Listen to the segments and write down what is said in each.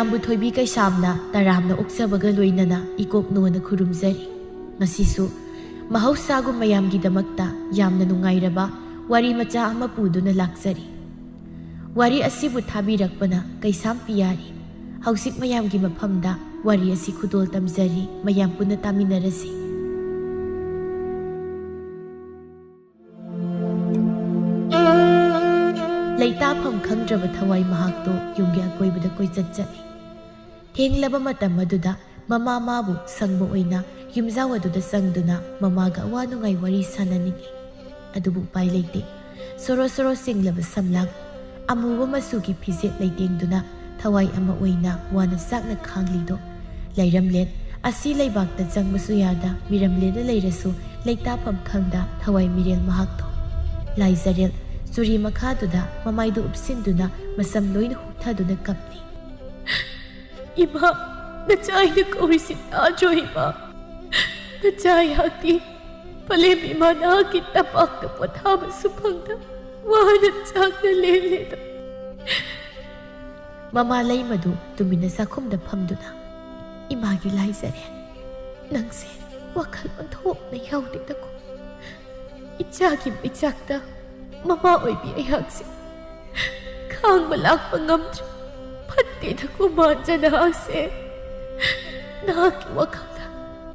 ꯃꯌꯥꯝꯕꯨ ꯊꯣꯏꯕꯤ ꯀꯩꯁꯥꯝꯅ ꯇꯔꯥꯝꯅ ꯑꯣꯛꯆꯕꯒ ꯂꯣꯏꯅꯅ ꯏꯀꯣꯛꯅꯣꯅ ꯈꯨꯔꯨꯝꯖꯔꯤ꯫ ꯉꯁꯤꯁꯨ ꯃꯍꯧꯁꯥꯒꯨꯝ ꯃꯌꯥꯝꯒꯤꯗꯃꯛꯇ ꯌꯥꯝꯅ ꯅꯨꯡꯉꯥꯏꯔꯕ ꯋꯥꯔꯤ ꯃꯆꯥ ꯑꯃ ꯄꯨꯗꯨꯅ ꯂꯥꯛꯆꯔꯤ꯫ ꯋꯥꯔꯤ ꯑꯁꯤꯕꯨ ꯊꯥꯕꯤꯔꯛꯄꯅ ꯀꯩꯁꯥꯝ ꯄꯤꯌꯥꯔꯤ꯫ ꯍꯧꯖꯤꯛ ꯃꯌꯥꯝꯒꯤ ꯃꯐꯝꯗ ꯋꯥꯔꯤ ꯑꯁꯤ ꯈꯨꯗꯣꯜ ꯇꯝꯖꯔꯤ, ꯃꯌꯥꯝ ꯄꯨꯟꯅ ꯇꯥꯃꯤꯟꯅꯔꯁꯤ꯫ ꯂꯩꯇꯥꯐꯝ ꯈꯪꯗ꯭ꯔꯕ ꯊꯋꯥꯏ ꯃꯍꯥꯛꯇꯣ ꯌꯨꯝꯒꯤ ꯑꯀꯣꯏꯕꯗ ꯀꯣꯏꯆꯠ ꯆꯠꯂꯤ꯫ ꯊꯦꯡꯂꯕ ꯃꯇꯝ ꯑꯗꯨꯗ ꯃꯃꯥ ꯃꯥꯕꯨ ꯁꯪꯕ ꯑꯣꯏꯅ ꯌꯨꯝꯖꯥꯎ ꯑꯗꯨꯗ ꯆꯪꯗꯨꯅ ꯃꯃꯥꯒ ꯑꯋꯥ ꯅꯨꯡꯉꯥꯏ ꯋꯥꯔꯤ ꯁꯥꯟꯅꯅꯤꯡꯉꯤ꯫ ꯑꯗꯨꯕꯨ ꯎꯄꯥꯏ ꯂꯩꯇꯦ꯫ ꯁꯣꯔꯣ ꯁꯣꯔꯣ ꯆꯤꯡꯂꯕ ꯁꯝꯂꯥꯡ, ꯑꯃꯨꯕ ꯃꯆꯨꯒꯤ ꯐꯤꯖꯦꯠ ꯂꯩꯇꯦꯡꯗꯨꯅ ꯊꯋꯥꯏ ꯑꯃ ꯑꯣꯏꯅ ꯋꯥꯅ ꯆꯥꯛꯅ ꯈꯥꯡꯂꯤꯗꯣ ꯂꯩꯔꯝꯂꯦꯟ ꯑꯁꯤ ꯂꯩꯕꯥꯛꯇ ꯆꯪꯕꯁꯨ ꯌꯥꯗ ꯃꯤꯔꯝꯂꯦꯟꯗ ꯂꯩꯔꯁꯨ ꯂꯩꯇꯥꯐꯝ ꯈꯪꯗ ꯊꯋꯥꯏ ꯃꯤꯔꯦꯜ ꯃꯍꯥꯛꯇꯣ ꯂꯥꯏꯖꯔꯦꯜ ꯆꯨꯔꯤ ꯃꯈꯥꯗꯨꯗ ꯃꯃꯥꯏꯗꯨ ꯎꯞꯁꯤꯟꯗꯨꯅ ꯃꯁꯝ ꯂꯣꯏꯅ ꯍꯨꯛꯊꯗꯨꯅ ꯀꯞꯂꯤ꯫ ꯏꯃꯥ, ꯅꯆꯥ ꯑꯩꯅ ꯀꯧꯔꯤꯁꯤ ꯇꯥꯗ꯭ꯔꯣ ꯏꯃꯥ? ꯅꯆꯥ ꯑꯩꯍꯥꯛꯇꯤ ꯄꯂꯦꯝ ꯏꯃꯥ ꯅꯍꯥꯛꯀꯤ ꯇꯄꯥꯛꯇ ꯄꯣꯊꯥꯕꯁꯨ ꯐꯪꯗ ꯋꯥꯅ ꯆꯥꯛꯅ ꯂꯦꯜꯂꯦꯗ꯫ ꯃꯃꯥ ꯂꯩꯃꯗꯨ ꯇꯨꯃꯤꯟꯅ ꯆꯥꯛꯈꯨꯝꯗ ꯐꯝꯗꯨꯅ, ꯏꯃꯥꯒꯤ ꯂꯥꯏꯖꯔꯦꯜ, ꯅꯪꯁꯦ ꯋꯥꯈꯜ ꯑꯣꯟꯊꯣꯛꯅ ꯌꯥꯎꯗꯦꯗꯀꯣ꯫ ꯏꯆꯥꯒꯤ ꯃꯩꯆꯥꯛꯇ ꯃꯃꯥ ꯑꯣꯏꯕꯤ ꯑꯩꯍꯥꯛꯁꯦ ꯈꯥꯡꯕ ꯂꯥꯛꯄ ꯉꯝꯗ꯭ꯔꯦ꯫ ꯐꯠꯇꯦꯗꯀꯣ ꯃꯥꯟꯖ ꯅꯍꯥꯛꯁꯦ꯫ ꯅꯍꯥꯛꯀꯤ ꯋꯥꯈꯜꯗ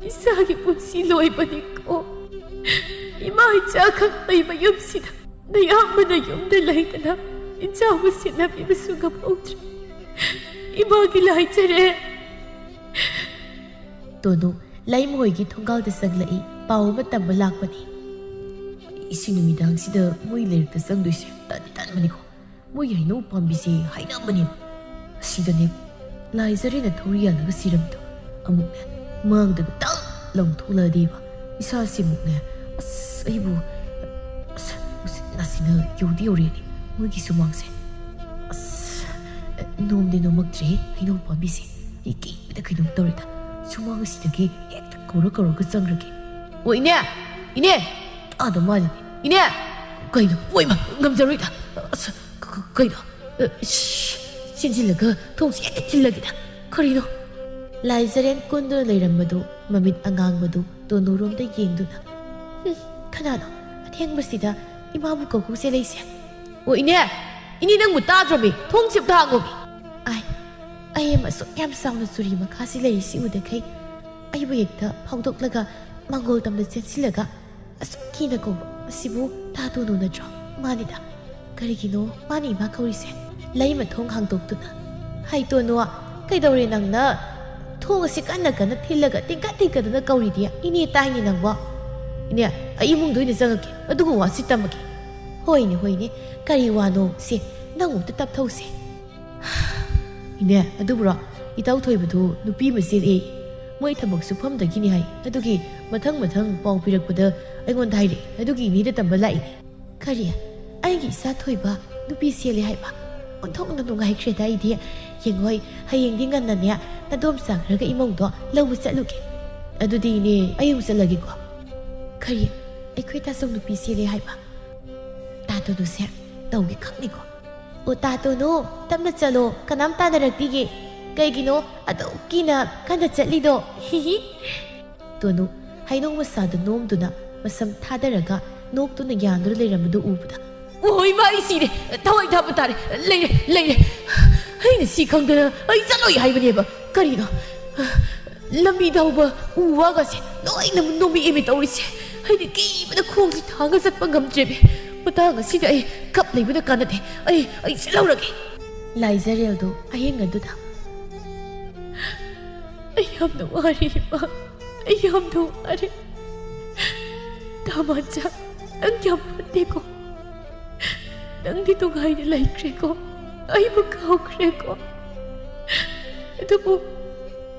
ꯏꯆꯥꯒꯤ ꯄꯨꯟꯁꯤ ꯂꯣꯏꯕꯅꯤꯀꯣ꯫ ꯏꯃꯥ ꯏꯆꯥ ꯈꯛ ꯂꯩꯕ ꯌꯨꯝꯁꯤꯗ ꯅꯌꯥꯝꯕꯅ ꯌꯨꯝꯗ ꯂꯩꯗꯅ ꯏꯆꯥꯕꯨ ꯁꯦꯟꯅꯕꯤꯕꯁꯨ ꯉꯝꯍꯧꯗ꯭ꯔꯦ꯫ ꯏꯃꯥꯒꯤ ꯂꯥꯏꯖꯔꯦ꯫ ꯇꯣꯅꯨ ꯂꯩꯃꯍꯣꯏꯒꯤ ꯊꯣꯡꯒꯥꯜꯗ ꯆꯪꯂꯛꯏ꯫ ꯄꯥꯎ ꯑꯃ ꯇꯝꯕ ꯂꯥꯛꯄꯅꯤ꯫ ꯏꯁꯤ ꯅꯨꯃꯤꯗꯥꯡꯁꯤꯗ ꯃꯣꯏ ꯂꯩꯔꯛꯇ ꯆꯪꯗꯣꯏꯁꯦ ꯇꯟꯗꯤ ꯇꯟꯕꯅꯤꯀꯣ꯫ ꯃꯣꯏꯒꯤ ꯍꯩꯅꯧ ꯄꯥꯝꯕꯤꯁꯦ ꯍꯥꯏꯅꯕꯅꯦꯕ꯫ ꯑꯁꯤꯗꯅꯦ ꯂꯥꯏꯖꯔꯦꯅ ꯊꯧꯔꯤ ꯌꯥꯜꯂꯒ ꯁꯤꯔꯝꯗꯣ꯫ ꯑꯃꯨꯛꯅꯦ ꯃꯥꯡꯗꯒ ꯇꯛ ꯂꯥꯎ ꯊꯣꯛꯂꯛꯑꯗꯤꯕ ꯏꯁꯥꯁꯤꯃꯨꯛꯅꯦ ꯑꯁ ꯑꯩꯕꯨ ꯅꯥꯁꯤꯅ ꯌꯧꯗꯤ ꯌꯧꯔꯛꯑꯅꯤ ꯃꯣꯏꯒꯤ ꯁꯨꯃꯥꯡꯁꯦ꯫ ꯑꯁ ꯅꯣꯝꯗꯤ ꯅꯣꯝꯃꯛꯇ꯭ꯔꯦ ꯍꯩꯅꯧ ꯄꯥꯝꯕꯤꯁꯦ꯫ ꯑꯩ ꯀꯤꯕꯗ ꯀꯩꯅꯣꯝ ꯇꯧꯔꯦꯗ꯫ ꯁꯨꯃꯥꯡ ꯑꯁꯤꯗꯒꯤ ꯍꯦꯛꯇ ꯀꯧꯔꯒ ꯆꯪꯈ꯭ꯔꯒꯦ꯫ ꯑꯣ ꯏꯅꯦ, ꯏꯅꯦ! ꯇꯥꯗ ꯃꯥꯜꯂꯤꯅꯦ꯫ ꯏꯅꯦ! ꯀꯩꯅꯣ? ꯑꯣꯏꯃ ꯉꯝꯖꯔꯣꯏꯗ꯫ ꯑꯁ ꯀꯩꯅꯣ? ꯆꯦꯟꯁꯤꯜꯂꯒ ꯊꯣꯡꯁꯦ ꯍꯦꯛꯇ ꯊꯤꯜꯂꯒꯦꯗ꯫ ꯀꯔꯤꯅꯣ? ꯂꯥꯏꯖꯔꯦꯜ ꯀꯨꯟꯗꯨꯅ ꯂꯩꯔꯝꯕꯗꯨ ꯃꯃꯤꯠ ꯑꯉꯥꯡꯕꯗꯨ ꯇꯣꯅꯨꯔꯣꯝꯗ ꯌꯦꯡꯗꯨꯅ, ꯀꯅꯥꯅꯣ ꯑꯊꯦꯡꯕꯁꯤꯗ ꯏꯃꯥꯕꯨ ꯀꯧꯀꯧ ꯆꯦꯜꯂꯛꯏꯁꯦ? ꯑꯣ ꯏꯅꯦ! ꯏꯅꯦ ꯅꯪꯕꯨ ꯇꯥꯗ꯭ꯔꯣꯃꯤ? ꯊꯣꯡꯁꯤ ꯑꯝꯇ ꯍꯥꯡꯉꯣꯃꯤ꯫ ꯑꯩ ꯑꯃ ꯑꯁꯨꯛ ꯌꯥꯝ ꯆꯥꯎꯅ ꯆꯨꯔꯤ ꯃꯈꯥꯁꯤ ꯂꯩꯔꯤꯁꯤ ꯎꯗꯈꯩ ꯑꯩꯕꯨ ꯍꯦꯛꯇ ꯐꯥꯎꯗꯣꯛꯂꯒ ꯃꯥꯡꯒꯣꯜ ꯇꯝꯅ ꯆꯦꯟꯁꯤꯜꯂꯒ ꯑꯁꯨꯛ ꯀꯤꯅ ꯀꯧꯕ ꯑꯁꯤꯕꯨ ꯇꯥ ꯇꯣꯅꯨ ꯅꯠꯇ꯭ꯔꯣ? ꯃꯥꯅꯤꯗ꯫ ꯀꯔꯤꯒꯤꯅꯣ ꯃꯥꯅ ꯏꯃꯥ ꯀꯧꯔꯤꯁꯦ? ꯂꯩꯃ ꯊꯣꯡ ꯍꯥꯡꯗꯣꯛꯇꯨꯅ, ꯍꯩ ꯇꯣꯅꯨ, ꯀꯩꯗꯧꯔꯦ ꯅꯪꯅ ꯊꯣꯡ ꯑꯁꯤ ꯀꯟꯅ ꯀꯟꯅ ꯊꯤꯜꯂꯒ ꯇꯤꯡꯀꯠꯇꯅ ꯀꯧꯔꯤꯗꯤ? ꯏꯅꯦ ꯇꯥꯏꯅꯤ ꯅꯪꯕꯣ꯫ ꯏꯅꯦ, ꯑꯩ ꯏꯃꯨꯡꯗ ꯑꯣꯏꯅ ꯆꯪꯉꯛꯀꯦ, ꯑꯗꯨꯒ ꯋꯥꯁꯤ ꯇꯝꯃꯒꯦ꯫ ꯍꯣꯏꯅꯦ, ꯀꯔꯤ ꯋꯥꯅꯣ ꯁꯦ, ꯅꯪ ꯑꯃꯨꯛꯇ ꯇꯞꯊꯧꯁꯦ꯫ ꯏꯅꯦ, ꯑꯗꯨꯕꯨꯔꯣ ꯏꯇꯥꯎ ꯊꯣꯏꯕꯗꯨ ꯅꯨꯄꯤ ꯑꯃ ꯆꯦꯜꯂꯛꯑꯦ꯫ ꯃꯣꯏ ꯊꯕꯛ ꯁꯨꯐꯝꯗꯒꯤꯅꯤ ꯍꯥꯏ꯫ ꯑꯗꯨꯒꯤ ꯃꯊꯪ ꯄꯥꯎ ꯄꯤꯔꯛꯄꯗ ꯑꯩꯉꯣꯟꯗ ꯍꯥꯏꯔꯛꯑꯦ꯫ ꯑꯗꯨꯒꯤ ꯏꯅꯦꯗ ꯇꯝꯕ ꯂꯥꯛꯏꯅꯦ꯫ ꯀꯔꯤ? ꯑꯩꯒꯤ ꯏꯆꯥ ꯊꯣꯏꯕ ꯅꯨꯄꯤ ꯆꯦꯜꯂꯦ ꯍꯥꯏꯕ? ꯑꯣꯟꯊꯣꯛꯅ ꯅꯨꯡꯉꯥꯏꯈ꯭ꯔꯦꯗ ꯑꯩꯗꯤ꯫ ꯌꯦꯡꯉꯣꯏ, ꯍꯌꯦꯡꯗꯤ ꯉꯟꯅꯅꯦ ꯅꯗꯣꯝ ꯆꯥꯈ꯭ꯔꯒ ꯏꯃꯧꯗꯣ ꯂꯧꯕ ꯆꯠꯂꯨꯒꯦ꯫ ꯑꯗꯨꯗꯤ ꯏꯅꯦ ꯑꯩ ꯑꯃꯨꯛ ꯆꯠꯂꯒꯦꯀꯣ꯫ ꯀꯔꯤ? ꯑꯩꯈꯣꯏ ꯇꯥꯆꯧ ꯅꯨꯄꯤ ꯆꯦꯜꯂꯦ ꯍꯥꯏꯕ? ꯇꯥꯇꯣꯅꯨꯁꯦ ꯇꯧꯒꯦ ꯈꯪꯅꯤꯀꯣ꯫ ꯑꯣ ꯇꯥꯇꯣꯅꯨ, ꯇꯞꯅ ꯆꯠꯂꯣ, ꯀꯅꯥꯝ ꯇꯥꯟꯅꯔꯛꯇꯤꯒꯦ꯫ ꯀꯩꯒꯤꯅꯣ ꯑꯗꯨꯛ ꯀꯤꯅ ꯀꯟꯅ ꯆꯠꯂꯤꯗꯣ? ꯇꯣꯅꯨ ꯍꯩꯅꯧ ꯃꯁꯥꯗ ꯅꯣꯝꯗꯨꯅ ꯃꯁꯝ ꯊꯥꯗꯔꯒ ꯅꯣꯛꯇꯨꯅ ꯌꯥꯟꯗꯨꯅ ꯂꯩꯔꯝꯕꯗꯨ ꯎꯕꯗ, ꯑꯣ ꯏꯃꯥ, ꯑꯩ ꯁꯤꯔꯦ, ꯊꯋꯥꯏ ꯊꯥꯕ ꯇꯥꯔꯦ, ꯂꯩꯔꯦ꯫ ꯑꯩꯅ ꯁꯤ ꯈꯪꯗꯅ ꯑꯩ ꯆꯠꯂꯣꯏ ꯍꯥꯏꯕꯅꯦꯕ꯫ ꯀꯔꯤꯅꯣ? ꯂꯝꯕꯤꯗ ꯍꯧꯕ ꯎ ꯋꯥꯒꯁꯦ ꯂꯣꯏꯅ ꯅꯣꯝꯃꯛꯑꯦꯃꯤ ꯇꯧꯔꯤꯁꯦ꯫ ꯑꯩꯗꯤ ꯀꯤꯕꯗ ꯈꯣꯡꯁꯤ ꯊꯥꯡꯒ ꯆꯠꯄ ꯉꯝꯗ꯭ꯔꯦꯃꯤ꯫ ꯃꯇꯥꯡ ꯑꯁꯤꯗ ꯑꯩ ꯀꯞ ꯂꯩꯕꯅ ꯀꯥꯟꯅꯗꯦ꯫ ꯑꯩ ꯆꯠꯍꯧꯔꯒꯦ꯫ ꯂꯥꯏꯖꯔꯦꯜꯗꯣ ꯑꯍꯤꯡ ꯑꯗꯨꯗ, ꯑꯩ ꯌꯥꯝꯅ ꯋꯥꯔꯦ ꯏꯃꯥ, ꯑꯩ ꯌꯥꯝꯅ ꯋꯥꯔꯦ꯫ ꯗꯥꯃꯥꯟꯆꯥ, ꯅꯪ ꯌꯥꯝ ꯐꯠꯇꯦꯀꯣ꯫ ꯅꯪꯗꯤ ꯅꯨꯡꯉꯥꯏꯅ ꯂꯩꯈ꯭ꯔꯦꯀꯣ, ꯑꯩꯕꯨ ꯀꯥꯎꯈ꯭ꯔꯦꯀꯣ꯫ ꯑꯗꯨꯕꯨ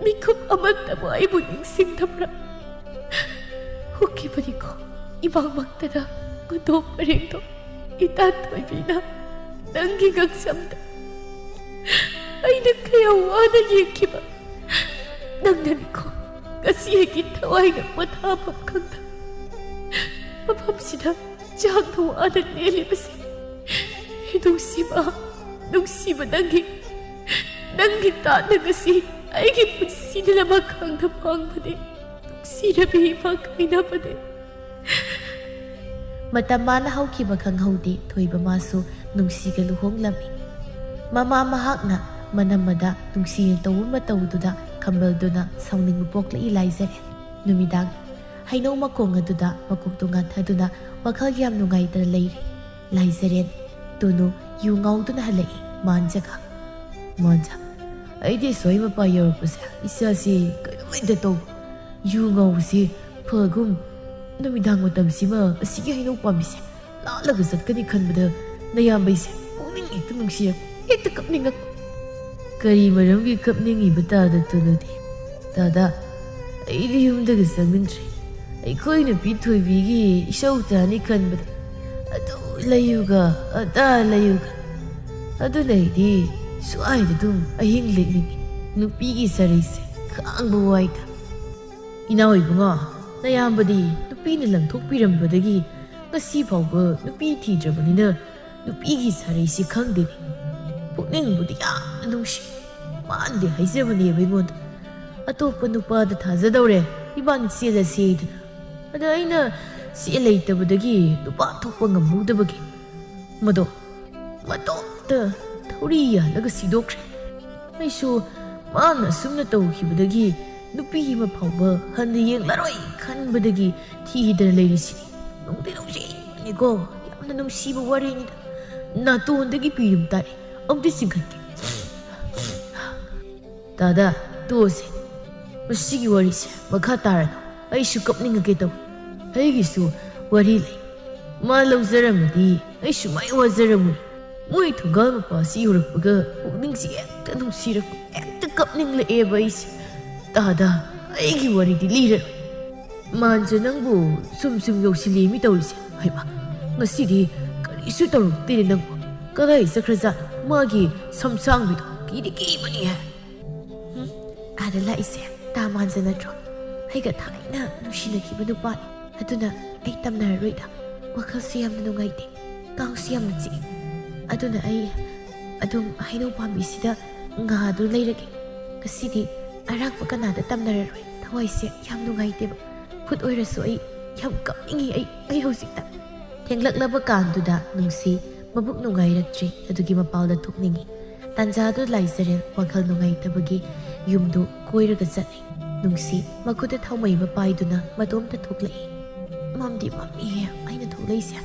ꯃꯤꯀꯨꯞ ꯑꯃꯠꯇꯕꯨ ꯑꯩꯕꯨ ꯅꯤꯡꯁꯤꯡꯗꯕ꯭ꯔꯥ? ꯍꯨꯛꯈꯤꯕꯅꯤꯀꯣ ꯏꯃꯥꯃꯛꯇꯅ ꯃꯇꯣ ꯄꯔꯦꯡꯗꯣ ꯏꯇꯥ ꯊꯣꯏꯕꯤꯅ ꯅꯪꯒꯤ ꯉꯛꯁꯝꯗ꯫ ꯑꯩꯅ ꯀꯌꯥ ꯋꯥꯅ ꯌꯦꯡꯈꯤꯕ ꯅꯪꯅꯅꯤꯀꯣ ꯉꯁꯤ ꯑꯩꯒꯤ ꯊꯋꯥꯏꯅ ꯄꯣꯊꯥꯐꯝ ꯈꯪꯗ ꯃꯐꯝꯁꯤꯗ ꯆꯥꯛꯅ ꯋꯥꯅ ꯂꯦꯜꯂꯤꯕꯁꯦ꯫ ꯅꯨꯡꯁꯤꯕ ꯅꯪꯒꯤ ꯇꯥꯟꯅꯒꯁꯤ ꯑꯩꯒꯤ ꯄꯨꯟꯁꯤꯗ ꯂꯃꯈꯥꯡꯗ ꯐꯪꯕꯅꯤ ꯅꯨꯡꯁꯤꯔꯕꯤ ꯏꯃꯥ ꯀꯥꯏꯅꯕꯅꯤ ꯃꯇꯝ ꯃꯥꯅ ꯍꯧꯈꯤꯕ ꯈꯪꯍꯧꯗꯦ ꯊꯣꯏꯕ ꯃꯥꯁꯨ ꯅꯨꯡꯁꯤꯒ ꯂꯨꯍꯣꯡꯂꯝꯃꯤ ꯃꯃꯥ ꯃꯍꯥꯛꯅ ꯃꯅꯝꯃꯗ ꯅꯨꯡꯁꯤꯅ ꯇꯧꯕ ꯃꯇꯧꯗꯨꯗ ꯈꯝꯕꯜꯗꯨꯅ ꯁꯥꯎꯅꯤꯡꯕ ꯄꯣꯛꯂꯛꯏ ꯂꯥꯏꯖꯔꯦꯟ ꯅꯨꯃꯤꯗꯥꯡ ꯍꯩꯅꯧ ꯃꯈꯣꯡ ꯑꯗꯨꯗ ꯃꯀꯣꯛꯇꯨ ꯉꯥꯟꯊꯗꯨꯅ ꯋꯥꯈꯜ ꯌꯥꯝ ꯅꯨꯡꯉꯥꯏꯇꯅ ꯂꯩꯔꯤ ꯂꯥꯏꯖꯔꯦꯟ ꯇꯨꯅꯨ ꯌꯨ ꯉꯥꯎꯗꯨꯅ ꯍꯜꯂꯛꯏ ꯃꯥꯟꯖꯒ ꯃꯥꯟꯖ ꯑꯩꯗꯤ ꯁꯣꯏ ꯃꯄꯥ ꯌꯧꯔꯛꯄꯁꯦ ꯏꯆꯥꯁꯤ ꯀꯩꯅꯣꯃꯩꯗ ꯇꯧꯕ ꯌꯨ ꯉꯥꯎꯕꯁꯤ ꯐꯒꯨꯝ ꯅꯨꯃꯤꯗꯥꯡ ꯃꯇꯝꯁꯤꯃ ꯑꯁꯤꯒꯤ ꯍꯩꯅꯧ ꯄꯥꯝꯕꯤꯁꯦ ꯂꯥꯜꯂꯒ ꯆꯠꯀꯅꯤ ꯈꯟꯕꯗ ꯅꯌꯥꯝꯕꯩꯁꯦ ꯄꯨꯛꯅꯤꯡ ꯍꯦꯛꯇ ꯅꯨꯡꯁꯤꯔꯛ ꯍꯦꯛꯇ ꯀꯞꯅꯤꯡꯉꯛ ꯀꯔꯤ ꯃꯔꯝꯒꯤ ꯀꯞꯅꯤꯡꯉꯤꯕ ꯇꯥꯗ ꯇꯨꯅꯨꯗꯤ ꯇꯥꯗ ꯑꯩꯗꯤ ꯌꯨꯝꯗꯒ ꯆꯪꯅꯤꯡꯗ꯭ꯔꯦ ꯑꯩꯈꯣꯏ ꯅꯨꯄꯤ ꯊꯣꯏꯕꯤꯒꯤ ꯏꯁꯧ ꯇꯥꯅꯤ ꯈꯟꯕꯗ ꯑꯗꯨ ꯂꯩꯌꯨꯒ ꯑꯗꯥ ꯂꯩꯌꯨꯒ ꯑꯗꯨꯅ ꯑꯩꯗꯤ ꯁ꯭ꯋꯥꯏꯗ ꯑꯗꯨꯝ ꯑꯍꯤꯡ ꯂꯦꯛꯅꯤꯡꯉꯤ ꯅꯨꯄꯤꯒꯤ ꯁꯔꯩꯁꯦ ꯈꯥꯡꯕ ꯋꯥꯏꯗ ꯏꯅꯥꯎ ꯏꯕꯨꯡꯉꯣ ꯅꯌꯥꯝꯕꯗꯤ ꯅꯨꯄꯤꯅ ꯂꯪꯊꯣꯛꯄꯤꯔꯝꯕꯗꯒꯤ ꯉꯁꯤ ꯐꯥꯎꯕ ꯅꯨꯄꯤ ꯊꯤꯗ꯭ꯔꯕꯅꯤꯅ ꯅꯨꯄꯤꯒꯤ ꯁꯔꯩꯁꯤ ꯈꯪꯗꯦꯅꯦ ꯄꯨꯛꯅꯤꯡꯕꯨꯗꯤ ꯌꯥꯝꯅ ꯅꯨꯡꯁꯤ ꯃꯥꯅꯗꯤ ꯍꯥꯏꯖꯕꯅꯦꯕ ꯑꯩꯉꯣꯟꯗ ꯑꯇꯣꯞꯄ ꯅꯨꯄꯥꯗ ꯊꯥꯖꯗꯧꯔꯦ ꯏꯕꯥꯅꯤ ꯆꯦꯜꯂꯁꯦꯗꯅ ꯑꯗ ꯑꯩꯅ ꯆꯦ ꯂꯩꯇꯕꯗꯒꯤ ꯅꯨꯄꯥ ꯊꯣꯛꯄ ꯉꯝꯍꯧꯗꯕꯒꯤ ꯃꯇꯣꯝꯇ ꯊꯧꯔꯤ ꯌꯥꯜꯂꯒ ꯁꯤꯗꯣꯛꯈ꯭ꯔꯦ ꯑꯩꯁꯨ ꯃꯥꯅ ꯑꯁꯨꯝꯅ ꯇꯧꯈꯤꯕꯗꯒꯤ ꯅꯨꯄꯤ ꯑꯃ ꯐꯥꯎꯕ ꯍꯟꯅ ꯌꯦꯡꯂꯔꯣꯏ ꯈꯟꯕꯗꯒꯤ ꯊꯤꯗꯅ ꯂꯩꯔꯤꯁꯤꯅꯤ ꯅꯨꯡꯗꯤ ꯅꯨꯡꯁꯤꯕꯅꯤꯀꯣ ꯌꯥꯝꯅ ꯅꯨꯡꯁꯤꯕ ꯋꯥꯔꯤꯅꯤꯗ ꯅꯥꯇꯣꯟꯗꯒꯤ ꯄꯤꯔꯨꯝ ꯇꯥꯔꯦ ꯑꯃꯨꯛꯇ ꯆꯤꯡꯈꯠꯀꯦ ꯗꯥꯗꯥ ꯇꯣꯛꯑꯁꯦ ꯃꯁꯤꯒꯤ ꯋꯥꯔꯤꯁꯦ ꯃꯈꯥ ꯇꯥꯔꯅꯨ ꯑꯩꯁꯨ ꯀꯞꯅꯤꯡꯉꯒꯦ ꯇꯧ ꯑꯩꯒꯤꯁꯨ ꯋꯥꯔꯤ ꯂꯩ ꯃꯥ ꯂꯧꯖꯔꯝꯃꯗꯤ ꯑꯩꯁꯨ ꯃꯥꯏ ꯋꯥꯖꯔꯝꯃꯣꯏ ꯃꯣꯏ ꯊꯣꯡꯒꯥꯜ ꯃꯄꯥꯁꯤ ꯌꯧꯔꯛꯄꯒ ꯄꯨꯛꯅꯤꯡꯁꯤ ꯍꯦꯛꯇ ꯅꯨꯡꯁꯤꯔꯛꯄ ꯍꯦꯛꯇ ꯀꯞꯅꯤꯡꯂꯛꯑꯦꯕ ꯑꯩꯁꯦ ꯗꯥꯗꯥ ꯑꯩꯒꯤ ꯋꯥꯔꯤꯗꯤ ꯂꯤꯔꯔꯣꯏ ꯃꯥꯟꯖ ꯅꯪꯕꯨ ꯁꯨꯝ ꯌꯧꯁꯤꯜꯂꯦꯃꯤ ꯇꯧꯔꯤꯁꯦ ꯍꯩꯃꯥ ꯉꯁꯤꯗꯤ ꯀꯔꯤꯁꯨ ꯇꯧꯔꯛꯇꯦꯅꯦ ꯅꯪꯕꯨ ꯀꯗꯥꯏ ꯆꯠꯈ꯭ꯔꯖꯥꯠꯅꯣ ꯃꯥꯒꯤ ꯁꯝꯁꯥꯡꯕꯤꯗꯣ ꯀꯤꯗꯤ ꯀꯤꯕꯅꯤꯍꯦ ꯑꯥꯗ ꯂꯥꯛꯏꯁꯦ ꯇꯥ ꯃꯥꯟꯖ ꯅꯠꯇ꯭ꯔꯣ ꯑꯩꯒ ꯊꯥꯏꯅ ꯅꯨꯡꯁꯤꯅꯈꯤꯕ ꯅꯨꯄꯥꯅꯤ ꯑꯗꯨꯅ ꯑꯩ ꯇꯝꯅꯔꯔꯣꯏꯗ ꯋꯥꯈꯜꯁꯤ ꯌꯥꯝꯅ ꯅꯨꯡꯉꯥꯏꯇꯦ ꯀꯥꯡꯁꯨ ꯌꯥꯝꯅ ꯆꯤꯛꯏ ꯑꯗꯨꯅ ꯑꯩ ꯑꯗꯨꯝ ꯍꯩꯅꯧ ꯄꯥꯝꯕꯤꯁꯤꯗ ꯉꯥꯗꯨ ꯂꯩꯔꯒꯦ ꯉꯁꯤꯗꯤ ꯑꯔꯥꯛꯄ ꯀꯅꯥꯗ ꯇꯝꯅꯔꯔꯣꯏ ꯊꯋꯥꯏꯁꯦ ꯌꯥꯝ ꯅꯨꯡꯉꯥꯏꯇꯦꯕ ꯈꯨꯠ ꯑꯣꯏꯔꯁꯨ ꯑꯩ ꯌꯥꯝ ꯀꯞꯅꯤꯡꯉꯤ ꯑꯩ ꯍꯧꯖꯤꯛꯇ ꯊꯦꯡꯂꯛꯂꯕ ꯀꯥꯟꯗꯨꯗ ꯅꯨꯡꯁꯤ ꯃꯕꯨꯛ ꯅꯨꯡꯉꯥꯏꯔꯛꯇ꯭ꯔꯤ ꯑꯗꯨꯒꯤ ꯃꯄꯥꯜꯗ ꯊꯣꯛꯅꯤꯡꯉꯤ ꯇꯥꯟꯖꯥꯗꯨ ꯂꯥꯏꯖꯔꯦꯟ ꯋꯥꯈꯜ ꯅꯨꯡꯉꯥꯏꯇꯕꯒꯤ ꯌꯨꯝꯗꯨ ꯀꯣꯏꯔꯒ ꯆꯠꯂꯤ ꯅꯨꯡꯁꯤ ꯃꯈꯨꯠꯇ ꯊꯥꯎꯃꯩꯕ ꯄꯥꯏꯗꯨꯅ ꯃꯇꯣꯝꯇ ꯊꯣꯛꯂꯛꯏ ꯃꯝꯗꯤ ꯃꯝꯃꯤꯍꯦ ꯑꯩꯅ ꯊꯣꯛꯂꯛꯏꯁꯦ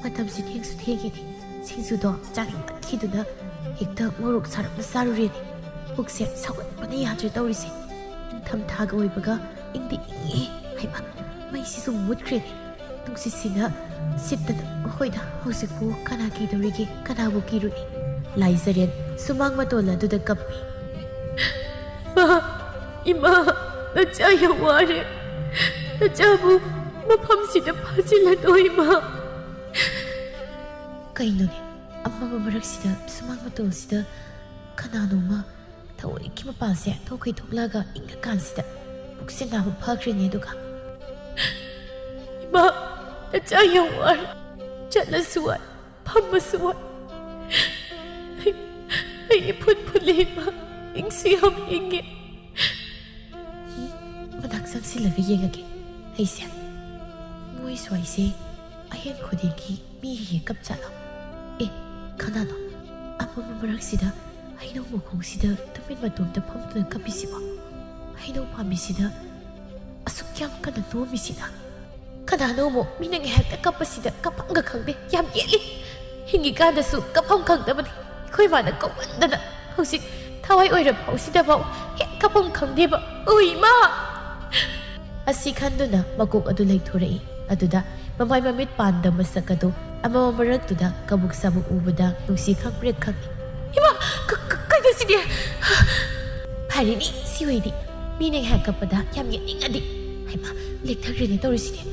ꯃꯇꯝꯁꯤ ꯊꯦꯡꯁꯨ ꯊꯦꯡꯉꯤꯅꯤ ꯁꯤꯡꯖꯨꯗꯣ ꯆꯥꯅꯤꯡꯃꯟꯈꯤꯗꯨꯅ ꯍꯦꯛꯇ ꯃꯣꯔꯣꯛ ꯁꯥꯔꯞꯅ ꯆꯥꯔꯨꯔꯦꯅꯤ ꯄꯨꯛꯁꯦ ꯁꯥꯎꯒꯠꯄꯅ ꯌꯥꯗ꯭ꯔꯦ ꯇꯧꯔꯤꯁꯦ ꯅꯤꯡꯊꯝꯊꯥꯒ ꯑꯣꯏꯕꯒ ꯏꯪꯗꯤ ꯏꯪꯉꯦ ꯍꯩꯃꯥ ꯃꯩꯁꯤꯁꯨ ꯃꯨꯠꯈ꯭ꯔꯦꯅꯦ ꯅꯨꯡꯁꯤꯠꯁꯤꯅ ꯁꯤꯠꯇꯅ ꯃꯈꯣꯏꯗ ꯍꯧꯖꯤꯛꯄꯨ ꯀꯅꯥ ꯀꯤꯗꯧꯔꯤꯒꯦ ꯀꯅꯥꯕꯨ ꯀꯤꯔꯨꯅꯤ ꯂꯥꯏꯖꯔꯦꯟ ꯁꯨꯃꯥꯡ ꯃꯇꯣꯜ ꯑꯗꯨꯗ ꯀꯞꯄꯤ ꯏꯃꯥ ꯅꯆꯥ ꯌꯥꯝ ꯋꯥꯔꯦ ꯅꯆꯥꯕꯨ ꯃꯐꯝꯁꯤꯗ ꯐꯥꯖꯤꯜꯂꯗꯣ ꯏꯃꯥ ꯀꯩꯅꯣꯅꯦ ꯑꯃꯝꯕ ꯃꯔꯛꯁꯤꯗ ꯁꯨꯃꯥꯡ ꯃꯇꯣꯜꯁꯤꯗ ꯀꯅꯥꯅꯣꯃ ꯊꯑꯣꯏꯒꯤ ꯃꯄꯥꯟꯁꯦ ꯊꯣꯛꯈꯩ ꯊꯣꯛꯂꯛꯑꯒ ꯏꯪꯉꯀꯥꯟꯁꯤꯗ ꯄꯨꯛꯁꯦ ꯅꯥꯕ ꯐꯈ꯭ꯔꯦꯅꯦ ꯑꯗꯨꯒ 이마, 나 짜영월, 잘라수월, 밤마수월. 이 풋풋리마, 잉수염 잉게. Manak sil라가 yengage. Aisya. Moy swaise, ayan kodiki mihi kapsalo. Kanano. Apa mamaraksida, ayno mo kung sida tamin matumta pamtuna kapisiba. Ayno pamisida, asukyam ka na tumisida. Kanano mo, minang hekta kapasida kapangga kangde, yam yeli. Hingi ka na su, kapang kang naman. Iko'y manang kumanda na. Hausik, taway oirap hausida ba, hek kapang kangde ba. Uy, ma! Asikando na, magkong adulay turay. Aduda, mamay mamit panda masakado, ama mamaragduda, kabuksamang ubada, nung sikang break Ima, kaya siya. Hari ni, si Wadi, minang heka pada, yam yaning adi. Ay ma, liktag rin ito rin siya.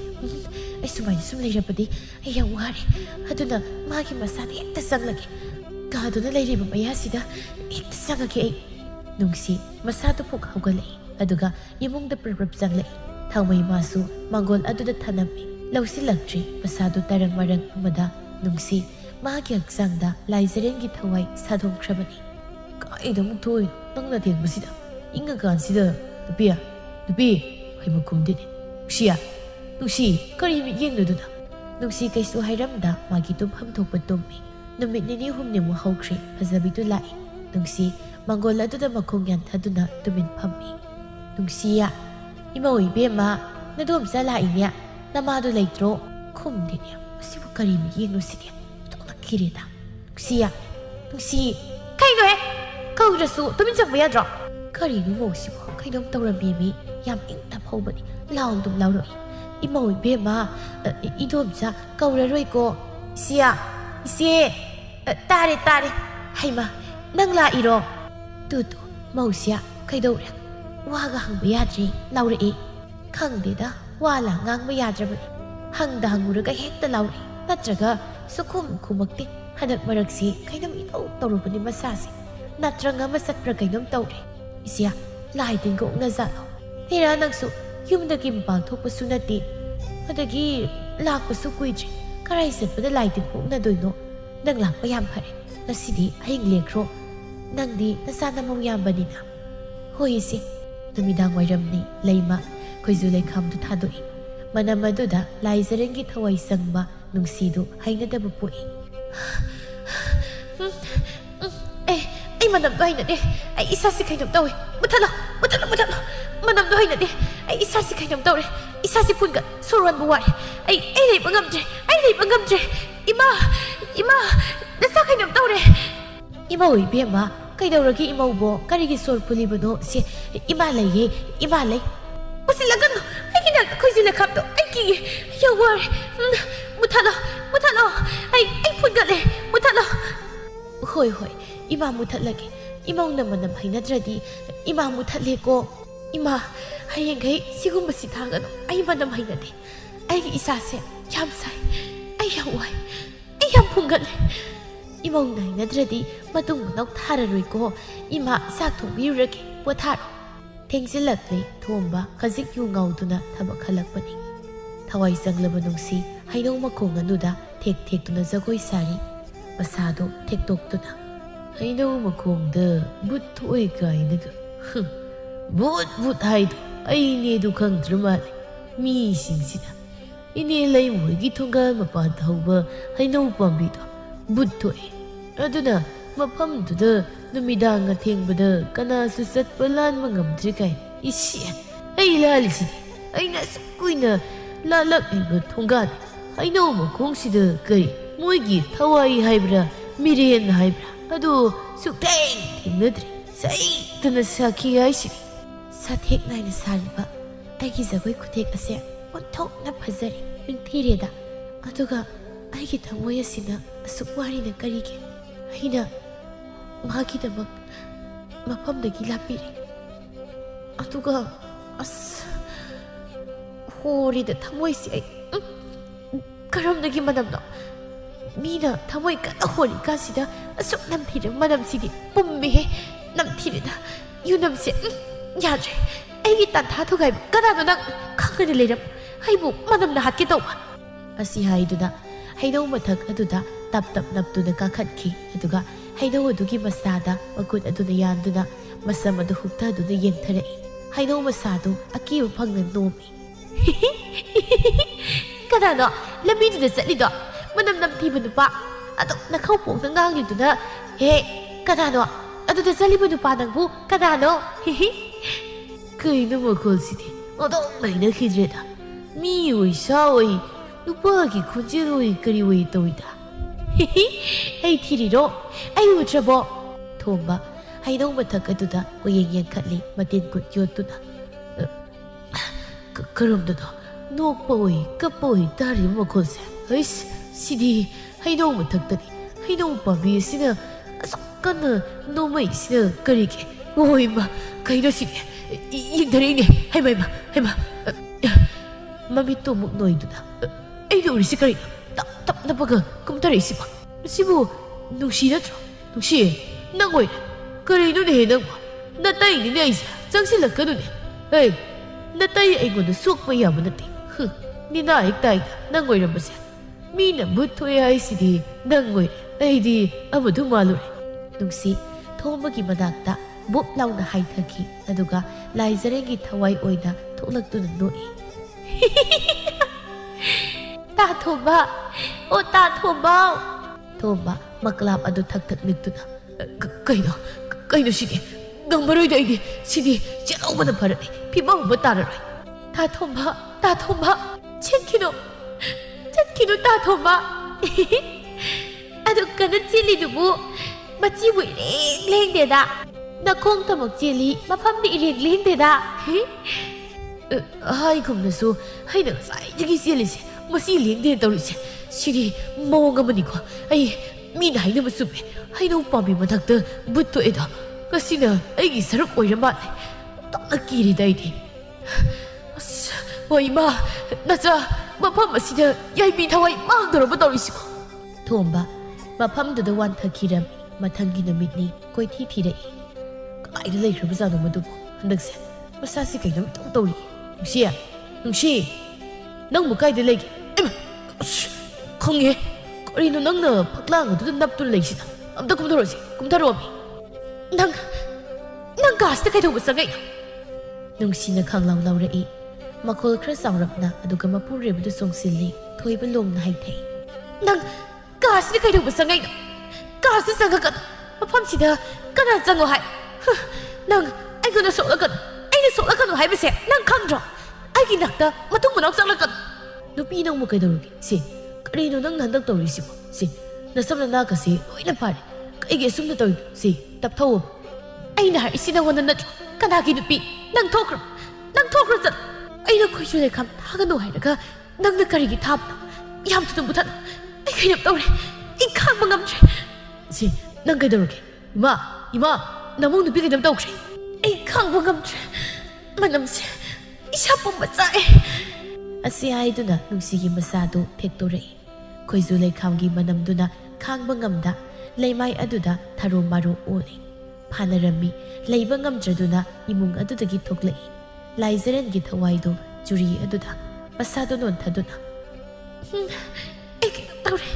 Ay sumay sumlay rapadi, ay yung wari. Ado na, magi masati, ektasang lagi. Kado na lay riba maya sida, ektasang lagi ay. Nung si, masato po kaugalay. Ado ga, yumong da prarapsang lay. Taway maso, manggol ado da tanami. Law silagtri, masado tarang marang amada. Nung si, magi agsang da, lay sa rin gitaway sa dong krabani. ꯀꯥꯏꯗ ꯑꯃꯨꯛ ꯊꯣꯛꯏꯅꯣ ꯅꯪꯅ ꯊꯦꯡꯕꯁꯤꯗ ꯏꯪꯉꯀꯥꯟꯁꯤꯗ ꯅꯨꯄꯤ ꯍꯩꯃ ꯈꯨꯝꯗꯦꯅꯦ ꯅꯨꯡꯁꯤ ꯀꯔꯤ ꯃꯤꯠꯌꯦꯡꯅꯣꯗꯨꯅ ꯅꯨꯡꯁꯤ ꯀꯩꯁꯨ ꯍꯥꯏꯔꯝꯗ ꯃꯥꯒꯤ ꯇꯨꯝꯐꯝ ꯊꯣꯛꯄ ꯇꯨꯝꯃꯤ ꯅꯨꯃꯤꯠ ꯅꯤꯅꯤ ꯍꯨꯝꯅꯤꯃꯨꯛ ꯍꯧꯈ꯭ꯔꯦ ꯐꯖꯕꯤꯗꯨ ꯂꯥꯛꯏ ꯅꯨꯡꯁꯤ ꯃꯪꯒꯣꯜ ꯑꯗꯨꯗ ꯃꯈꯣꯡ ꯌꯥꯟꯊꯗꯨꯅ ꯇꯨꯃꯤꯟ ꯐꯝꯃꯤ ꯅꯨꯡꯁꯤꯌꯥ ꯏꯃꯧ ꯏꯕꯦꯝꯃ ꯅꯗꯣꯝꯆꯥ ꯂꯥꯛꯏꯅꯦ ꯅꯃꯥꯗꯣ ꯂꯩꯇ꯭ꯔꯣ ꯈꯨꯝꯗꯦꯅꯦ ꯃꯁꯤꯕꯨ ꯀꯔꯤ ꯃꯤꯠꯌꯦꯡꯅꯣ ꯁꯤꯗꯤ ꯇꯣꯛꯂꯛꯈꯤꯔꯦꯗ ꯅꯨꯡꯁꯤ ꯀꯩꯅꯣꯍꯦ ꯀꯧꯗ꯭ꯔꯁꯨ ꯇꯨꯃꯤꯟ ꯆꯪꯕ ꯌꯥꯗ꯭ꯔꯣ ꯀꯔꯤꯅꯣ ꯃꯧꯁꯤꯕꯨ ꯀꯩꯅꯣꯝ ꯇꯧꯔꯝꯃꯦꯃꯤ ꯌꯥꯝ ꯏꯪꯅ ꯐꯧꯕꯅꯤ ꯂꯥꯎꯗꯨꯝ ꯂꯥꯎꯔꯛꯏ 이모 이베마 이돔자 까우라로이고 이제 따래 하이마 낭라 이로 뚜뚜 마우시야 그이도래 와가 항부 야드리 라우레이 강데다 와라 낭부 야드라버니 항다 항무르가 헥다 라우레 나트라가 수쿰쿠먹대 하nak marak시 kainom itaw torubani masasi natranga masatpra kainom tawre isya lahitin ko nga zalo tira nagsu yumdagi mapal thokpasu nati adagi lakpasu kuidri karai satpada lahitin ko na doino nang lakpa yam phare ngasidi ahing lekro nangdi nasana mo yambanina hoi isi numidang wairamni leima koizu leikhamdu thadoi manam aduda laizarengi thawai sangba nungsidu hainadaba poi ay manamdo hainade ay isasi kainom tawre mutalo manamdo hainade ay isasi kainom tawre isasi punga suruan buwari ay leipa ngamdre ima nasa kainom tawre ima oi bema kaidawragi imau bo karigi sor pulibano si ima lay usilagano ay ginak koizila kapto ay kigi yawari mutalo ay punggale mutalo hoy ima mutatlage imaw naman nam hainadradi ima mutatle ko ima hayengay sigumba sithagano ay manam hainade ay isase yam sai ay yawai ay yam punggale imaw na hainadradi matung manaw thararoi ko ima sak thongbirage potharo thengsilakle thomba khazik yu ngauduna thabak halakpani thawai sanglaba nungsi hainaw makong anuda tek tuna jagoi sari masado tektokduna hainaw makongda but thoi kainaga but haido aine du khangdra male mi singsida ine lai moigi thongal mapa thauba hainaw pambido but thoi aduna mafam duda numidang athengbada kana su satpa lan mangamdri kai isi ai lalisidi aina sukuina lalakliba thongal hainaw makongsida kari moigi thawai haibra miren haibra adu sukteng sai tana sakhi aisi sathek naina salba aigi jagoi khutek ase onthok na phajari ningthireda aduga aigi thamoi asina asukwari na karige aina magi damak mapam dagi lapire aduga as hori da thamoi si ai karam dagi manamno mina thamoi kana hori kasida asuk namthire manam sidi pummehe namthireda yunamse yadre aigi tantha thogai kanano nang khangani leiram haibu manamna hatke tawba asi haiduna hainaw mathak aduda tap naptuna kakhatkhi aduga hainaw adugi masada makut aduna yanduna masam adu huktaduna yengtharai hainaw masadu akiba phangna nomi kanano lambiduda satlido manam namthiba nupa adu nakhau pokna ngangliduna he kanano aduda saliba nupa nangbu kanano kaino makolsidi odong naina khidreda mi oi sa oi nupa gi khunjir oi kari oi toida ai thiriro ai utrabo thomba hainaw mathak aduda koyeng khatli matin kut yotuna karamdana nokpa oi kappa oi tari makolse ais sidi hainaw mathakdani hainaw pambi sina asakana nomai sina karige oi ma kaino sidi yingdare haima mami to muk noiduna ai do risi kari tap napaga kumtare siba sibu nungsi natro nungsi nangoi kari no ne nang natai ni aisa changsilakanu ne hey natai aigoda sokpa yaba nati ni na ektai nangoi rambase mina but thoi ai sidi nangoi aidi amadu malure nungsi ꯊꯣꯡꯕꯒꯤ ꯃꯅꯥꯛꯇ ꯕꯨꯞ ꯂꯥꯎꯅ ꯍꯥꯏꯊꯈꯤ ꯑꯗꯨꯒ ꯂꯥꯏꯖꯔꯦꯟꯒꯤ ꯊꯋꯥꯏ ꯑꯣꯏꯅ ꯊꯣꯛꯂꯛꯇꯨꯅ ꯅꯣꯛꯏ ꯇꯥ ꯊꯣꯝꯕ ꯑꯣ ꯇꯥ ꯊꯣꯝꯕꯥꯎ ꯊꯣꯝꯕ ꯃꯀ꯭ꯂꯥꯞ ꯑꯗꯨ ꯊꯛ ꯊꯛ ꯅꯤꯛꯇꯨꯅ ꯀꯩꯅꯣ ꯁꯤꯗꯤ ꯉꯝꯃꯔꯣꯏꯗ ꯑꯩꯗꯤ ꯁꯤꯗꯤ ꯆꯦꯜꯍꯧꯕꯅ ꯐꯔꯅꯤ ꯐꯤꯕꯝ ꯑꯃ ꯇꯥꯔꯔꯣꯏ ꯇꯥ ꯊꯣꯝꯕ ꯆꯠꯈꯤꯅꯨ ꯇꯥ ꯊꯣꯝꯕ ꯑꯗꯨ ꯀꯟꯅ ꯆꯦꯜꯂꯤꯗꯨꯕꯨ ꯃꯆꯤꯕꯨ ꯏꯔꯦꯡ ꯂꯦꯡꯗꯦꯗ ꯅꯈꯣꯡ ꯊꯃꯛ ꯆꯦꯜꯂꯤ ꯃꯐꯝꯗꯤ ꯏꯔꯦꯡ ꯂꯦꯡꯗꯦꯗ ꯍꯥꯏꯒꯨꯝꯅꯁꯨ ꯑꯩꯅ ꯉꯁꯥꯏꯗꯒꯤ ꯆꯦꯜꯂꯤꯁꯦ ꯃꯁꯤ ꯂꯦꯡꯗꯦꯅ ꯇꯧꯔꯤꯁꯦ ꯁꯤꯗꯤ ꯃꯑꯣꯡ ꯑꯃꯅꯤꯀꯣ ꯑꯩ ꯃꯤꯅ ꯍꯥꯏꯅꯕ ꯆꯨꯝꯃꯦ ꯍꯩꯅꯧ ꯄꯥꯝꯕꯤ ꯃꯊꯛꯇ ꯕꯨꯠ ꯊꯣꯛꯑꯦꯗꯣ ꯉꯁꯤꯅ ꯑꯩꯒꯤ ꯁꯔꯨꯛ ꯑꯣꯏꯔ ꯃꯥꯜꯂꯦ ꯇꯞꯅ ꯀꯤꯔꯤꯗ ꯑꯩꯗꯤ ꯑꯁ ꯍꯣꯏ ꯏꯃꯥ ꯅꯆꯥ ꯃꯐꯝ ꯑꯁꯤꯗ ꯌꯥꯏꯕꯤ ꯊꯋꯥꯏ ꯃꯥꯡꯗꯧꯔꯕ ꯇꯧꯔꯤꯁꯤꯕꯣ ꯊꯣꯝꯕ ꯃꯐꯝꯗꯨꯗ ꯋꯥꯟꯊꯈꯤꯔꯝꯃꯤ ꯃꯊꯪꯒꯤ ꯅꯨꯃꯤꯠꯅꯤ ꯀꯣꯏꯊꯤ ꯊꯤꯔꯛꯏ ꯀꯗꯥꯏꯗ ꯂꯩꯈ꯭ꯔꯕꯖꯥꯠꯅꯣ ꯃꯗꯨꯕꯨ ꯍꯟꯗꯛꯁꯦ ꯃꯁꯥꯁꯤ ꯀꯩꯅꯣꯝ ꯇꯧꯔꯤ ꯅꯨꯡꯁꯤ ꯅꯪꯕꯨ ꯀꯥꯏꯗ ꯂꯩꯒꯦ ꯑꯁ ꯈꯪꯉꯦ ꯀꯔꯤꯅꯣ ꯅꯪꯅ ꯐꯛꯂꯥꯡ ꯑꯗꯨꯗ ꯅꯞꯇꯨꯅ ꯂꯩꯁꯤꯅ ꯑꯝꯇ ꯀꯨꯝꯊꯔꯛꯑꯣꯃꯤ ꯅꯪ ꯀꯥꯁꯤꯗ ꯀꯩꯗꯧꯕ ꯆꯪꯉꯛꯏꯅꯣ ꯅꯨꯡꯁꯤꯅ ꯈꯪꯂꯥꯎ ꯂꯥꯎꯔꯛꯏ ꯃꯈꯣꯜ ꯈꯔ ꯆꯥꯎꯔꯞꯅ ꯑꯗꯨꯒ ꯃꯄꯨꯔꯣꯏꯕꯗꯨ ꯆꯣꯡꯁꯤꯜꯂꯤ ꯊꯣꯏꯕ ꯂꯣꯡꯅ ꯍꯥꯏꯊꯩ ꯅꯪ ꯀꯥꯁꯤꯗ ꯀꯩꯗꯧꯕ ꯆꯪꯉꯛꯏꯅꯣ ꯀꯥꯁꯤꯗ ꯆꯪꯉꯛꯀꯅꯨ ꯃꯐꯝꯁꯤꯗ ꯀꯅꯥ ꯆꯪꯉꯣ ꯍꯥꯏ ꯅꯪ ꯑꯩꯉꯣꯟꯗ ꯁꯣꯛꯂꯛꯀꯅꯨ ꯑꯩꯅ ꯁꯣꯛꯂꯛꯀꯅꯨ ꯍꯥꯏꯕꯁꯦ ꯅꯪ ꯈꯪꯗ꯭ꯔꯣ ꯑꯩꯒꯤ ꯅꯥꯛꯇ ꯃꯇꯨꯡ ꯃꯅꯥꯎ ꯆꯪꯂꯛꯀꯅꯨ ꯅꯨꯄꯤ ꯅꯪꯕꯨ ꯀꯩꯗꯧꯔꯒꯦ ꯁꯤ ꯀꯔꯤꯅꯣ ꯅꯪꯅ ꯍꯟꯗꯛ ꯇꯧꯔꯤꯁꯤꯕꯣ ꯁꯤ ꯅꯁꯝ ꯅꯅꯥꯀꯁꯤ ꯂꯣꯏꯅ ꯐꯥꯔꯦ ꯀꯩꯒꯤ ꯑꯁꯨꯝꯅ ꯇꯧꯔꯤꯅꯣ ꯁꯤ ꯇꯞꯊꯧꯑꯣ ꯑꯩꯅ ꯍꯥꯏꯔꯤꯁꯤ ꯅꯪꯉꯣꯟꯗ ꯅꯠꯇ꯭ꯔꯣ ꯀꯅꯥꯒꯤ ꯅꯨꯄꯤ ꯅꯪ ꯊꯣꯛꯈ꯭ꯔꯣ ꯆꯠ ꯑꯩꯅ ꯈꯣꯏꯁꯨ ꯂꯩꯈꯥꯝ ꯊꯥꯒꯅꯨ ꯍꯥꯏꯔꯒ ꯅꯪꯅ ꯀꯔꯤꯒꯤ ꯊꯥꯕꯅꯣ ꯌꯥꯝ ꯊꯨꯅ ꯃꯨꯊꯠꯂꯣ ꯑꯩ ꯀꯩꯅꯣꯝ ꯇꯧꯔꯦ ꯑꯩ ꯈꯥꯡꯕ ꯉꯝꯗ꯭ꯔꯦ ꯁꯤ ꯅꯪ ꯀꯩꯗꯧꯔꯒꯦ ꯏꯃꯥ ꯅꯃꯧ ꯅꯨꯄꯤ ꯀꯩꯅꯣꯝ ꯇꯧꯈ꯭ꯔꯦ ꯑꯩ ꯈꯥꯡꯕ ꯉꯝꯗ꯭ꯔꯦ ꯃꯅꯝꯁꯦ ꯏꯁꯥ ꯄꯨꯝꯕ ꯆꯥꯛꯑꯦ ꯑꯁꯤ ꯍꯥꯏꯗꯨꯅ ꯅꯨꯡꯁꯤꯒꯤ ꯃꯁꯥꯗꯨ ꯊꯦꯛꯇꯣꯔꯛꯏ ꯈꯣꯏꯖꯨ ꯂꯩꯈꯥꯝꯒꯤ ꯃꯅꯝꯗꯨꯅ ꯈꯥꯡꯕ ꯉꯝꯗ ꯂꯩꯃꯥꯏ ꯑꯗꯨꯗ ꯊꯔꯣ ꯃꯥꯔꯣ ꯑꯣꯜꯂꯤ ꯐꯥꯅꯔꯝꯃꯤ ꯂꯩꯕ ꯉꯝꯗ꯭ꯔꯗꯨꯅ ꯏꯃꯨꯡ ꯑꯗꯨꯗꯒꯤ ꯊꯣꯛꯂꯛꯏ ꯂꯥꯏꯖꯔꯦꯟꯒꯤ ꯊꯋꯥꯏꯗꯨ ꯆꯨꯔꯤ ꯑꯗꯨꯗ ꯃꯁꯥꯗꯨ ꯅꯣꯟꯊꯗꯨꯅ ꯑꯩ ꯀꯩꯅꯣ ꯇꯧꯔꯦ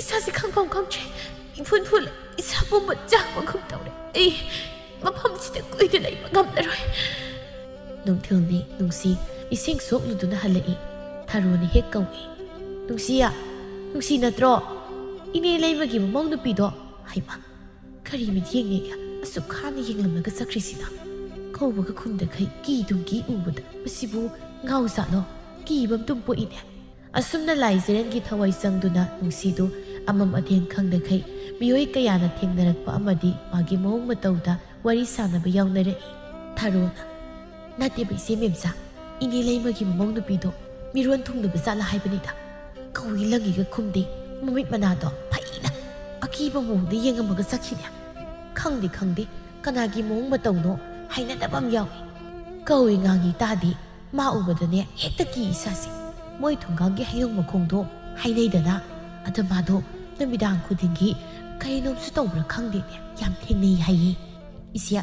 ꯏꯁꯥꯁꯦ ꯈꯪꯐꯝ ꯈꯪꯗ꯭ꯔꯦ ꯏꯐꯨꯟ ꯐꯨꯜꯂꯦ ꯏꯁꯥ ꯄꯨꯝꯕ ꯆꯥꯛꯄꯒꯨꯝ ꯇꯧꯔꯦ ꯑꯩ ꯃꯐꯝꯁꯤꯗ ꯀꯨꯏꯅ ꯂꯩꯕ ꯉꯝꯂꯔꯣꯏ ꯅꯨꯡꯊꯤꯜꯅꯤ ꯅꯨꯡꯁꯤ ꯏꯁꯤꯡ ꯁꯣꯛꯂꯨꯗꯨꯅ ꯍꯜꯂꯛꯏ ꯊꯔꯣꯅ ꯍꯦꯛ ꯀꯧꯏ ꯅꯨꯡꯁꯤ ꯅꯠꯇ꯭ꯔꯣ ꯏꯅꯦ ꯂꯩꯃꯒꯤ ꯃꯃꯧ ꯅꯨꯄꯤꯗꯣ ꯍꯩꯃꯥ ꯀꯔꯤ ꯃꯤꯠꯌꯦꯡꯅꯦꯒ ꯑꯁꯨꯛ ꯈꯥꯅ ꯌꯦꯡꯂꯝꯂꯒ ꯆꯠꯈ꯭ꯔꯤꯁꯤꯅ ꯀꯧꯕꯒ ꯈꯨꯝꯗꯈꯩ ꯀꯤ ꯎꯕꯗ ꯃꯁꯤꯕꯨ ꯉꯥꯎ ꯖꯥꯠꯂꯣ ꯀꯤꯕ ꯑꯃꯇꯨꯝ ꯄꯣꯛꯏꯅꯦ ꯑꯁꯨꯝꯅ ꯂꯥꯏꯖꯔꯦꯟꯒꯤ ꯊꯋꯥꯏ ꯆꯪꯗꯨꯅ ꯅꯨꯡꯁꯤꯗꯨ ꯑꯃꯝ ꯑꯊꯦꯡ ꯈꯪꯗꯈꯩ ꯃꯤꯑꯣꯏ ꯀꯌꯥꯅ ꯊꯦꯡꯅꯔꯛꯄ ꯑꯃꯗꯤ ꯃꯥꯒꯤ ꯃꯑꯣꯡ ꯃꯇꯧꯗ ꯋꯥꯔꯤ ꯁꯥꯟꯅꯕ ꯌꯥꯎꯅꯔꯛꯏ ꯊꯔꯣꯅ ꯅꯠꯇꯦꯕ ꯏꯆꯦ ꯃꯦꯝꯆꯥ ꯏꯅꯦ ꯂꯩꯃꯒꯤ ꯃꯃꯧ ꯅꯨꯄꯤꯗꯣ ꯃꯤꯔꯣꯟ ꯊꯨꯡꯅꯕ ꯆꯠꯂ ꯍꯥꯏꯕꯅꯤꯗ ꯀꯧꯏ ꯂꯪꯉꯤꯒ ꯈꯨꯝꯗꯦ ꯃꯃꯤꯠ ꯃꯅꯥꯗꯣ ꯐꯩꯅ ꯑꯀꯤꯕ ꯃꯑꯣꯡꯗ ꯌꯦꯡꯉꯝꯃꯒ ꯆꯠꯈꯤꯅꯦ ꯈꯪꯗꯦ ꯀꯅꯥꯒꯤ ꯃꯑꯣꯡ ꯃꯇꯧꯅೋ ꯍꯩꯅꯗꯕ ꯑꯃ ꯌꯥꯎꯏ ꯀꯧꯏ ꯉꯥꯡꯉꯤ ꯇꯥꯗꯦ ꯃꯥ ꯎꯕꯗꯅꯦ ꯍꯦꯛꯇ ꯀꯤ ꯏꯁꯥꯁꯦ ꯃꯣꯏ ꯊꯣꯡꯒꯥꯡꯒꯤ ꯍꯩꯅꯧ ꯃꯈꯣꯡꯗꯣ ꯍꯥꯏꯅꯩꯗꯅ ꯑꯗ ꯃꯥꯗꯣ ꯅꯨꯃꯤꯗꯥꯡ ꯈꯨꯗꯤꯡꯒꯤ ꯀꯔꯤꯅꯣꯝꯁꯨ ꯇꯧꯕ꯭ꯔꯥ ꯈꯪꯗꯦꯅꯦ ꯌꯥꯝ ꯊꯦꯡꯅꯩ ꯍꯥꯏꯌꯦ ꯏꯆꯦ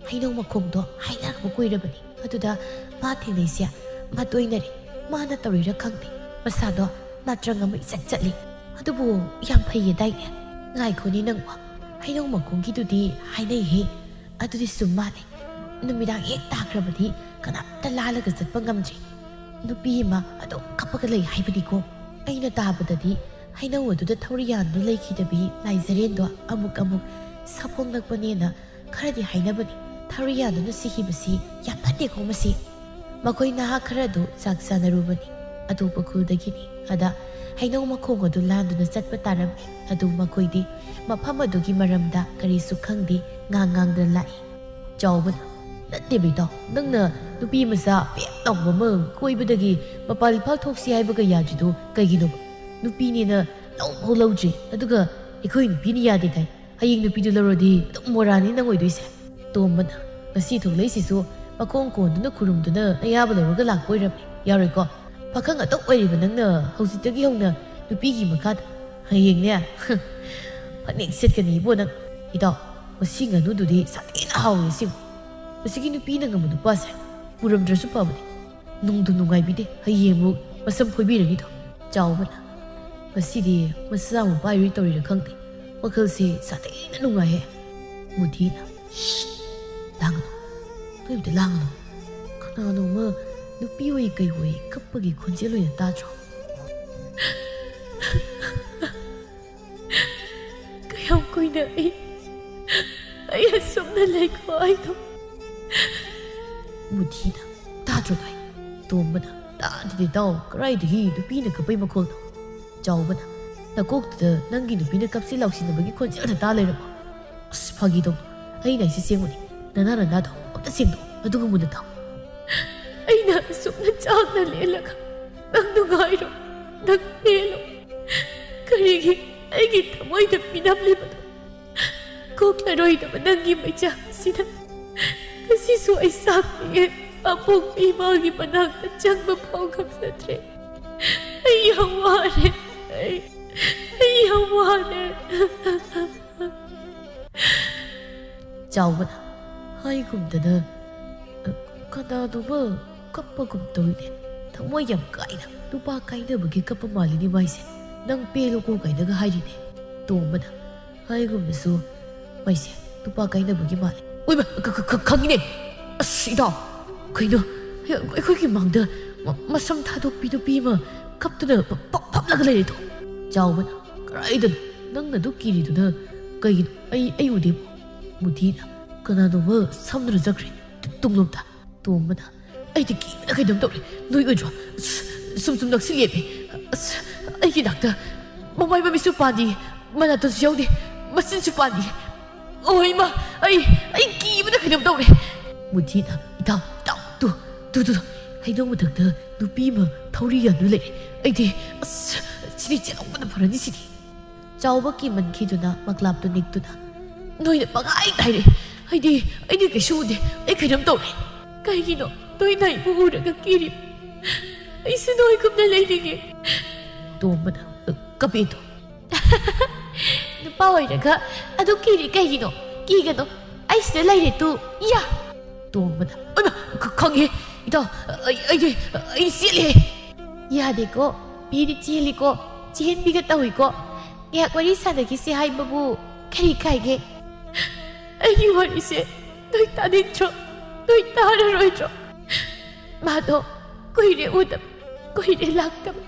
ꯍꯩꯅꯧ ꯃꯈꯣꯡꯗꯣ ꯍꯥꯏꯅꯔꯛꯄ ꯀꯨꯏꯔꯕꯅꯤ ꯑꯗꯨꯗ ꯃꯥ ꯊꯦꯡꯅꯩꯁꯦ ꯃꯥ ꯇꯣꯏꯅꯔꯦ ꯃꯥꯅ ꯇꯧꯔꯤꯔꯥ ꯈꯪꯗꯦ ꯃꯁꯥꯗꯣ ꯅꯥꯇ꯭ꯔꯪ ꯑꯃ ꯏꯆꯠ ꯆꯠꯂꯤ ꯑꯗꯨꯕꯨ ꯌꯥꯝ ꯐꯩꯌꯦꯗꯥꯏꯅꯦ ꯉꯥꯏꯈꯣꯅꯤ ꯅꯪꯕꯣ ꯍꯩꯅꯧ ꯃꯈꯣꯡꯒꯤꯗꯨꯗꯤ ꯍꯥꯏꯅꯩꯍꯦ ꯑꯗꯨꯗꯤ ꯁꯨꯝ ꯃꯥꯜꯂꯦ ꯅꯨꯃꯤꯗꯥꯡ ꯍꯦꯛ ꯇꯥꯈ꯭ꯔꯕꯗꯤ ꯀꯅꯥꯝꯇ ꯂꯥꯜꯂꯒ ꯆꯠꯄ ꯉꯝꯗ꯭ꯔꯤ ꯅꯨꯄꯤ ꯑꯃ ꯑꯗꯨꯝ ꯀꯞꯄꯒ ꯂꯩ ꯍꯥꯏꯕꯅꯤꯀꯣ ꯑꯩꯅ ꯇꯥꯕꯗꯗꯤ ꯍꯩꯅꯧ ꯑꯗꯨꯗ ꯊꯧꯔꯤꯌꯥꯟꯗꯨ ꯂꯩꯈꯤꯗꯕꯤ ꯂꯥꯏꯖꯔꯦꯟꯗꯣ ꯑꯃꯨꯛ ꯁꯥꯐꯣꯡꯂꯛꯄꯅꯦꯅ ꯈꯔꯗꯤ ꯍꯥꯏꯅꯕꯅꯤ ꯊꯧꯔꯤꯌꯥꯟꯗꯨꯅ ꯁꯤꯈꯤꯕꯁꯤ ꯌꯥꯝ ꯐꯠꯇꯦꯀꯣ ꯃꯁꯤ ꯃꯈꯣꯏ ꯅꯍꯥ ꯈꯔꯗꯨ ꯆꯥꯛ ꯆꯥꯅꯔꯨꯕꯅꯤ ꯑꯇꯣꯞꯄ ꯈꯨꯜꯗꯒꯤꯅꯤ ꯑꯗ ꯍꯩꯅꯧ ꯃꯈꯣꯡ ꯑꯗꯨ ꯂꯥꯟꯗꯨꯅ ꯆꯠꯄ ꯇꯥꯔꯝꯃꯤ ꯑꯗꯨ ꯃꯈꯣꯏꯗꯤ ꯃꯐꯝ ꯑꯗꯨꯒꯤ ꯃꯔꯝꯗ ꯀꯔꯤꯁꯨ ꯈꯪꯗꯦ ꯉꯥꯡꯗꯅ ꯂꯥꯛꯏ ꯆꯥꯎꯕꯅ ꯅꯠꯇꯦ ꯕꯤꯇꯥꯎ ꯅꯪꯅ ꯅꯨꯄꯤ ꯃꯆꯥ ꯄꯦꯠ ꯇꯧꯕ ꯑꯃ ꯀꯣꯏꯕꯗꯒꯤ ꯃꯄꯥꯟ ꯏꯝꯐꯥꯜ ꯊꯣꯛꯁꯤ ꯍꯥꯏꯕꯒ ꯌꯥꯗ꯭ꯔꯤꯗꯣ ꯀꯩꯒꯤꯅꯣꯕ ꯅꯨꯄꯤꯅꯦꯅ ꯂꯧꯐꯥꯎ ꯂꯧꯗ꯭ꯔꯤ ꯑꯗꯨꯒ ꯑꯩꯈꯣꯏ ꯅꯨꯄꯤꯅ ꯌꯥꯗꯦ ꯀꯥꯏ ꯍꯌꯦꯡ ꯅꯨꯄꯤꯗꯨ ꯂꯧꯔꯗꯤ ꯑꯗꯨꯝ ꯃꯣꯔꯥꯅꯤ ꯅꯪ ꯑꯣꯏꯗꯣꯏꯁꯦ ꯇꯣꯝꯕꯅ ꯉꯁꯤ ꯊꯣꯛꯂꯛꯏꯁꯤꯁꯨ ꯃꯈꯣꯡ ꯀꯣꯟꯗꯨꯅ ꯈꯨꯔꯨꯝꯗꯨꯅ ꯑꯌꯥꯕ ꯂꯧꯔꯒ ꯂꯥꯛꯄ ꯑꯣꯏꯔꯝꯃꯤ ꯌꯥꯔꯣꯏꯀꯣ ꯄꯥꯈꯪ ꯑꯇꯣꯞ ꯑꯣꯏꯔꯤꯕ ꯅꯪꯅ ꯍꯧꯖꯤꯛꯇꯒꯤ ꯍꯧꯅ ꯅꯨꯄꯤꯒꯤ ꯃꯈꯥꯗ ꯍꯌꯦꯡꯅꯦ ꯐꯅꯦꯛ ꯁꯦꯠꯀꯅꯤ ꯏꯕꯣ ꯅꯪ ꯏꯇꯥꯎ ꯃꯁꯤ ꯉꯥꯅꯨꯗꯨꯗꯤ ꯁꯥꯊꯤꯅ ꯍꯥꯎꯏ ꯁꯤꯕꯨ ꯃꯁꯤꯒꯤ ꯅꯨꯄꯤꯅ ꯉꯝꯕ ꯅꯨꯄꯥꯁꯦ ꯄꯨꯔꯝꯗ꯭ꯔꯁꯨ ꯐꯕꯅꯤ ꯅꯨꯡꯗꯨ ꯅꯨꯡꯉꯥꯏꯕꯤꯗꯦ ꯍꯌꯦꯡꯃꯨꯛ ꯃꯁꯝ ꯐꯣꯏꯕꯤꯔꯅꯤꯗꯣ ꯆꯥꯎꯕꯅ ꯉꯁꯤꯗꯤ ꯃꯆꯥ ꯑꯃ ꯄꯥꯏꯔꯨꯏ ꯇꯧꯔꯤꯔꯥ ꯈꯪꯗꯦ ꯋꯥꯈꯜꯁꯦ ꯁꯥꯊꯤꯅ ꯅꯨꯡꯉꯥꯏꯍꯦ ꯃꯨꯊꯤꯅ ꯂꯥꯡꯒꯅꯨ ꯅꯣꯏꯕꯨꯗꯤ ꯂꯥꯡꯒꯅꯨ ꯀꯅꯥꯅꯣꯃ ꯅꯨꯄꯤ ꯑꯣꯏ ꯀꯩ ꯑꯣꯏ ꯀꯞꯄꯒꯤ ꯈꯣꯟꯖꯦꯜ ꯑꯣꯏꯅ ꯇꯥꯗ꯭ꯔꯣ ꯀꯌꯥꯝ ꯀꯨꯏꯅ ꯑꯩ ꯑꯁꯨꯝꯅ ꯂꯩꯀꯣ ꯑꯩꯗꯣ ꯃꯨꯊꯤꯅ ꯇꯥꯗ꯭ꯔꯣ ꯅꯣꯏ ꯇꯣꯝꯕꯅ ꯇꯥꯗꯗꯤ ꯇꯥꯎ ꯀꯔꯥꯏꯗꯒꯤ ꯅꯨꯄꯤꯅ ꯀꯞꯄꯩ ꯃꯈꯣꯜꯅꯣ ꯆꯥꯎꯕꯅ ꯅꯀꯣꯛꯇꯨꯗ ꯅꯪꯒꯤ ꯅꯨꯄꯤꯅ ꯀꯞꯁꯤ ꯂꯥꯎꯁꯤꯟꯅꯕꯒꯤ ꯈꯣꯟꯖꯦꯜꯗ ꯇꯥ ꯂꯩꯔꯝꯃꯣ ꯑꯁ ꯐꯥꯒꯤ ꯇꯧꯅꯨ ꯑꯩꯅ ꯑꯩꯁꯦ ꯁꯦꯡꯕꯅꯤ ꯅꯅꯥꯗꯣ ꯑꯝꯇ ꯁꯦꯡꯗꯣꯛ ꯑꯗꯨꯒ ꯃꯨꯟꯅ ꯇꯥꯎ ꯑꯩꯅ ꯑꯁꯨꯝꯅ ꯆꯥꯛꯅ ꯂꯦꯜꯂꯒ ꯅꯪ ꯅꯨꯡꯉꯥꯏꯔꯣ ꯅꯪ ꯄꯦꯜꯂꯣ ꯀꯔꯤꯒꯤ ꯑꯩꯒꯤ ꯊꯃꯣꯏꯗ ꯄꯤꯅꯝꯂꯤꯕꯗꯣ ꯀꯣꯛꯂꯔꯣꯏꯗꯕ ꯅꯪꯒꯤ ꯃꯩꯆꯥꯛꯁꯤꯗ ꯉꯁꯤꯁꯨ ꯑꯩ ꯁꯥꯛꯄꯤꯌꯦ ꯑꯄꯣꯛꯄ ꯏꯃꯥꯒꯤ ꯃꯅꯥꯛꯇ ꯆꯪꯕ ꯐꯥꯎ ꯉꯝꯖꯗ꯭ꯔꯦ ꯑꯩ ꯌꯥꯝ ꯋꯥꯔꯦ ꯑꯩ ꯌꯥꯝ ꯋꯥꯔꯦ ꯆꯥꯎꯕꯅ ꯍꯥꯏꯒꯨꯝꯗꯅ ꯀꯅꯥꯅꯣꯃ ꯀꯞꯄꯒꯨꯝ ꯇꯧꯏꯅꯦ ꯊꯃꯣꯏ ꯌꯥꯝ ꯀꯥꯏꯅ ꯅꯨꯄꯥ ꯀꯥꯏꯅꯕꯒꯤ ꯀꯞꯄ ꯃꯥꯜꯂꯤꯅꯤ ꯃꯥꯏꯁꯦ ꯅꯪ ꯄꯦꯜꯂꯣꯀꯣ ꯀꯥꯏꯅꯒ ꯍꯥꯏꯔꯤꯅꯦ ꯇꯣꯝꯕꯅ ꯍꯥꯏꯒꯨꯝꯅꯁꯨ ꯃꯩꯁꯦ ꯅꯨꯄꯥ ꯀꯥꯏꯅꯕꯒꯤ ꯃꯥꯜꯂꯤ ꯑꯣꯏꯕ ꯈꯪꯉꯤꯅꯦ ꯑꯁ ꯏꯇꯥꯎ ꯀꯩꯅꯣ ꯑꯩꯈꯣꯏꯒꯤ ꯃꯥꯡꯗ ꯃꯁꯝ ꯊꯥꯗꯣꯛꯄꯤ ꯅꯨꯄꯤ ꯑꯃ ꯀꯞꯇꯨꯅ ꯐꯞꯂꯒ ꯂꯩꯔꯦꯗꯣ ꯆꯥꯎꯕꯅ ꯀꯔꯥꯏꯗꯅꯣ ꯅꯪꯅ ꯑꯗꯨ ꯀꯤꯔꯤꯗꯨꯅ ꯀꯩꯒꯤꯅꯣ ꯑꯩ ꯎꯗꯦꯕꯣ ꯃꯨꯊꯤꯅ ꯀꯅꯥꯅꯣꯃ ꯁꯝꯗꯨꯅ ꯆꯠꯈ꯭ꯔꯦ ꯇꯨꯡꯂꯣꯝꯗ ꯇꯣꯝꯕꯅ ꯑꯩꯗꯤ ꯀꯤꯕꯅ ꯀꯩꯅꯣꯝ ꯇꯧꯔꯦ ꯅꯣꯏ ꯑꯣꯏꯗ꯭ꯔꯣ ꯁꯨꯝ ꯅꯛꯁꯤꯜꯂꯦꯃꯤ ꯑꯁ ꯑꯩꯒꯤ ꯅꯥꯛꯇ ꯃꯃꯥꯏ ꯃꯃꯤꯠꯁꯨ ꯄꯥꯟꯗꯦ ꯃꯅꯥꯇꯣꯟꯁꯨ ꯌꯥꯎꯗꯦ ꯃꯆꯤꯟꯁꯨ ꯄꯥꯟꯗꯦ ꯑꯣ ꯏꯃꯥ ꯑꯩ ꯀꯤꯕꯅ ꯀꯩꯅꯣꯝ ꯇꯧꯔꯦ ꯃꯨꯊꯤꯅ ꯏꯇꯥꯎ ꯇꯨ ꯍꯩꯅꯧ ꯃꯊꯛꯇ ꯅꯨꯄꯤ ꯑꯃ ꯊꯧꯔꯤ ꯌꯥꯟꯗꯨꯅ ꯂꯩꯔꯦ ꯑꯩꯗꯤ ꯑꯁ ꯁꯤꯗꯤ ꯆꯦꯜꯍꯧꯕꯅ ꯐꯔꯅꯤ ꯁꯤꯗꯤ ꯆꯥꯎꯕ ꯀꯤꯃꯟꯈꯤꯗꯨꯅ ꯃꯀ꯭ꯂꯥꯞꯇꯨ ꯅꯤꯛꯇꯨꯅ ꯅꯣꯏꯅ ꯄꯪꯍꯥꯏꯗ ꯍꯥꯏꯔꯦ ꯑꯩꯗꯤ ꯀꯩꯁꯨ ꯎꯗꯦ ꯑꯩ ꯀꯩꯅꯣꯝ ꯇꯧꯔꯦ ꯀꯩꯒꯤꯅꯣ ꯅꯣꯏꯅ ꯑꯩꯕꯨ ꯎꯔꯒ ꯀꯤꯔꯤꯕ ꯑꯩꯁꯨ ꯅꯣꯏꯒꯨꯝꯅ ꯂꯩꯅꯤꯡꯉꯦ ꯇꯣꯝꯕꯅ ꯀꯞꯄꯦꯗꯣ ꯅꯨꯄꯥ ꯑꯣꯏꯔꯒ ꯑꯗꯨ ꯀꯤꯔꯤ ꯀꯩꯒꯤꯅꯣ ꯀꯤꯒꯅꯣ ꯑꯩ ꯁꯤꯗ ꯂꯩꯔꯦ ꯇꯨ ꯌꯥ ꯇꯣꯝꯕꯅ ꯈꯪꯉꯦ ꯏꯇꯥꯎ ꯑꯩ ꯆꯦꯜꯂꯦ ꯌꯥꯗꯦꯀꯣ ꯃꯤꯗꯤ ꯆꯦꯜꯂꯤꯀꯣ ꯆꯦꯟꯕꯤꯒ ꯇꯧꯏꯀꯣ ꯉꯥꯏꯍꯥꯛ ꯋꯥꯔꯤ ꯁꯥꯟꯅꯈꯤꯁꯦ ꯍꯥꯏꯕꯕꯨ ꯀꯔꯤ ꯀꯥꯏꯒꯦ ꯑꯩꯒꯤ ꯋꯥꯔꯤꯁꯦ ꯅꯣꯏ ꯇꯥꯅꯤꯡꯗ꯭ꯔꯣ ꯅꯣꯏ ꯇꯥꯔꯔꯣꯏꯗ꯭ꯔꯣ ꯃꯥꯗꯣ ꯀꯨꯏꯔꯦ ꯎꯗꯕ ꯀꯨꯏꯔꯦ ꯂꯥꯛꯇꯕ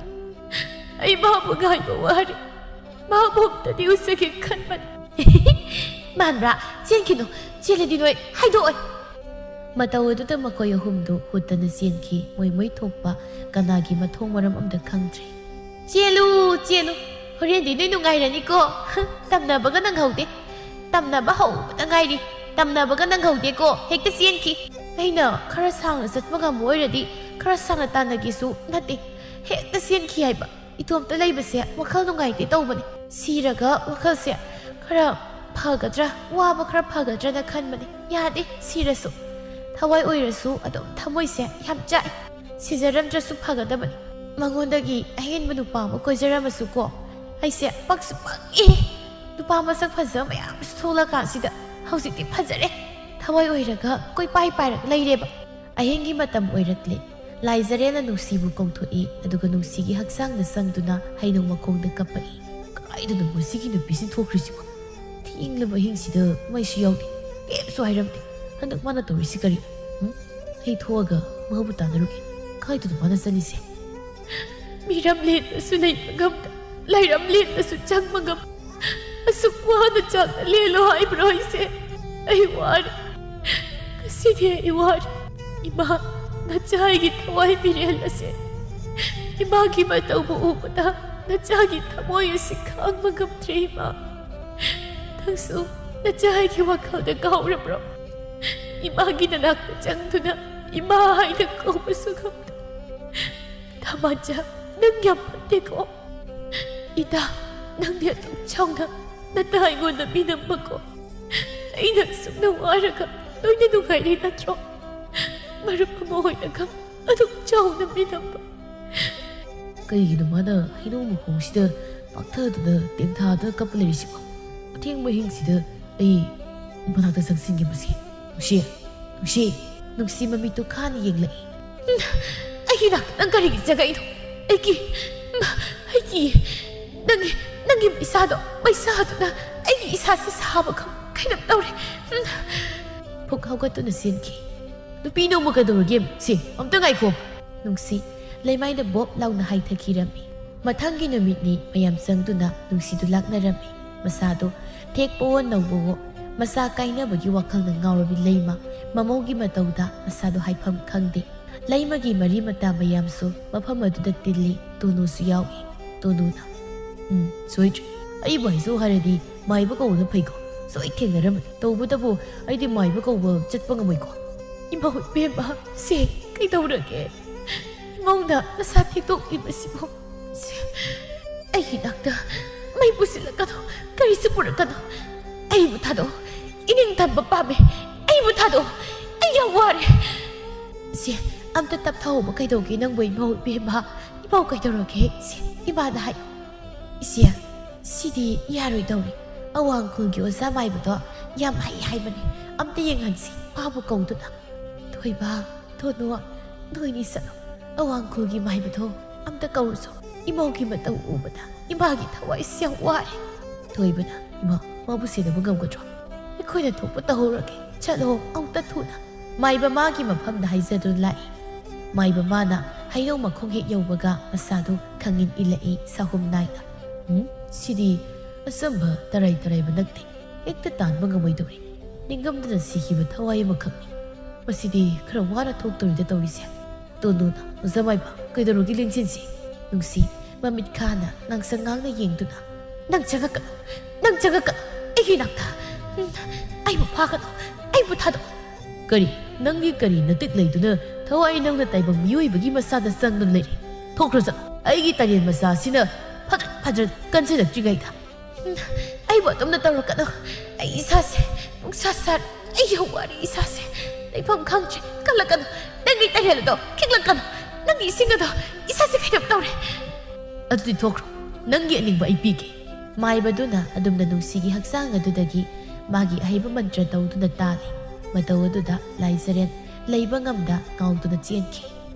ꯑꯩ ꯃꯥꯕꯨ ꯉꯥꯏꯕ ꯋꯥꯔꯦ ꯃꯥꯕꯨ ꯑꯝꯇꯗꯤ ꯎꯖꯒꯦ ꯈꯟꯕꯅꯤ ꯃꯥꯟꯕ꯭ꯔꯥ ꯆꯦꯟꯈꯤꯅꯨ ꯆꯦꯜꯂꯗꯤ ꯅꯣꯏ ꯍꯥꯏꯗꯣꯛꯑꯣꯏ ꯃꯇꯧ ꯑꯗꯨꯗ ꯃꯈꯣꯏ ꯑꯍꯨꯝꯗꯨ ꯍꯨꯠꯇꯅ ꯆꯦꯟꯈꯤ ꯃꯣꯏ ꯊꯣꯛꯄ ꯀꯅꯥꯒꯤ ꯃꯊꯣꯡ ꯃꯔꯝ ꯑꯝꯇ ꯈꯪꯗ꯭ꯔꯦ ꯆꯦꯜꯂꯨ ꯍꯣꯔꯦꯟꯗꯤ ꯅꯣꯏ ꯅꯨꯡꯉꯥꯏꯔꯅꯤꯀꯣ ꯇꯝꯅꯕꯒ ꯅꯪꯍꯧꯗꯦ ꯇꯝꯅꯕ ꯍꯧꯕꯗ ꯉꯥꯏꯔꯤ ꯇꯝꯅꯕꯒ ꯅꯪꯍꯧꯗꯦꯀꯣ ꯍꯦꯛꯇ ꯆꯦꯟꯈꯤ ꯑꯩꯅ ꯈꯔ ꯁꯥꯡꯅ ꯆꯠꯄ ꯉꯝꯕ ꯑꯣꯏꯔꯗꯤ ꯈꯔ ꯁꯥꯡꯅ ꯇꯥꯟꯅꯒꯦꯁꯨ ꯅꯠꯇꯦ ꯍꯦꯛꯇ ꯆꯦꯟꯈꯤ ꯍꯥꯏꯕ ꯏꯇꯣꯝꯇ ꯂꯩꯕꯁꯦ ꯋꯥꯈꯜ ꯅꯨꯡꯉꯥꯏꯇꯦ ꯇꯧꯕꯅꯤ ꯁꯤꯔꯒ ꯋꯥꯈꯜꯁꯦ ꯈꯔ ꯐꯒꯗ꯭ꯔꯥ ꯋꯥꯕꯈꯔ ꯐꯒꯗ꯭ꯔꯥꯅ ꯈꯟꯕꯅꯤ ꯌꯥꯗꯦ ꯁꯤꯔꯁꯨ ꯊꯋꯥꯏ ꯑꯣꯏꯔꯁꯨ ꯑꯗꯨꯝ ꯊꯃꯣꯏꯁꯦ ꯌꯥꯝ ꯆꯥꯛꯏ ꯁꯤꯖꯔꯝꯗ꯭ꯔꯁꯨ ꯐꯒꯗꯕꯅꯤ ꯃꯉꯣꯟꯗꯒꯤ ꯑꯍꯦꯟꯕ ꯅꯨꯄꯥ ꯑꯃ ꯀꯣꯏꯖꯔꯝꯃꯁꯨ ꯀꯣ ꯑꯩꯁꯦ ꯄꯛꯁꯨ ꯄꯛꯏ ꯅꯨꯄꯥ ꯃꯁꯛ ꯐꯖꯕ ꯃꯌꯥꯝꯁꯨ ꯊꯣꯛꯂꯀꯥꯟꯁꯤꯗ ꯍꯧꯖꯤꯛꯇꯤ ꯐꯖꯔꯦ ꯊꯋꯥꯏ ꯑꯣꯏꯔꯒ ꯀꯣꯏꯄꯥꯏ ꯄꯥꯏꯔꯒ ꯂꯩꯔꯦꯕ ꯑꯍꯤꯡꯒꯤ ꯃꯇꯝ ꯑꯣꯏꯔꯛꯂꯦ ꯂꯥꯏꯖꯔꯦꯜꯅ ꯅꯨꯡꯁꯤꯕꯨ ꯀꯧꯊꯣꯛꯏ ꯑꯗꯨꯒ ꯅꯨꯡꯁꯤꯒꯤ ꯍꯛꯆꯥꯡꯗ ꯆꯪꯗꯨꯅ ꯍꯩꯅꯧ ꯃꯈꯣꯡꯗ ꯀꯞꯄꯛꯏ ꯀꯗꯥꯏꯗꯅꯣ ꯃꯁꯤꯒꯤ ꯅꯨꯄꯤꯁꯤ ꯊꯣꯛꯈ꯭ꯔꯤꯁꯤꯕꯣ ꯊꯦꯡꯂꯕ ꯑꯍꯤꯡꯁꯤꯗ ꯃꯩꯁꯨ ꯌꯥꯎꯗꯦ ꯀꯩꯝꯁꯨ ꯍꯥꯏꯔꯝꯗꯦ ꯍꯟꯗꯛ ꯃꯥꯅ ꯇꯧꯔꯤꯁꯤ ꯀꯔꯤꯅꯣ ꯑꯩ ꯊꯣꯛꯑꯒ ꯃꯥꯕꯨ ꯇꯥꯟꯅꯔꯨꯒꯦ ꯀꯥꯏꯗꯅꯣ ꯃꯥꯅ ꯆꯠꯂꯤꯁꯦ ꯃꯤꯔꯝ ꯂꯦꯟꯗꯁꯨ ꯂꯩꯕ ꯉꯝꯗ ꯂꯩꯔꯝ ꯂꯦꯟꯗꯁꯨ ꯆꯪꯕ ꯉꯝ ꯑꯁꯨꯛ ꯋꯥꯅ ꯆꯥꯛꯅ ꯂꯦꯜꯂꯣ ꯍꯥꯏꯕ꯭ꯔꯣ ꯑꯩꯁꯦ ꯑꯩ ꯋꯥꯔꯦ ꯉꯁꯤꯗꯤ ꯑꯩ ꯋꯥꯔꯦ ꯏꯃꯥ ꯅꯆꯥꯒꯤ ꯊꯋꯥꯏ ꯃꯤꯔꯦꯜ ꯑꯁꯦ ꯏꯃꯥꯒꯤ ꯃꯇꯧꯕꯨ ꯎꯕꯗ ꯅꯆꯥꯒꯤ ꯊꯃꯣꯏ ꯑꯁꯤ ꯈꯥꯡꯕ ꯉꯝꯗ꯭ꯔꯦ ꯏꯃꯥ ꯅꯪꯁꯨ ꯅꯆꯥꯒꯤ ꯋꯥꯈꯜꯗ ꯀꯥꯎꯔꯕ꯭ꯔꯣ 이마기 나낙 장두나 이마하이는 꼽을 수가 없다. 다만자 능력되고 이다 능력 동청나 나타이고나 미는 먹고 이는 숨는 와라가 너희는 누가이리 나트로 마르프 모이나가 아동 저우는 미는 봐. ꯀꯩꯒꯤꯅꯣ ꯃꯥꯅ ꯍꯩꯅꯧ ꯃꯈꯣꯡꯁꯤꯗ ꯄꯥꯛꯊꯗꯨꯅ ꯇꯦꯡꯊꯥꯗ ꯀꯞꯄ ꯂꯩꯔꯤꯁꯤꯕꯣ ꯑꯊꯦꯡꯕ ꯑꯍꯤꯡꯁꯤꯗ ꯑꯩ ꯃꯅꯥꯛꯇ ꯆꯪꯁꯤꯟꯈꯤꯕꯁꯤ ꯅꯨꯡꯁꯤ ꯃꯃꯤꯠꯇꯨ ꯈꯥꯅ ꯌꯦꯡꯂꯛꯏ ꯑꯩꯒꯤ ꯅꯥꯛꯇ ꯅꯪ ꯀꯔꯤꯒꯤ ꯆꯪꯉꯛꯏꯅꯣ ꯑꯩꯒꯤ ꯅꯪꯒꯤ ꯏꯁꯥꯗꯣ ꯃꯩꯁꯥꯗꯨꯅ ꯑꯩꯒꯤ ꯏꯁꯥꯁꯤ ꯁꯥꯕ ꯀꯩꯅꯣꯝ ꯇꯧꯔꯦ ꯐꯨꯛ ꯍꯧꯒꯠꯇꯨꯅ ꯆꯦꯟꯈꯤ ꯅꯨꯄꯤ ꯅꯣꯡꯃ ꯀꯩꯗꯧꯔꯒꯦ ꯁꯤ ꯑꯝꯇ ꯉꯥꯏꯈꯣ ꯅꯨꯡꯁꯤ ꯂꯩꯃꯥꯏꯗ ꯕꯣꯞ ꯂꯥꯎꯅ ꯍꯥꯏꯊꯈꯤꯔꯝꯃꯤ ꯃꯊꯪꯒꯤ ꯅꯨꯃꯤꯠꯅꯤ ꯃꯌꯥꯝ ꯆꯪꯗꯨꯅ ꯅꯨꯡꯁꯤꯗꯨ ꯂꯥꯛꯅꯔꯝꯃꯤ ꯃꯁꯥꯗꯣ ꯊꯦꯛꯄꯋꯣ ꯅꯧꯕꯋꯣ ꯃꯁꯥ ꯀꯥꯏꯅꯕꯒꯤ ꯋꯥꯈꯜꯅ ꯉꯥꯎꯔꯕꯤ ꯂꯩꯃ ꯃꯃꯧꯒꯤ ꯃꯇꯧꯗ ꯃꯁꯥꯗꯣ ꯍꯥꯏꯐꯝ ꯈꯪꯗꯦ ꯂꯩꯃꯒꯤ ꯃꯔꯤ ꯃꯇꯥ ꯃꯌꯥꯝꯁꯨ ꯃꯐꯝ ꯑꯗꯨꯗ ꯇꯤꯜꯂꯤ ꯇꯣꯅꯨꯁꯨ ꯌꯥꯎꯏ ꯇꯣꯅꯨꯅ ꯁꯣꯏꯗ꯭ꯔꯦ ꯑꯩꯕꯨ ꯍꯥꯏꯖꯧ ꯍꯥꯏꯔꯗꯤ ꯃꯥꯏꯕ ꯀꯧꯕꯅ ꯐꯩꯀꯣ ꯁꯣꯏ ꯊꯦꯡꯅꯔꯝꯃꯅꯤ ꯇꯧꯕꯇꯕꯨ ꯑꯩꯗꯤ ꯃꯥꯏꯕ ꯀꯧꯕ ꯆꯠꯄ ꯉꯝꯃꯣꯏꯀꯣ ꯏꯃꯧ ꯏꯕꯦꯝꯃ ꯁꯦ ꯀꯩꯗꯧꯔꯒꯦ ꯏꯃꯧꯅ ꯃꯁꯥ ꯊꯦꯛꯇꯣꯛꯂꯤꯕꯁꯤꯕꯨ ꯑꯩꯒꯤ ꯅꯥꯛꯇ ꯃꯩ ꯄꯨꯁꯤꯜꯂꯛꯀꯅꯣ ꯀꯔꯤꯁꯨ ꯄꯨꯔꯛꯀꯅꯣ ꯑꯩꯕꯨ ꯊꯥꯗꯣꯛ 이닝탄 빠빠메 아이고 타도 아이야 와래 시 아무도 답타오 뭐 가이도기 낭보 이모 비마 이모 가이도로게 시 이바다 하이 시야 시디 야로이 도리 아왕 kungi osa mai bu to yam hai bane amte yeng han si pa bu kong tu na thoi ba tho no thoi ni sa awang kungi mai bu to amte kau so imo ki ma tau u ba da ima gi thawai siang wa re thoi ba na ima ma bu si da bu gam ko tro ai khoi da thok pa ta ho ra ke cha lo au ta thu na mai ba ma ki ma pham da hai za du lai mai ba ma na hai no ma khong he yau ba ga asa du khangin ilai sa hum nai na sidi asamba tarai ba nakti ekta tanba ngamoi ningam da sikiba thawai makhakni masidi khara wara thok tori da torise tonu na zamai ba kaidarogi lingsin si nungsi mamit khana nang sangang na yengduna nang chaga ka ai nakta ai bu pha ka ai bu thado kari nangi kari natik leiduna thawai nang na taibang miyoi bagi masa da sang nun leiri thokroja ai gi tarian masa sina phadra kanse da trigai da ai bỏ tôm tao rồi cả đâu ai xa xe cũng xa xa ai hiểu quá đi xa xe ai phong khăng chứ cắt là cần đang nghĩ tay là đâu khích là cần đang nghĩ sinh đâu ai xa xe phải đập đâu này anh tôi thuộc đang nghĩ mình vậy bị cái mai bà đuna adum na nung sige haksang adudagi magi ai ba mantra tàu tu na tali mà tàu aduda lai zaren lai ba ngam da ngau tu na chien ki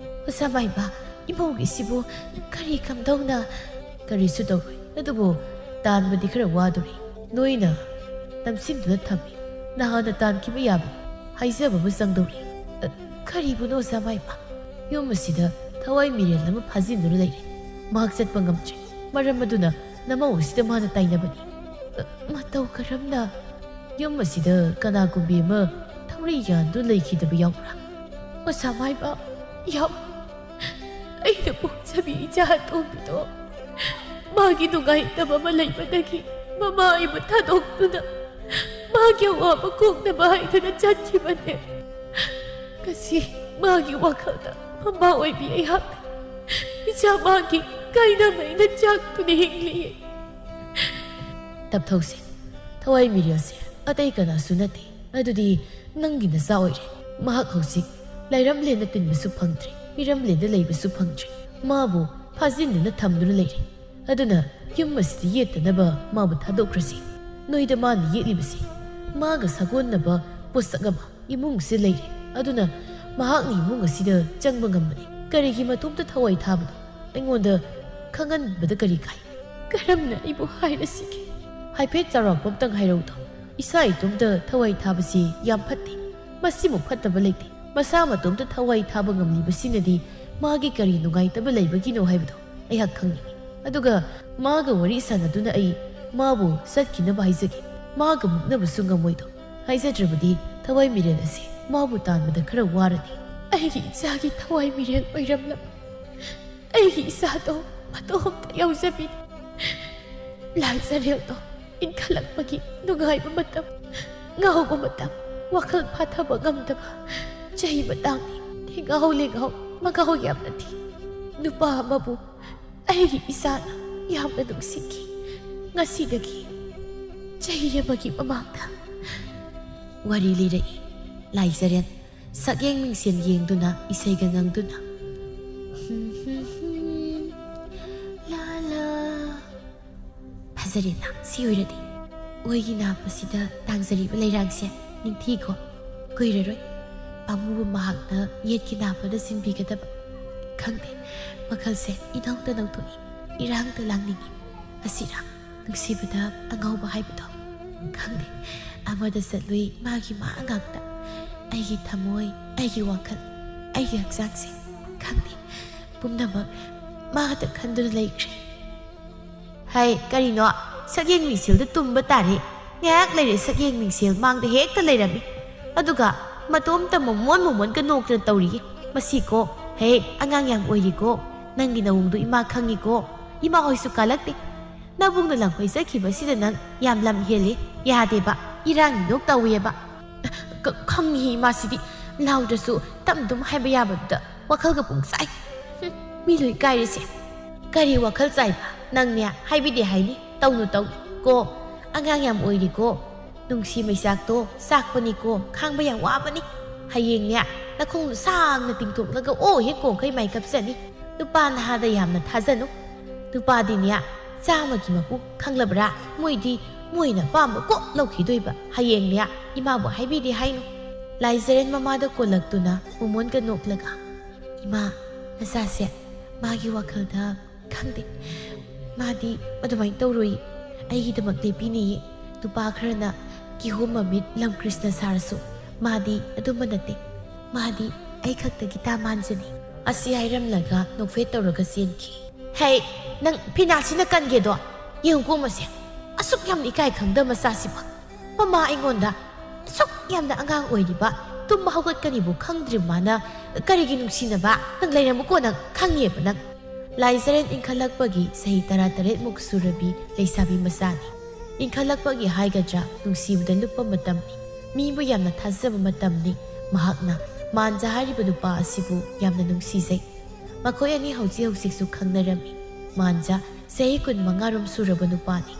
sa mai ba imong isibo kari kam dong na kari su tàu adubo tan badi khara wadori noina tamsim du thami nahana tan ki ba haisa ba sangdori khari bu no samai ba yom sida thawai mirel lama phajin du leire mak chat pangam che maram aduna nama usida mana taina bani matau karamna yom sida kana kumbi ma thawri yan du leiki da ba yawra ma samai ba yaw ai da bu chabi ja to bi do 마기 누가 있다마 말라이바다기 마마 이부 타독두나 마기 와바 공나마 하이드나 짠지만해 kasi 마기 와카다 마마 와이비에 학 이자 마기 가이나마이 나 작두네 행리에 답토세 타와이 미리어세 아타이까나 수나테 아두디 낭기나 싸오이레 마학 호식 라이람레나 뜬바수 펑트리 미람레나 레이바수 펑트리 마부 파진드나 탐두나 레이레 aduna yum masti yet na ba ma bu thadokrasi noi da man yet libasi ma ga sagon na ba pusaga ba imung se leire aduna mahak ni mung asi da changba ngambani kari gi matum ta thawai thabu engon da khangan ba da kari kai karam na ibu haira sike hai phe charok pom tang hairo to isai tum da thawai thabasi yam phatte masi mu phatta ba leite masa matum ta thawai thaba ngamli basi na di ma gi kari nugai ta ba leiba gi no haibu ai hak khangni aduga maga wari sanaduna ai mabu satkina baizagi maga mukna busunga moido haizadrabadi thawai miren ase mabu tanbada khara warani ai gi jagi thawai miren oiramla ai gi sato matom ta yauzabi lai sarel to in khalak bagi nugai ba matam ngau ba matam wakhal phathaba gamdaba chai batang ni ngau le ngau magau yamnati nupa mabu ai isana yamna nuksiki ngasidagi chahiya bagi mamangda wari lirai lai zaren sakyeng mingsian yengduna isai gangangduna la la phazarina siuradi oigina pasida tangzari leirangse ningthi ko koiraroi amu mahakna yetkina pada sinbi gadaba khangde makalse idang ta nang thoi irang ta langningi asira nuksibada angau ba haibado khangde ꯑꯃꯗ ꯆꯠꯂꯨꯏ ꯃꯥꯒꯤ ꯃꯥ ꯉꯥꯛꯇ ꯑꯩꯒꯤ ꯊꯃꯣꯏ ꯑꯩꯒꯤ ꯋꯥꯈꯜ ꯑꯩꯒꯤ ꯍꯛꯆꯥꯡꯁꯦ ꯈꯪꯗꯦ ꯄꯨꯝꯅꯃꯛ ꯃꯥꯗ ꯈꯟꯗꯨꯅ ꯂꯩꯈ꯭ꯔꯦ ꯍꯩ ꯀꯔꯤꯅꯣ ꯁꯛꯌꯦꯡ ꯃꯤꯡꯁꯦꯜꯗ ꯇꯨꯝꯕ ꯇꯥꯔꯦ ꯉꯥꯏꯍꯥꯛ ꯂꯩꯔꯦ ꯁꯛꯌꯦꯡ ꯃꯤꯡꯁꯦꯜ ꯃꯥꯡꯗ ꯍꯦꯛꯇ ꯂꯩꯔꯝꯃꯤ ꯑꯗꯨꯒ ꯃꯇꯣꯝꯇ ꯃꯣꯃꯣꯟꯒ ꯅꯣꯛꯇꯅ ꯇꯧꯔꯤꯌꯦ ꯃꯁꯤꯀꯣ ꯍꯦ ꯑꯉꯥꯡ ꯌꯥꯝ ꯑꯣꯏꯔꯤꯀꯣ ꯅꯪꯒꯤ ꯅꯋꯨꯡꯗꯣ ꯏꯃꯥ ꯈꯪꯉꯤꯀꯣ ꯏꯃꯥ ꯍꯣꯏꯁꯨ ꯀꯥꯜꯂꯛꯇꯦ ꯅꯕꯨꯡꯅ ꯂꯪꯐꯩ ꯆꯠꯈꯤꯕꯁꯤꯗ ꯅꯪ ꯌꯥꯝ ꯂꯝ ꯍꯦꯜꯂꯦ ꯌꯥꯗꯦꯕ ꯏꯔꯥꯡꯅꯤꯅꯣꯛ ꯇꯧꯋꯦꯕ ꯈꯪꯉꯤ ꯏꯃꯥꯁꯤꯗꯤ ꯂꯥꯎꯗ꯭ꯔꯁꯨ ꯇꯝ ꯇꯨꯝ ꯍꯥꯏꯕ ꯌꯥꯕꯗꯨꯗ ꯋꯥꯈꯜꯒ ꯄꯨꯡꯆꯥꯏ ꯃꯤ ꯂꯣꯏ ꯀꯥꯏꯔꯤꯁꯦ ꯀꯔꯤ ꯋꯥꯈꯜ ꯆꯥꯏꯕ ꯅꯪꯅꯦ ꯍꯥꯏꯕꯤꯗꯦ ꯍꯥꯏꯅꯤ ꯇꯧꯅꯨ ꯀꯣ ꯑꯉꯥꯡ ꯌꯥꯝ ꯑꯣꯏꯔꯤꯀꯣ ꯅꯨꯡꯁꯤ ꯃꯩꯆꯥꯛꯇꯣ ꯆꯥꯛꯄꯅꯤꯀꯣ ꯈꯥꯡꯕ ꯌꯥꯝ ꯋꯥꯕꯅꯤ ꯍꯌꯦꯡꯅꯦ ꯅꯈꯣꯡꯗꯣ ꯁꯥꯡꯅ ꯇꯤꯡꯊꯣꯛꯂꯒ ꯑꯣ ꯍꯦꯛ ꯀꯣꯡꯈꯩ ꯃꯥꯏ ꯀꯞꯆꯅꯤ ꯅꯨꯄꯥ ꯅꯍꯥꯗ ꯌꯥꯝꯅ ꯊꯥꯖꯅꯨ ꯅꯨꯄꯥꯗꯤꯅꯦ ꯆꯥꯝꯃꯒꯤ ꯃꯄꯨ ꯈꯪꯂꯕ꯭ꯔꯥ ꯃꯣꯏꯅ ꯑꯄꯥꯝꯕ ꯀꯣꯛ ꯂꯧꯈꯤꯗꯣꯏꯕ ꯍꯌꯦꯡꯅꯦ ꯏꯃꯥꯕꯨ ꯍꯥꯏꯕꯤꯗꯦ ꯍꯥꯏꯅꯨ ꯂꯥꯏꯖꯔꯦꯟ ꯃꯃꯥꯗ ꯀꯣꯜꯂꯛꯇꯨꯅ ꯃꯣꯃꯣꯟꯒ ꯅꯣꯛꯂꯒ ꯏꯃꯥ ꯅꯆꯥꯁꯦ ꯃꯥꯒꯤ ꯋꯥꯈꯜꯗ ꯈꯪꯗꯦ ꯃꯥꯗꯤ ꯑꯗꯨꯃꯥꯏꯅ ꯇꯧꯔꯣꯏ ꯑꯩꯒꯤꯗꯃꯛ ꯂꯦꯞꯄꯤꯅꯤꯌꯦ ꯅꯨꯄꯥ ꯈꯔꯅ ꯀꯤꯍꯣꯝ ꯃꯃꯤꯠ ꯂꯝ ꯀ꯭ꯔꯤꯁꯅ ꯁꯥꯔꯁꯨ ꯃꯥꯗꯤ ꯑꯗꯨꯝꯕ ꯅꯠꯇꯦ ꯃꯥꯗꯤ ꯑꯩ ꯈꯛꯇ ꯒꯤꯇꯥ ꯃꯥꯟꯖꯅꯤ ꯑꯁꯤ ꯍꯥꯏꯔꯝꯂꯒ ꯅꯣꯛꯐꯦꯠ ꯇꯧꯔꯒ ꯆꯦꯟꯈꯤ ꯍꯩ ꯅꯪ ꯐꯤꯅꯥꯁꯤꯅ ꯀꯟꯒꯦꯗꯣ ꯌꯦꯡꯉꯨꯀꯣ ꯃꯁꯦ ꯑꯁꯨꯛ ꯌꯥꯝꯅ ꯏꯀꯥꯏ ꯈꯪꯗꯕ ꯃꯆꯥꯁꯤꯕ ꯃꯃꯥ ꯑꯩꯉꯣꯟꯗ ꯑꯁꯨꯛ ꯌꯥꯝꯅ ꯑꯉꯥꯡ ꯑꯣꯏꯔꯤꯕ ꯇꯨꯝꯕ ꯍꯧꯒꯠꯀꯅꯤꯕꯨ ꯈꯪꯗ꯭ꯔꯤꯕ ꯃꯥꯅ ꯀꯔꯤꯒꯤ ꯅꯨꯡꯁꯤꯅꯕ ꯅꯪ ꯂꯩꯔꯝꯃꯨꯀꯣ ꯅꯪ ꯈꯪꯉꯦꯕ ꯅꯪ ꯂꯥꯏꯖꯔꯦꯟ ꯏꯟꯈꯠꯂꯛꯄꯒꯤ ꯆꯍꯤ 19 ꯁꯨꯔꯕꯤ ꯂꯩꯁꯥꯕꯤ ꯃꯆꯥꯅꯤ ꯏꯟꯈꯠꯂꯛꯄꯒꯤ ꯍꯥꯏꯒꯗ꯭ꯔꯥ ꯅꯨꯡꯁꯤꯕꯗ ꯂꯨꯞꯄ ꯃꯇꯝꯅꯤ ꯃꯤꯕꯨ ꯌꯥꯝꯅ ꯊꯥꯖꯕ ꯃꯇꯝꯅꯤ ꯃꯍꯥꯛꯅ ꯃꯥꯟꯖ ꯍꯥꯏꯔꯤꯕ ꯅꯨꯄꯥ ꯑꯁꯤꯕꯨ ꯌꯥꯝꯅ ꯅꯨꯡꯁꯤꯖꯩ ꯃꯈꯣꯏ ꯑꯅꯤ ꯍꯧꯖꯤꯛꯁꯨ ꯈꯪꯅꯔꯝꯃꯤ ꯃꯥꯟꯖ ꯆꯍꯤ 25 ꯁꯨꯔꯕ ꯅꯨꯄꯥꯅꯤ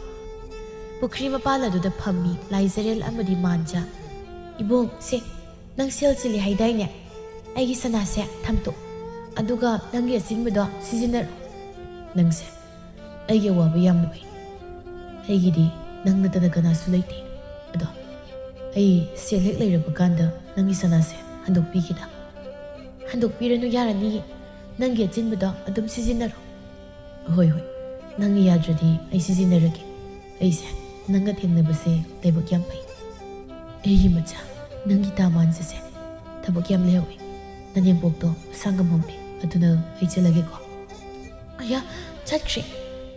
ꯄꯨꯈ꯭ꯔꯤ ꯃꯄꯥꯟ ꯑꯗꯨꯗ ꯐꯝꯃꯤ ꯂꯥꯏꯖꯔꯦꯜ ꯑꯃꯗꯤ ꯃꯥꯟꯖ ꯏꯕꯣꯡ ꯁꯦ ꯅꯪ ꯁꯦꯜ ꯆꯤꯜꯂꯤ ꯍꯥꯏꯗꯥꯏꯅꯦ ꯑꯩꯒꯤ ꯁꯅꯥꯁꯦ ꯊꯝꯇꯣꯛ ꯑꯗꯨꯒ ꯅꯪꯒꯤ ꯑꯆꯤꯟꯕꯗꯣ ꯁꯤꯖꯤꯟꯅꯔꯣ ꯅꯪꯁꯦ ꯑꯩꯒꯤ ꯑꯋꯥꯕ ꯌꯥꯝꯅ ꯐꯩ ꯑꯩꯒꯤꯗꯤ ꯅꯪ ꯅꯠꯇꯅ ꯀꯅꯥꯁꯨ ꯂꯩꯇꯦ ꯑꯗꯣ ꯑꯩ ꯁꯦꯜ ꯍꯦꯛ ꯂꯩꯔꯕ ꯀꯥꯟꯗ ꯅꯪꯒꯤ ꯁꯅꯥꯁꯦ ꯍꯟꯗꯣꯛꯄꯤꯒꯦꯗ ꯍꯟꯗꯣꯛꯄꯤꯔꯅꯨ ꯌꯥꯔꯅꯤꯌꯦ ꯅꯪꯒꯤ ꯑꯆꯤꯟꯕꯗꯣ ꯑꯗꯨꯝ ꯁꯤꯖꯤꯟꯅꯔꯣ ꯍꯣꯏ ꯅꯪꯅ ꯌꯥꯗ꯭ꯔꯗꯤ ꯑꯩ ꯁꯤꯖꯤꯟꯅꯔꯒꯦ ꯑꯩꯁꯦ ꯅꯪꯒ ꯊꯦꯡꯅꯕꯁꯦ ꯂꯥꯏꯕꯛ ꯌꯥꯝ ꯐꯩ ꯑꯩꯒꯤ ꯃꯆꯥ ꯅꯪꯒꯤ ꯇꯥꯃꯥꯟꯖꯁꯦ ꯊꯕꯛ ꯌꯥꯝ ꯂꯩꯍꯧꯏ ꯅꯅꯦꯝꯄꯣꯛꯇꯣ ꯃꯁꯥ ꯉꯝꯍꯧꯗꯦ ꯑꯗꯨꯅ ꯑꯩ ꯆꯠꯂꯒꯦꯀꯣ ꯑꯌꯥ ꯆꯠꯈ꯭ꯔꯦ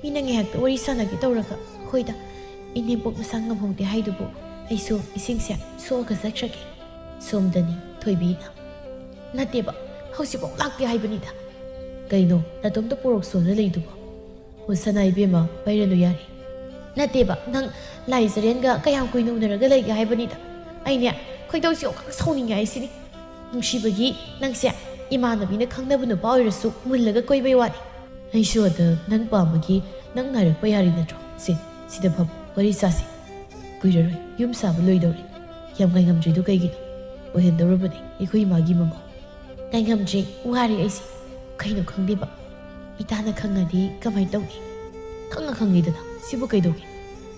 ꯃꯤꯅ ꯉꯥꯏꯍꯥꯛꯇ ꯋꯥꯔꯤ ꯁꯥꯟꯅꯒꯦ ꯇꯧꯔꯒ ꯍꯣꯏꯗ ꯏꯅꯦꯝꯄꯣꯛ ꯃꯁꯥ ꯉꯝꯍꯧꯗꯦ ꯍꯥꯏꯗꯨꯕꯨ ꯑꯩꯁꯨ ꯏꯁꯤꯡꯁꯦ ꯁꯣꯛꯑꯒ ꯆꯠꯈ꯭ꯔꯒꯦ ꯁꯣꯝꯗꯅꯤ ꯊꯣꯏꯕꯤꯅ ꯅꯠꯇꯦꯕ ꯍꯧꯖꯤꯛꯐꯥꯎ ꯂꯥꯛꯇꯦ ꯍꯥꯏꯕꯅꯤꯗ ꯀꯩꯅꯣ ꯅꯇꯣꯝꯇ ꯄꯣꯔꯣꯛ ꯁꯣꯟꯅ ꯂꯩꯗꯨꯕꯣ ꯍꯣ ꯁꯅꯥ ꯏꯕꯦꯝꯃ ꯄꯩꯔꯅꯨ ꯌꯥꯔꯦ ꯅꯠꯇꯦꯕ ꯅꯪ ꯂꯥꯏꯖꯔꯦꯟꯒ ꯀꯌꯥꯝ ꯀꯨꯏꯅ ꯎꯅꯔꯒ ꯂꯩꯒꯦ ꯍꯥꯏꯕꯅꯤꯗ ꯑꯩꯅꯦ ꯈꯣꯏꯗꯧꯁꯤ ꯌꯣꯛꯈꯛ ꯁꯥꯎꯅꯤꯡꯉꯦ ꯍꯥꯏꯁꯤꯅꯤ ꯅꯨꯡꯁꯤꯕꯒꯤ ꯅꯪꯁꯦ ꯏꯃꯥꯟꯅꯕꯤꯅ ꯈꯪꯅꯕ ꯅꯨꯄꯥ ꯑꯣꯏꯔꯁꯨ ꯃꯨꯜꯂꯒ ꯀꯣꯏꯕꯩ ꯋꯥꯅꯤ ꯑꯩꯁꯨ ꯑꯗ ꯅꯪ ꯄꯥꯝꯕꯒꯤ ꯅꯪ ꯅꯥꯏꯔꯛꯄ ꯌꯥꯔꯤ ꯅꯠꯇ꯭ꯔꯣ ꯁꯤꯗ ꯐꯝ ꯋꯥꯔꯤ ꯁꯥꯁꯤ ꯀꯨꯏꯔꯔꯣꯏ ꯌꯨꯝ ꯁꯥꯕ ꯂꯣꯏꯗꯧꯔꯦ ꯌꯥꯝ ꯉꯥꯏꯉꯝꯗ꯭ꯔꯤꯗꯣ ꯀꯩꯒꯤꯅꯣ ꯑꯣꯏꯍꯟꯗꯧꯔꯕꯅꯤ ꯑꯩꯈꯣꯏ ꯏꯃꯥꯒꯤ ꯃꯃꯧ ꯉꯥꯏꯉꯝꯗ꯭ꯔꯤ ꯋꯥꯔꯤ ꯑꯩꯁꯦ ꯀꯩꯅꯣ ꯈꯪꯗꯦꯕ ꯏꯇꯥꯅ ꯈꯪꯉꯗꯤ ꯀꯃꯥꯏꯅ ꯇꯧꯅꯤ ꯈꯪꯉꯤꯗꯅ ꯁꯤꯕꯨ ꯀꯩꯗꯧꯒꯦ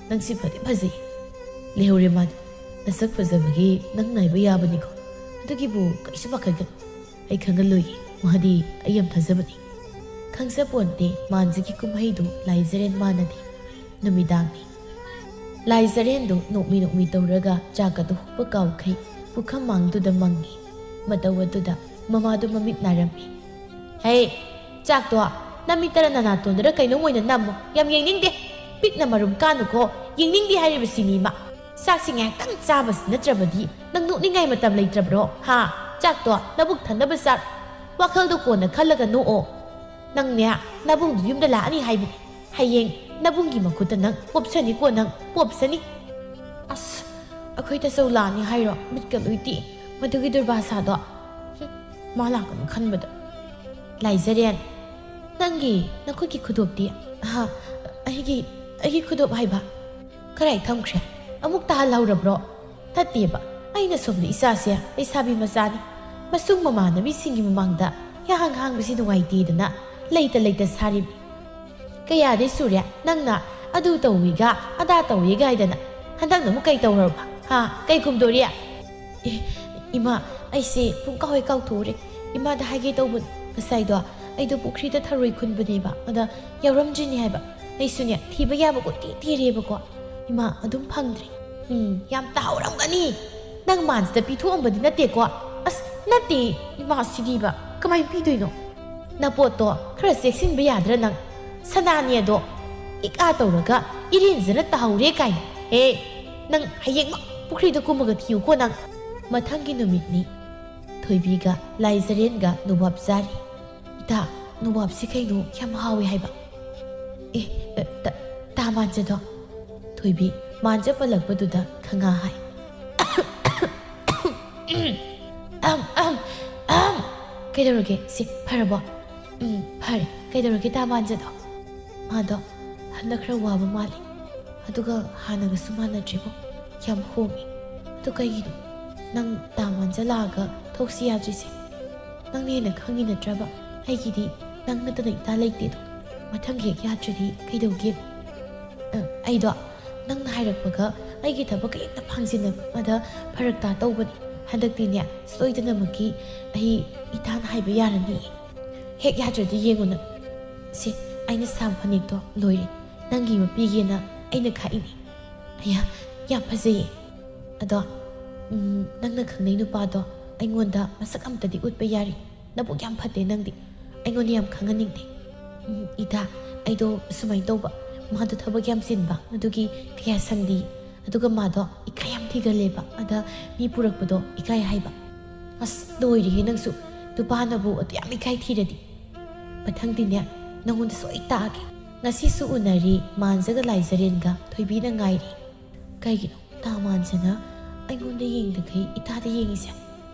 ꯅꯪ ꯁꯤ ꯐꯖꯩ ꯂꯩꯍꯧꯔꯦ ꯃꯥꯗꯤ ꯅꯁꯛ ꯐꯖꯕꯒꯤ ꯅꯪ ꯅꯥꯏꯕ ꯌꯥꯕꯅꯤꯀꯣ ꯑꯗꯨꯒꯤꯕꯨ ꯀꯩꯁꯨ ꯄꯥꯈꯠꯀꯅꯨ ꯑꯩ ꯈꯪꯍꯜꯂꯣꯏꯌꯦ ꯃꯥꯗꯤ ꯑꯩ ꯌꯥꯝ ꯊꯥꯖꯕꯅꯤ ꯈꯪꯖꯄꯣꯟꯇꯦ ꯃꯥꯟꯖꯒꯤ ꯀꯨꯝꯍꯩꯗꯨ ꯂꯥꯏꯖꯔꯦꯟ ꯃꯥꯟꯅꯗꯦ ꯅꯨꯃꯤꯗꯥꯡꯅꯤ ꯂꯥꯏꯖꯔꯦꯟꯗꯨ ꯅꯣꯛꯃꯤ ꯇꯧꯔꯒ ꯆꯥꯛꯀꯗꯨ ꯍꯨꯞꯄ ꯀꯥꯎꯈꯩ ꯄꯨꯈꯝ ꯃꯥꯡꯗꯨꯗ ꯃꯪꯉꯤ ꯃꯇꯧ ꯑꯗꯨꯗ ꯃꯃꯥꯗꯨ ꯃꯃꯤꯠ ꯅꯥꯔꯝꯃꯤ ꯍꯩ ꯆꯥꯛꯇꯣ ꯅꯃꯤꯠꯇꯔ ꯅꯅꯥꯇꯣꯟꯗꯔ ꯀꯩꯅꯣꯝ ꯑꯣꯏꯅ ꯅꯝꯃꯨ ꯌꯥꯝ ꯌꯦꯡꯅꯤꯡꯗꯦ ꯄꯤꯛꯅ ꯃꯔꯨꯝ ꯀꯥꯅꯨꯀꯣ ꯌꯦꯡꯅꯤꯡꯗꯦ ꯍꯥꯏꯔꯤꯕꯁꯤꯅꯤ ꯏꯃꯥ ꯆꯥꯛꯁꯤ ꯉꯥꯏꯍꯥꯛꯇꯪ ꯆꯥꯕꯁꯤ ꯅꯠꯇ꯭ꯔꯕꯗꯤ ꯅꯪ ꯅꯣꯛꯅꯤꯡꯉꯥꯏ ꯃꯇꯝ ꯂꯩꯇ꯭ꯔꯕ꯭ꯔꯣ ꯍꯥ ꯆꯥꯛꯇꯣ ꯅꯕꯨꯛ ꯊꯟꯅꯕ ꯆꯥꯛ ꯋꯥꯈꯜꯗꯣ ꯀꯣꯟꯅ ꯈꯜꯂꯒ ꯅꯣꯛꯑꯣ ꯅꯪꯅꯦ ꯅꯕꯨꯡꯗꯨ ꯌꯨꯝꯗ ꯂꯥꯛꯑꯅꯤ ꯍꯥꯏꯕꯅꯤ ꯍꯌꯦꯡ ꯅꯕꯨꯡꯒꯤ ꯃꯈꯨꯠꯇ ꯅꯪ ꯄꯣꯞꯁꯅꯤꯀꯣ ꯅꯪ ꯄꯣꯞꯁꯅꯤ ꯑꯁ ꯑꯩꯈꯣꯏ ꯇꯆꯧ ꯂꯥꯛꯑꯅꯤ ꯍꯥꯏꯔꯣ ꯃꯤꯠꯀ ꯂꯣꯏ ꯇꯦꯛꯑꯦ ꯃꯗꯨꯒꯤ ꯗꯨꯔꯕꯥꯁꯥꯗꯣ ꯃꯥ ꯂꯥꯛꯀꯅꯤ ꯈꯟꯕꯗ ꯂꯥꯏꯖꯔꯦꯟ ꯅꯈꯣꯏꯒꯤ ꯈꯨꯗꯣꯞꯇꯤ ꯑꯩꯒꯤ ꯈꯨꯗꯣꯞ ꯍꯥꯏꯕ ꯀꯔꯥꯏ ꯊꯝꯈ꯭ꯔꯦ ꯑꯃꯨꯛ ꯇꯥꯍꯜꯍꯧꯔꯕ꯭ꯔꯣ ꯅꯠꯇꯦꯕ ꯑꯩꯅ ꯁꯣꯝꯗ ꯏꯆꯥꯁꯦ ꯂꯩꯁꯥꯕꯤ ꯃꯆꯥꯅꯤ ꯃꯁꯨꯡ ꯃꯃꯥꯟꯅꯕꯤꯁꯤꯡꯒꯤ ꯃꯃꯥꯡꯗ ꯍꯥꯡꯕꯁꯤ ꯅꯨꯡꯉꯥꯏꯇꯦꯗꯅ ꯂꯩꯇ ꯁꯥꯔꯤꯕꯅꯤ ꯀꯌꯥꯗꯤ ꯁꯨꯔꯦ ꯅꯪꯅ ꯑꯗꯨ ꯇꯧꯋꯤꯒ ꯑꯗꯥ ꯇꯧꯋꯤꯒ ꯍꯥꯏꯗꯅ ꯍꯟꯗꯛꯅ ꯑꯃꯨꯛ ꯀꯩ ꯇꯧꯔꯕ ꯀꯩ ꯀꯨꯝꯗꯣꯔꯤ ꯏꯃꯥ ꯑꯩꯁꯦ ꯄꯨꯡꯀꯥꯎ ꯀꯥꯎꯊꯣꯛꯎꯔꯦ ꯏꯃꯥꯗ ꯍꯥꯏꯒꯦ ꯇꯧꯕꯅꯤ ꯉꯁꯥꯏꯗꯣ ꯑꯩꯗꯣ ꯄꯨꯈ꯭ꯔꯤꯗ ꯊꯔꯣꯏ ꯈꯨꯟꯕꯅꯦꯕ ꯑꯗ ꯌꯥꯎꯔꯝꯗ꯭ꯔꯤꯅꯦ ꯍꯥꯏꯕ ꯑꯩꯁꯨꯅꯦ ꯊꯤꯕ ꯌꯥꯕ ꯀꯣꯏꯊꯤ ꯊꯤꯔꯦꯕꯀꯣ ꯏꯃꯥ ꯑꯗꯨꯝ ꯐꯪꯗ꯭ꯔꯤ ꯌꯥꯝ ꯇꯥꯍꯧꯔꯝꯒꯅꯤ ꯅꯪ ꯃꯥꯟꯁꯤꯗ ꯄꯤꯊꯣꯛꯑꯝꯕꯗꯤ ꯅꯠꯇꯦꯀꯣ ꯑꯁ ꯅꯠꯇꯦ ꯏꯃꯥ ꯁꯤꯗꯤꯕ ꯀꯃꯥꯏꯅ ꯄꯤꯗꯣꯏꯅꯣ ꯅꯄꯣꯠꯇꯣ ꯈꯔ ꯆꯦꯛꯁꯤꯟꯕ ꯌꯥꯗ꯭ꯔꯥ ꯅꯪ ꯁꯅꯥꯅꯤ ꯑꯗꯣ ꯏꯀꯥ ꯇꯧꯔꯒ ꯏꯔꯦꯟꯖꯅ ꯇꯥꯍꯧꯔꯦ ꯀꯥꯏꯅ ꯅꯪ ꯍꯌꯦꯡꯃꯛ ꯄꯨꯈ꯭ꯔꯤꯗ ꯀꯨꯝꯃꯒ ꯊꯤꯌꯨꯀꯣ ꯅꯪ ꯃꯊꯪꯒꯤ ꯅꯨꯃꯤꯠꯅꯤ ꯊꯣꯏꯕꯤꯒ ꯂꯥꯏꯖꯔꯦꯟꯒ ꯅꯣꯕꯥꯞ ꯆꯥꯔꯤ ꯏꯇꯥ ꯅꯣꯕꯥꯞꯁꯤ ꯀꯩꯅꯣ ꯌꯥꯝ ꯍꯥꯎꯋꯦ ꯍꯥꯏꯕ ꯇꯥ ꯃꯥꯟꯖꯗꯣ ꯊꯣꯏꯕꯤ ꯃꯥꯟꯖ ꯄꯜꯂꯛꯄꯗꯨꯗ ꯈꯪꯉꯥ ꯍꯥꯏ ꯀꯩꯗꯧꯔꯒꯦ ꯁꯤ ꯐꯔꯕꯣ ꯐꯔꯦ ꯀꯩꯗꯧꯔꯒꯦ ꯇꯥ ꯃꯥꯟꯖꯗꯣ ꯃꯥꯗꯣ ꯍꯟꯗꯛ ꯈꯔ ꯋꯥꯕ ꯃꯥꯜꯂꯤ ꯑꯗꯨꯒ ꯍꯥꯟꯅꯒꯁꯨ ꯃꯥꯟꯅꯗ꯭ꯔꯤꯕꯣ ꯌꯥꯝ ꯍꯣꯡꯉꯤ ꯑꯗꯨ ꯀꯩꯒꯤꯅꯣ ꯅꯪ ꯇꯥ ꯃꯥꯟꯖ ꯂꯥꯛꯑꯒ ꯊꯣꯛꯁꯤ ꯌꯥꯗ꯭ꯔꯤꯁꯦ ꯅꯪꯅ ꯍꯦꯟꯅ ꯈꯪꯉꯤ ꯅꯠꯇ꯭ꯔꯕ ꯑꯩꯒꯤꯗꯤ ꯅꯪ ꯅꯠꯇꯅ ꯏꯇꯥ ꯂꯩꯇꯦꯗꯣ ꯃꯊꯪ ꯍꯦꯛ ꯌꯥꯗ꯭ꯔꯗꯤ ꯀꯩꯗꯧꯒꯦ ꯑꯩꯗꯣ ꯅꯪꯅ ꯍꯥꯏꯔꯛꯄꯒ ꯑꯩꯒꯤ ꯊꯕꯛ ꯍꯦꯛꯇ ꯐꯥꯡꯖꯤꯟꯅꯕꯗ ꯐꯔꯛ ꯇꯥ ꯇꯧꯕꯅꯤ ꯍꯟꯗꯛꯇꯤꯅꯦ ꯁꯣꯏꯗꯅꯃꯛꯀꯤ ꯑꯩ ꯏꯇꯥꯅ ꯍꯥꯏꯕ ꯌꯥꯔꯅꯤ ꯍꯦꯛ ꯌꯥꯗ꯭ꯔꯗꯤ ꯌꯦꯡꯉꯨ ꯅꯪ ꯁꯤ ꯑꯩꯅ ꯁꯥꯝ ꯐꯅꯦꯛꯇꯣ ꯂꯣꯏꯔꯦ ꯅꯪꯒꯤ ꯑꯃ ꯄꯤꯒꯦꯅ ꯑꯩꯅ ꯈꯥꯛꯏꯅꯤ ꯑꯌꯥ ꯌꯥꯝ ꯐꯖꯩꯌꯦ ꯑꯗꯣ ꯅꯪꯅ ꯈꯪꯅꯩ ꯅꯨꯄꯥꯗꯣ ꯑꯩꯉꯣꯟꯗ ꯃꯁꯛ ꯑꯝꯇꯗꯤ ꯎꯠꯄ ꯌꯥꯔꯤ ꯅꯕꯨꯛ ꯌꯥꯝ ꯐꯠꯇꯦ ꯅꯪꯗꯤ ꯑꯩꯉꯣꯟꯗ ꯌꯥꯝ ꯈꯪꯍꯟꯅꯤꯡꯗꯦ ꯏꯇꯥ ꯑꯩꯗꯣ ꯁꯨꯃꯥꯏꯅ ꯇꯧꯕ ꯃꯥꯗꯣ ꯊꯕꯛ ꯌꯥꯝ ꯆꯤꯟꯕ ꯑꯗꯨꯒꯤ ꯀꯌꯥ ꯁꯪꯗꯤ ꯑꯗꯨꯒ ꯃꯥꯗꯣ ꯏꯀꯥꯏ ꯌꯥꯝ ꯊꯤꯒꯜꯂꯦꯕ ꯑꯗ ꯃꯤ ꯄꯨꯔꯛꯄꯗꯣ ꯏꯀꯥꯏ ꯍꯥꯏꯕ ꯑꯁ ꯂꯣꯏꯔꯦꯍꯦ ꯅꯪꯁꯨ ꯅꯨꯄꯥꯅꯕꯨ ꯑꯗꯨ ꯌꯥꯝ ꯏꯀꯥꯏ ꯊꯤꯔꯗꯤ ꯃꯊꯪꯗꯤꯅꯦ ꯅꯪꯉꯣꯟꯗ ꯁꯣꯏ ꯇꯥꯛꯑꯒꯦ ꯉꯁꯤꯁꯨ ꯎꯅꯔꯤ ꯃꯥꯟꯖꯒ ꯂꯥꯏꯖꯔꯦꯟꯒ ꯊꯣꯏꯕꯤꯅ ꯉꯥꯏꯔꯤ ꯀꯩꯒꯤꯅꯣ ꯇꯥ ꯃꯥꯟꯖꯅ ꯑꯩꯉꯣꯟꯗ ꯌꯦꯡꯗꯈꯩ ꯏꯇꯥꯗ ꯌꯦꯡꯉꯤꯁꯦ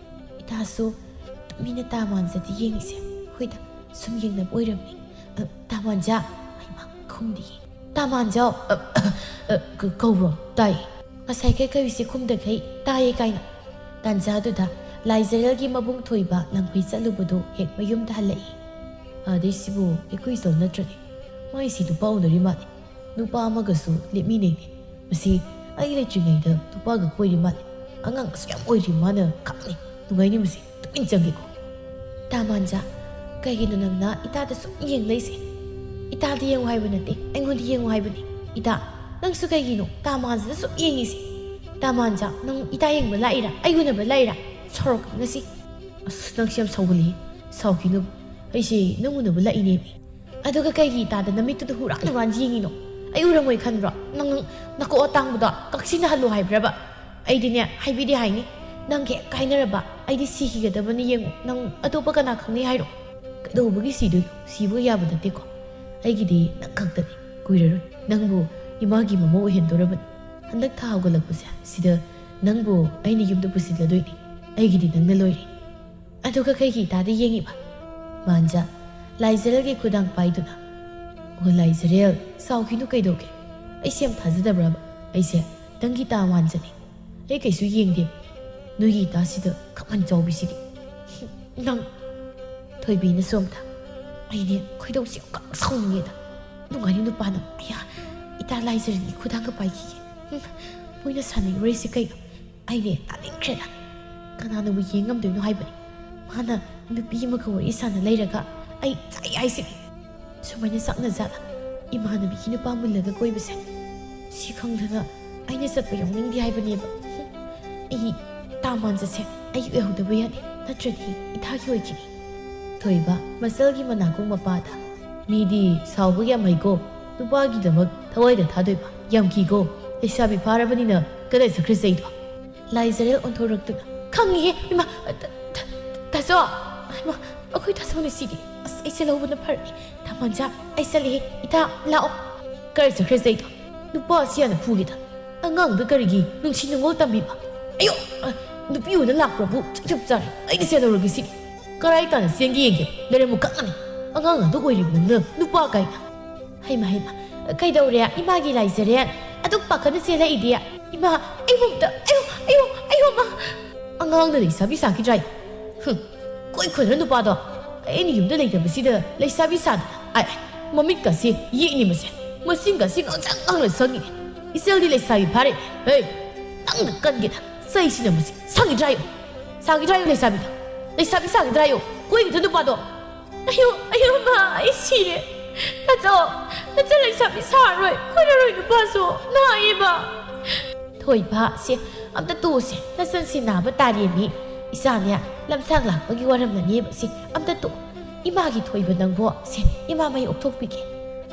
ꯏꯇꯥꯁꯨ ꯃꯤꯅ ꯇꯥ ꯃꯥꯟꯖꯗꯤ ꯌꯦꯡꯉꯤꯁꯦ ꯍꯣꯏꯗ ꯁꯨꯝ ꯌꯦꯡꯅꯕ ꯑꯣꯏꯔꯝꯅꯤ ꯇꯥ ꯃꯥꯟꯖ ꯍꯩꯃꯥ ꯈꯨꯝꯗꯤꯌꯦ ꯇꯥ ꯃꯥꯟꯖꯥꯎ ꯀꯧꯕ꯭ꯔꯣ ꯇꯥꯏꯌꯦ ꯉꯁꯥꯏ ꯀꯩꯁꯦ ꯈꯨꯝꯗꯈꯩ ꯇꯥꯏꯌꯦ ꯀꯥꯏꯅ ꯇꯥꯟꯖꯥꯗꯨꯗ ꯂꯥꯏꯖꯔꯦꯜꯒꯤ ꯃꯕꯨꯡ ꯊꯣꯏꯕ ꯂꯪꯐꯩ ꯆꯠꯂꯨꯕꯗꯣ ꯍꯦꯛ ꯃꯌꯨꯝꯗ ꯍꯜꯂꯛꯏ ꯑꯗꯩꯁꯤꯕꯨ ꯑꯩꯈꯣꯏ ꯏꯆꯜ ꯅꯠꯇ꯭ꯔꯅꯦ ꯃꯥꯏꯁꯤ ꯅꯨꯄꯥ ꯎꯅꯔꯤ ꯃꯥꯜꯂꯤ ꯅꯨꯄꯥ ꯑꯃꯒꯁꯨ ꯂꯦꯞꯃꯤꯟꯅꯩꯅꯦ ꯃꯁꯤ ꯑꯩ ꯂꯩꯇ꯭ꯔꯤꯉꯩꯗ ꯅꯨꯄꯥꯒ ꯀꯣꯏꯔꯤ ꯃꯥꯜꯂꯤ ꯑꯉꯥꯡ ꯑꯁꯨꯛ ꯌꯥꯝ ꯑꯣꯏꯔꯤ ꯃꯥꯅ ꯈꯪꯅꯤ ꯅꯨꯡꯉꯥꯏꯅꯤ ꯃꯁꯤ ꯇꯨꯃꯤꯟ ꯆꯪꯒꯦꯀꯣ ꯇꯥ ꯃꯥꯟꯖꯥ ꯀꯩꯒꯤꯅꯣ ꯅꯪꯅ ꯏꯇꯥꯗ ꯁꯨꯝ ꯌꯦꯡꯂꯩꯁꯦ ꯏꯇꯥꯗ ꯌꯦꯡꯉꯨ ꯍꯥꯏꯕ ꯅꯠꯇꯦ ꯑꯩꯉꯣꯟꯗ ꯌꯦꯡꯉꯨ ꯍꯥꯏꯕꯅꯤ ꯏꯇꯥ ꯅꯪꯁꯨ ꯀꯩꯒꯤꯅꯣ ꯇꯥ ꯃꯥꯟꯖꯗ ꯁꯨꯝ ꯌꯦꯡꯉꯤꯁꯦ ꯇꯥ ꯃꯥꯟꯖꯥ ꯅꯪ ꯏꯇꯥ ꯌꯦꯡꯕ ꯂꯥꯛꯏꯔꯥ ꯑꯩ ꯎꯅꯕ ꯂꯥꯛꯏꯔꯥ ꯁꯥꯎꯔꯛꯀ ꯉꯁꯤ ꯑꯁ ꯅꯪꯁꯤ ꯌꯥꯝ ꯁꯥꯎꯒꯜꯂꯤ ꯁꯥꯎꯈꯤꯅꯨ ꯑꯩꯁꯦ ꯅꯪ ꯎꯅꯕ ꯂꯥꯛꯏꯅꯦꯃꯤ ꯑꯗꯨꯒ ꯀꯩꯒꯤ ꯏꯇꯥꯗ ꯅꯃꯤꯠꯇꯨꯗ ꯍꯨꯔꯥꯟ ꯍꯨꯔꯥꯟ ꯌꯦꯡꯉꯤꯅꯣ ꯑꯩ ꯎꯔꯝꯃꯣꯏ ꯈꯟꯕ꯭ꯔꯣ ꯅꯪ ꯅꯀꯣꯛ ꯑꯇꯥꯡꯕꯗꯣ ꯀꯛꯁꯤꯟꯅꯍꯜꯂꯣ ꯍꯥꯏꯕ꯭ꯔꯕ ꯑꯩꯗꯤꯅꯦ ꯍꯥꯏꯕꯤꯗꯤ ꯍꯥꯏꯅꯤ ꯅꯪ ꯍꯦꯛ ꯀꯥꯏꯅꯔꯕ ꯑꯩꯗꯤ ꯁꯤꯈꯤꯒꯗꯕꯅꯤ ꯌꯦꯡꯉꯨ ꯅꯪ ꯑꯇꯣꯞꯄ ꯀꯅꯥ ꯈꯪꯅꯤ ꯍꯥꯏꯔꯣ ꯀꯩꯗꯧꯕꯒꯤ ꯁꯤꯗꯣꯏꯅꯣ ꯁꯤꯕ ꯌꯥꯕ ꯅꯠꯇꯦꯀꯣ ꯑꯩꯒꯤꯗꯤ ꯅꯪ ꯈꯛꯇꯅꯤ ꯀꯨꯏꯔꯔꯣꯏ ꯅꯪꯕꯨ ꯏꯃꯥꯒꯤ ꯃꯃꯧ ꯑꯣꯏꯍꯟꯗꯣꯔꯕꯅꯤ ꯍꯟꯗꯛ ꯊꯥ ꯍꯧꯒꯠꯂꯛꯄꯁꯦ ꯁꯤꯗ ꯅꯪꯕꯨ ꯑꯩꯅ ꯌꯨꯝꯗ ꯄꯨꯁꯤꯜꯂꯗꯣꯏꯅꯤ ꯑꯩꯒꯤꯗꯤ ꯅꯪꯅ ꯂꯣꯏꯔꯦ ꯑꯗꯨꯒ ꯀꯩꯒꯤ ꯏꯇꯥꯗ ꯌꯦꯡꯉꯤꯕ ꯃꯥꯟꯖꯥ ꯂꯥꯏꯖꯔꯦꯜꯒꯤ ꯈꯨꯗꯥꯡ ꯄꯥꯏꯗꯨꯅ ꯑꯣ ꯂꯥꯏꯖꯔꯦꯜ ꯁꯥꯎꯈꯤꯅꯨ ꯀꯩꯗꯧꯒꯦ ꯑꯩꯁꯦ ꯌꯥꯝ ꯊꯥꯖꯗꯕ꯭ꯔꯕ ꯑꯩꯁꯦ ꯅꯪꯒꯤ ꯇꯥ ꯃꯥꯟꯖꯅꯤ ꯑꯩ ꯀꯩꯁꯨ ꯌꯦꯡꯗꯦꯕ ꯅꯣꯏꯒꯤ ꯏꯇꯥꯁꯤꯗ ꯈꯞꯃꯟ ꯆꯥꯎꯕꯤꯁꯤꯗꯤ ꯅꯪ ꯊꯣꯏꯕꯤꯅ ꯁꯣꯝꯗ ꯑꯩꯗꯤ ꯈꯣꯏꯗꯧꯁꯤ ꯌꯥꯝ ꯁꯥꯎꯅꯤꯡꯉꯦꯗ ꯅꯨꯡꯉꯥꯏꯔꯤ ꯅꯨꯄꯥꯅ ꯑꯌꯥ ꯏꯇꯥ ꯂꯥꯏꯖꯔꯦꯜꯒꯤ ꯈꯨꯗꯥꯡꯒ ꯄꯥꯏꯈꯤꯒꯦ ꯃꯣꯏꯅ ꯁꯥꯟꯅꯔꯨꯔꯤꯁꯤ ꯀꯩꯅꯣ ꯑꯩꯅꯦ ꯇꯥꯅꯤꯡꯈ꯭ꯔꯦꯗ ꯀꯅꯥꯅꯕꯨ ꯌꯦꯡꯉꯝꯗꯣꯏꯅꯣ ꯍꯥꯏꯕꯅꯤ ꯃꯥꯅ ꯅꯨꯄꯤ ꯑꯃꯒ ꯋꯥꯔꯤ ꯁꯥꯟꯅ ꯂꯩꯔꯒ ꯑꯩ ꯆꯥꯏ ꯍꯥꯏꯁꯤꯅꯤ ꯁꯨꯃꯥꯏꯅ ꯆꯥꯛꯅꯖꯥꯠꯂ ꯏꯃꯥꯟꯅꯕꯤꯒꯤ ꯅꯨꯄꯥ ꯃꯨꯜꯂꯒ ꯀꯣꯏꯕꯁꯦ ꯁꯤ ꯈꯪꯗꯅ ꯑꯩꯅ ꯆꯠꯄ ꯌꯥꯎꯅꯤꯡꯗꯦ ꯍꯥꯏꯕꯅꯦꯕ ꯑꯩ ꯇꯥ ꯃꯥꯟꯖꯁꯦ ꯑꯩ ꯑꯣꯏꯍꯧꯗꯕ ꯌꯥꯗꯦ ꯅꯠꯇ꯭ꯔꯗꯤ ꯏꯊꯥꯒꯤ ꯑꯣꯏꯈꯤꯅꯤ ꯊꯣꯏꯕ ꯃꯆꯜꯒꯤ ꯃꯅꯥꯀꯣꯡ ꯃꯄꯥꯗ ꯃꯤꯗꯤ ꯁꯥꯎꯕ ꯌꯥꯝ ꯍꯩꯀꯣ ꯅꯨꯄꯥꯒꯤꯗꯃꯛ ꯊꯋꯥꯏꯗ ꯊꯥꯗꯣꯏꯕ ꯌꯥꯝ ꯀꯤꯀꯣ ꯂꯩꯁꯥꯕꯤ ꯐꯥꯔꯕꯅꯤꯅ ꯀꯗꯥꯏ ꯆꯠꯈ꯭ꯔꯦ ꯆꯩꯗꯣ ꯂꯥꯏꯖꯔꯦꯜ ꯑꯣꯟꯊꯣꯔꯛꯇꯨꯅ ꯈꯪꯉꯤꯍꯦ ꯏꯃꯥ ꯇꯥꯆꯧ ꯏꯃꯥ ꯑꯩꯈꯣꯏ ꯇꯥꯆꯧꯅꯦ ꯁꯤꯗꯤ ꯑꯁ ꯑꯩ ꯆꯠꯍꯧꯕꯅ ꯐꯔꯅꯤ ꯇꯥ ꯃꯥꯟꯖꯥ ꯑꯩ ꯆꯠꯂꯤꯍꯦ ꯏꯇꯥ ꯂꯥꯛꯑꯣ ꯀꯗꯥꯏ ꯆꯠꯈ꯭ꯔꯦ ꯆꯩꯗꯣ ꯅꯨꯄꯥ ꯑꯁꯤ ꯌꯥꯝꯅ ꯐꯨꯒꯦꯗ ꯑꯉꯥꯡꯗ ꯀꯔꯤꯒꯤ ꯅꯨꯡꯁꯤ ꯅꯨꯡꯉꯣꯜ ꯇꯝꯕꯤꯕ ꯑꯌꯣ ꯅꯨꯄꯤ ꯑꯣꯏꯅ ꯂꯥꯛꯄ꯭ꯔꯕꯨ ꯆꯞ ꯆꯥꯔꯦ ꯑꯩꯗꯤ ꯆꯦꯜꯍꯧꯔꯒꯦ ꯁꯤꯗꯤ ꯀꯔꯥꯏ ꯇꯥꯅ ꯆꯦꯡꯒꯤ ꯌꯦꯡꯒꯦ ꯂꯩꯔꯝꯃꯨ ꯀꯛꯉꯅꯤ ꯑꯉꯥꯡ ꯑꯗꯨ ꯑꯣꯏꯔꯤꯕ ꯅꯪꯅ ꯅꯨꯄꯥ ꯀꯥꯏꯅ ꯍꯩꯃ ꯍꯩꯃ ꯀꯩꯗꯧꯔꯦ ꯏꯃꯥꯒꯤ ꯂꯥꯏꯖꯔꯦꯜ ꯑꯗꯨꯛ ꯄꯥꯈꯠꯅ ꯆꯦꯜꯂꯛꯏꯗꯤ ꯏꯃꯥ ꯑꯩꯕꯨꯝꯇ ꯑꯩꯌꯣ ꯑꯉꯥꯡꯅ ꯂꯩꯁꯥꯕꯤ ꯁꯥꯈꯤꯗ꯭ꯔꯥ ꯀꯣꯏ ꯈꯣꯏꯅ ꯅꯨꯄꯥꯗꯣ ꯑꯩꯅ ꯌꯨꯝꯗ ꯂꯩꯇꯕꯁꯤꯗ ꯂꯩꯁꯥꯕꯤ ꯁꯥꯗꯅ ꯃꯃꯤꯠꯀꯁꯤ ꯌꯦꯛꯅꯤ ꯃꯁꯤꯡꯒꯁꯤ ꯉꯥꯡꯁꯪ ꯉꯥꯡꯅ ꯁꯪꯉꯤꯅꯦ ꯏꯆꯦꯜꯗꯤ ꯂꯩꯁꯥꯕꯤ ꯐꯥꯔꯦꯅꯦ ꯍꯦ ꯅꯪꯅ ꯀꯟꯒꯦꯗ ꯆꯩꯁꯤꯅ ꯃꯁꯤ ꯁꯪꯒꯤꯗ꯭ꯔꯥꯌꯣ ꯂꯩꯁꯥꯕꯤꯗꯣ ꯂꯩꯁꯥꯕꯤ ꯁꯥꯈꯤꯗ꯭ꯔꯥꯌꯣ ꯀꯣꯏꯒꯤꯗ ꯅꯨꯄꯥꯗꯣ ꯑꯌꯣ ꯃꯥ ꯑꯩ ꯁꯤꯔꯦ ꯇꯥꯆꯧ ꯅꯆꯟ ꯂꯩꯁꯥꯕꯤ ꯁꯥꯔꯔꯣꯏ ꯀꯣꯏꯔꯔꯣꯏ ꯅꯨꯄꯥꯁꯨ ꯅꯥꯏꯌꯦꯕ ꯊꯣꯏꯕ ꯁꯦ ꯑꯝꯇ ꯇꯣꯛꯑꯣꯁꯦ ꯅꯆꯟꯁꯤ ꯅꯥꯕ ꯇꯥꯔꯦꯃꯤ ꯏꯆꯥꯅꯦ ꯂꯝꯁꯥꯡ ꯂꯥꯛꯄꯒꯤ ꯋꯥꯔꯝꯂꯅꯦꯕ ꯁꯤ ꯑꯝꯇ ꯇꯣꯛꯑꯣ ꯏꯃꯥꯒꯤ ꯊꯣꯏꯕ ꯅꯪꯕꯣ ꯁꯦ ꯏꯃꯥ ꯃꯩ ꯑꯣꯛꯊꯣꯛꯄꯤꯒꯦ